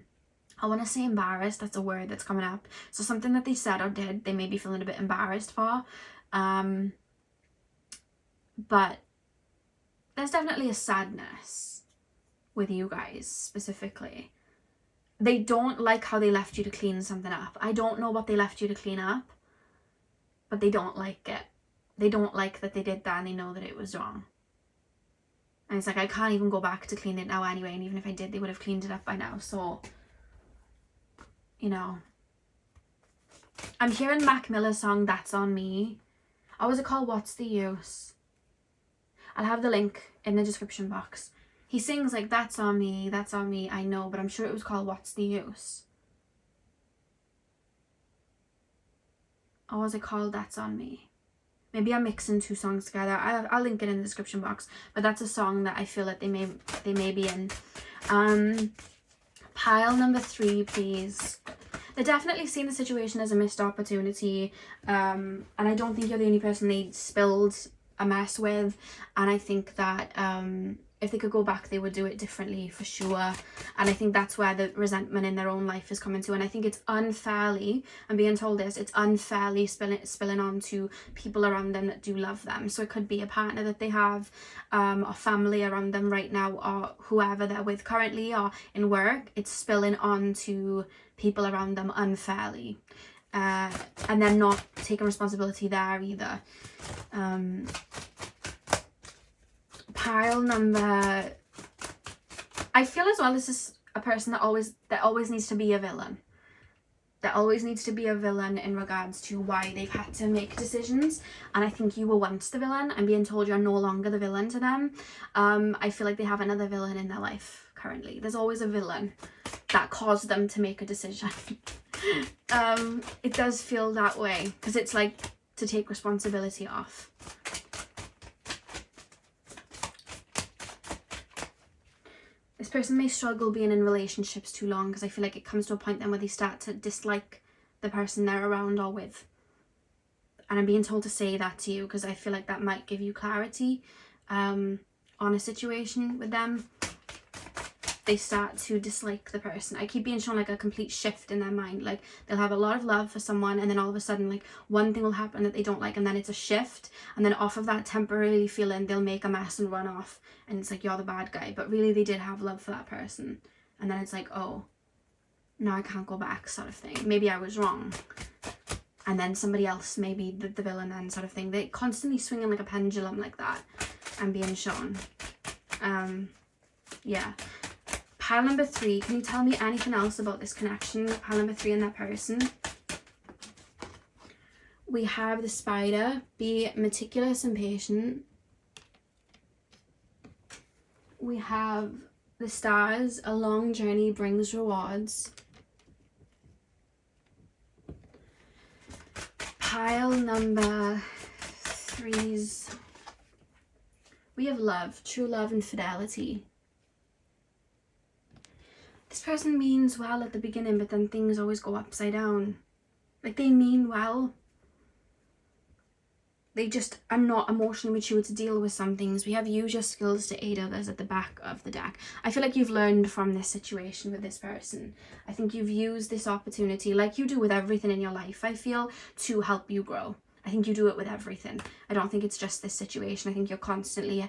Speaker 1: want to say embarrassed. That's a word that's coming up. So something that they said or did, they may be feeling a bit embarrassed for. But there's definitely a sadness with you guys specifically. They don't like how they left you to clean something up. I don't know what they left you to clean up, but they don't like it. They don't like that they did that, and they know that it was wrong. And it's like, I can't even go back to clean it now anyway, and even if I did, they would have cleaned it up by now. So, you know, I'm hearing Mac Miller's song, That's On Me. Or was it called What's the Use? I'll have the link in the description box. He sings like, that's on me, I know, but I'm sure it was called What's the Use? Or was it called That's On Me? Maybe I'm mixing two songs together. I'll link it in the description box. But that's a song that I feel that they may be in. Pile number 3, please. They're definitely seeing the situation as a missed opportunity. And I don't think you're the only person they spilled a mess with. And I think that if they could go back, they would do it differently for sure. And I think that's where the resentment in their own life is coming to. And I think it's unfairly, I'm being told this, it's unfairly spilling on to people around them that do love them. So it could be a partner that they have, or family around them right now, or whoever they're with currently, or in work. It's spilling on to people around them unfairly. And they're not taking responsibility there either. Pile number, I feel as well this is a person that always needs to be a villain. There always needs to be a villain in regards to why they've had to make decisions. And I think you were once the villain and being told you're no longer the villain to them. I feel like they have another villain in their life currently. There's always a villain that caused them to make a decision. It does feel that way because it's like to take responsibility off. This person may struggle being in relationships too long because I feel like it comes to a point then where they start to dislike the person they're around or with. And I'm being told to say that to you because I feel like that might give you clarity on a situation with them. They start to dislike the person. I keep being shown like a complete shift in their mind. Like they'll have a lot of love for someone and then all of a sudden like one thing will happen that they don't like and then it's a shift. And then off of that temporarily feeling they'll make a mess and run off. And it's like you're the bad guy. But really they did have love for that person. And then it's like, oh, no, I can't go back sort of thing. Maybe I was wrong. And then somebody else may be the villain then sort of thing. They constantly swinging like a pendulum like that. I'm being shown. Yeah. Pile number 3, can you tell me anything else about this connection? Pile number 3 and that person. We have the Spider, be meticulous and patient. We have the Stars, a long journey brings rewards. Pile number 3s. We have love, true love and fidelity. This person means well at the beginning, but then things always go upside down. Like they mean well. They just are not emotionally mature to deal with some things. We have use your skills to aid others at the back of the deck. I feel like you've learned from this situation with this person. I think you've used this opportunity, like you do with everything in your life, I feel, to help you grow. I think you do it with everything. I don't think it's just this situation. I think you're constantly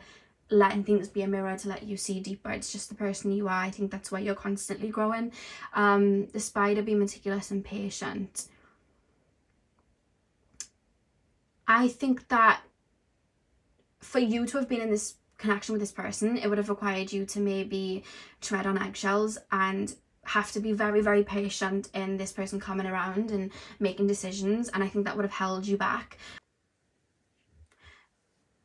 Speaker 1: letting things be a mirror to let you see deeper. It's just the person you are. I think that's why you're constantly growing. The Spider, be meticulous and patient. I think that for you to have been in this connection with this person, it would have required you to maybe tread on eggshells and have to be very, very patient in this person coming around and making decisions. And I think that would have held you back.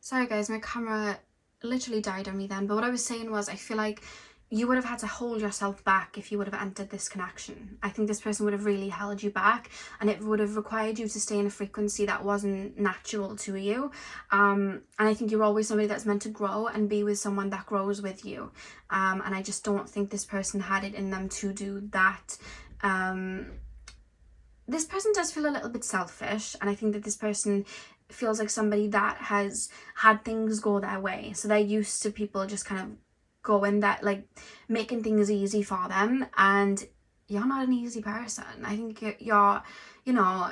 Speaker 1: Sorry guys, my camera literally died on me then, but what I was saying was I feel like you would have had to hold yourself back if you would have entered this connection. I think this person would have really held you back and it would have required you to stay in a frequency that wasn't natural to you. And I think you're always somebody that's meant to grow and be with someone that grows with you. And I just don't think this person had it in them to do that. This person does feel a little bit selfish, and I think that this person feels like somebody that has had things go their way. So they're used to people just kind of going that, like, making things easy for them, and you're not an easy person. I think you're you know,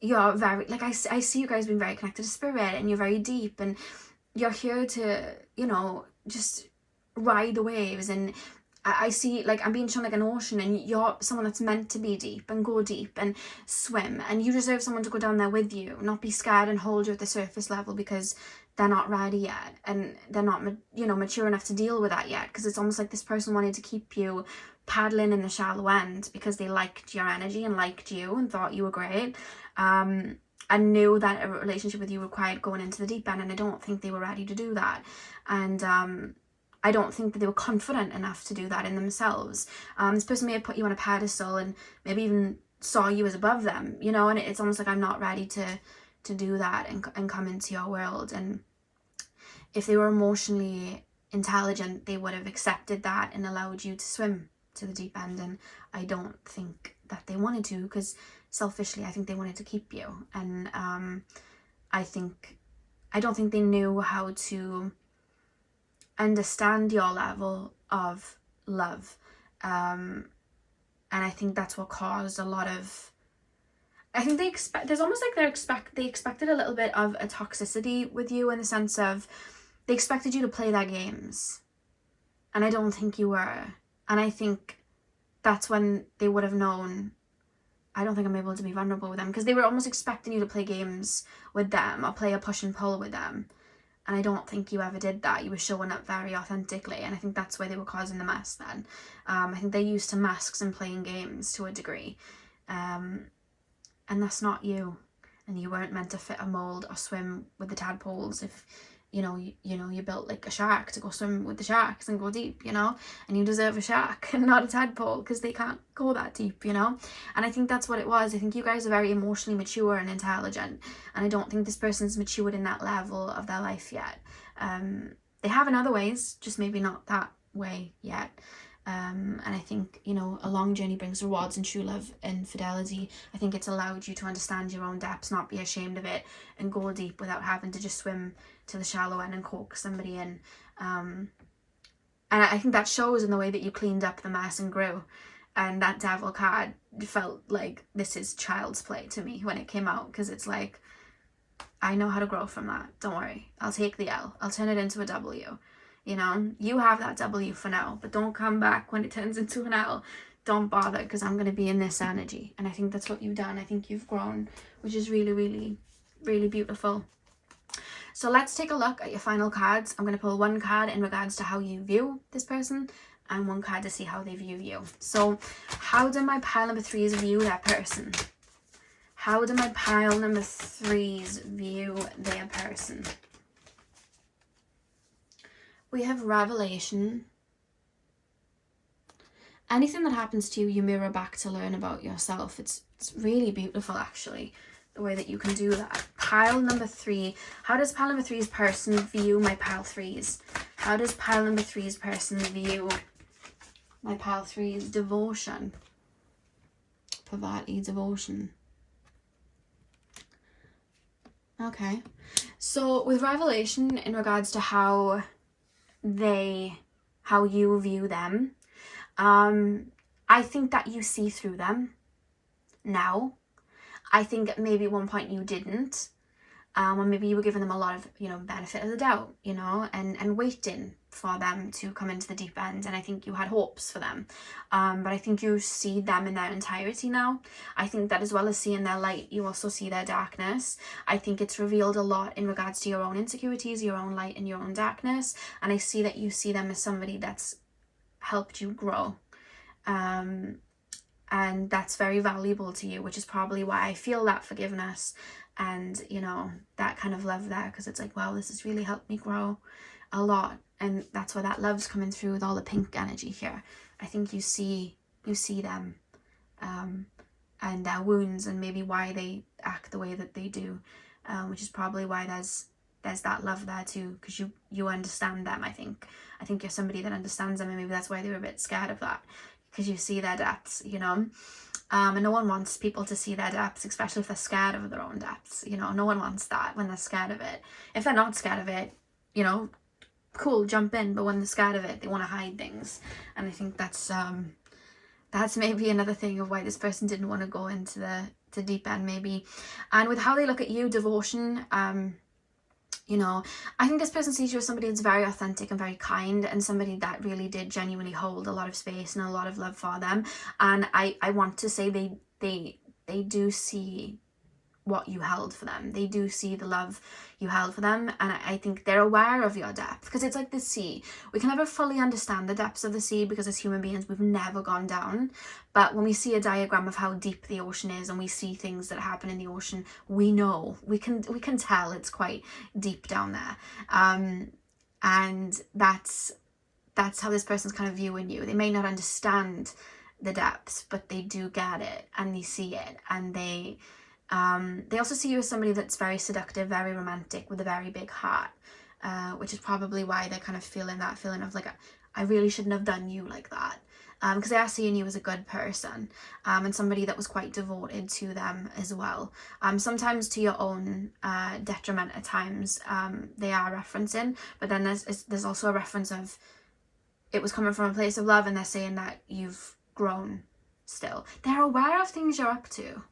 Speaker 1: you're very, like, I see you guys being very connected to spirit, and you're very deep, and you're here to, you know, just ride the waves. And I see, like, I'm being shown like an ocean, and you're someone that's meant to be deep and go deep and swim, and you deserve someone to go down there with you, not be scared and hold you at the surface level because they're not ready yet and they're not, you know, mature enough to deal with that yet. Because it's almost like this person wanted to keep you paddling in the shallow end because they liked your energy and liked you and thought you were great, and knew that a relationship with you required going into the deep end, and I don't think they were ready to do that. And I don't think that they were confident enough to do that in themselves. This person may have put you on a pedestal and maybe even saw you as above them, you know, and it's almost like, I'm not ready to do that and come into your world. And if they were emotionally intelligent, they would have accepted that and allowed you to swim to the deep end. And I don't think that they wanted to, because selfishly I think they wanted to keep you. And I don't think they knew how to understand your level of love, and I think that's what caused a lot of, I think they expected a little bit of a toxicity with you, in the sense of they expected you to play their games, and I don't think you were. And I think that's when they would have known, I don't think I'm able to be vulnerable with them, because they were almost expecting you to play games with them or play a push and pull with them. And I don't think you ever did that. You were showing up very authentically, and I think that's why they were causing the mess then. I think they're used to masks and playing games to a degree. And that's not you. And you weren't meant to fit a mold or swim with the tadpoles. If you built like a shark to go swim with the sharks and go deep, and you deserve a shark and not a tadpole, because they can't go that deep, And I think that's what it was. I think you guys are very emotionally mature and intelligent, and I don't think this person's matured in that level of their life yet. They have in other ways, just maybe not that way yet. And I think, a long journey brings rewards and true love and fidelity. I think it's allowed you to understand your own depths, not be ashamed of it, and go deep without having to just swim to the shallow end and coax somebody in. And I think that shows in the way that you cleaned up the mess and grew. And that devil card felt like, this is child's play to me when it came out, because it's like, I know how to grow from that. Don't worry. I'll take the L. I'll turn it into a W. You have that W for now, but don't come back when it turns into an L. Don't bother, because I'm going to be in this energy. And I think that's what you've done. I think you've grown, which is really, really, really beautiful. So let's take a look at your final cards. I'm going to pull one card in regards to how you view this person, and one card to see how they view you. So how do my pile number 3s view that person? How do my pile number 3s view their person? We have revelation. Anything that happens to you, you mirror back to learn about yourself. It's really beautiful, actually, the way that you can do that. Pile number 3. How does pile number 3's person view my pile 3s? How does pile number 3's person view my pile 3's devotion? Pavati, devotion. Okay. So with revelation, in regards to how you view them, I think that you see through them now. I think maybe at one point you didn't, or maybe you were giving them a lot of benefit of the doubt, and waiting for them to come into the deep end, and I think you had hopes for them, but I think you see them in their entirety now. I think that as well as seeing their light, you also see their darkness. I think it's revealed a lot in regards to your own insecurities, your own light and your own darkness, and I see that you see them as somebody that's helped you grow, and that's very valuable to you, which is probably why I feel that forgiveness and that kind of love there, because it's like, wow, this has really helped me grow a lot. And that's where that love's coming through with all the pink energy here. I think you see them, and their wounds, and maybe why they act the way that they do, which is probably why there's that love there too, because you understand them. I think you're somebody that understands them, and maybe that's why they were a bit scared of that, because you see their depths, and no one wants people to see their depths, especially if they're scared of their own depths. No one wants that when they're scared of it. If they're not scared of it, cool, jump in, but when they're scared of it, they want to hide things. And I think that's maybe another thing of why this person didn't want to go into the deep end, maybe. And with how they look at you, devotion, I think this person sees you as somebody that's very authentic and very kind, and somebody that really did genuinely hold a lot of space and a lot of love for them. And I want to say they do see what you held for them. They do see the love you held for them, and I think they're aware of your depth, because it's like the sea. We can never fully understand the depths of the sea, because as human beings we've never gone down, but when we see a diagram of how deep the ocean is, and we see things that happen in the ocean, we know, we can tell it's quite deep down there, and that's how this person's kind of viewing you. They may not understand the depths, but they do get it, and they see it, and they also see you as somebody that's very seductive, very romantic, with a very big heart, which is probably why they're kind of feeling that feeling of like, I really shouldn't have done you like that, because they are seeing you as a good person, and somebody that was quite devoted to them as well, sometimes to your own detriment at times. They are referencing, but then there's also a reference of it was coming from a place of love, and they're saying that you've grown still. They're aware of things you're up to.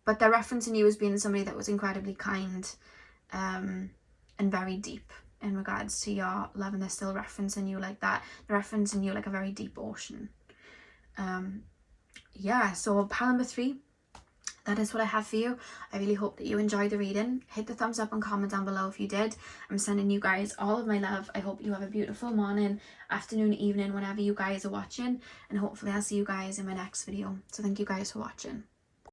Speaker 1: But they're referencing you as being somebody that was incredibly kind, and very deep in regards to your love, and they're still referencing you like that. They're referencing you like a very deep ocean. Yeah, so pile number 3, that is what I have for you. I really hope that you enjoyed the reading. Hit the thumbs up and comment down below if you did. I'm sending you guys all of my love. I hope you have a beautiful morning, afternoon, evening, whenever you guys are watching, and hopefully I'll see you guys in my next video. So thank you guys for watching.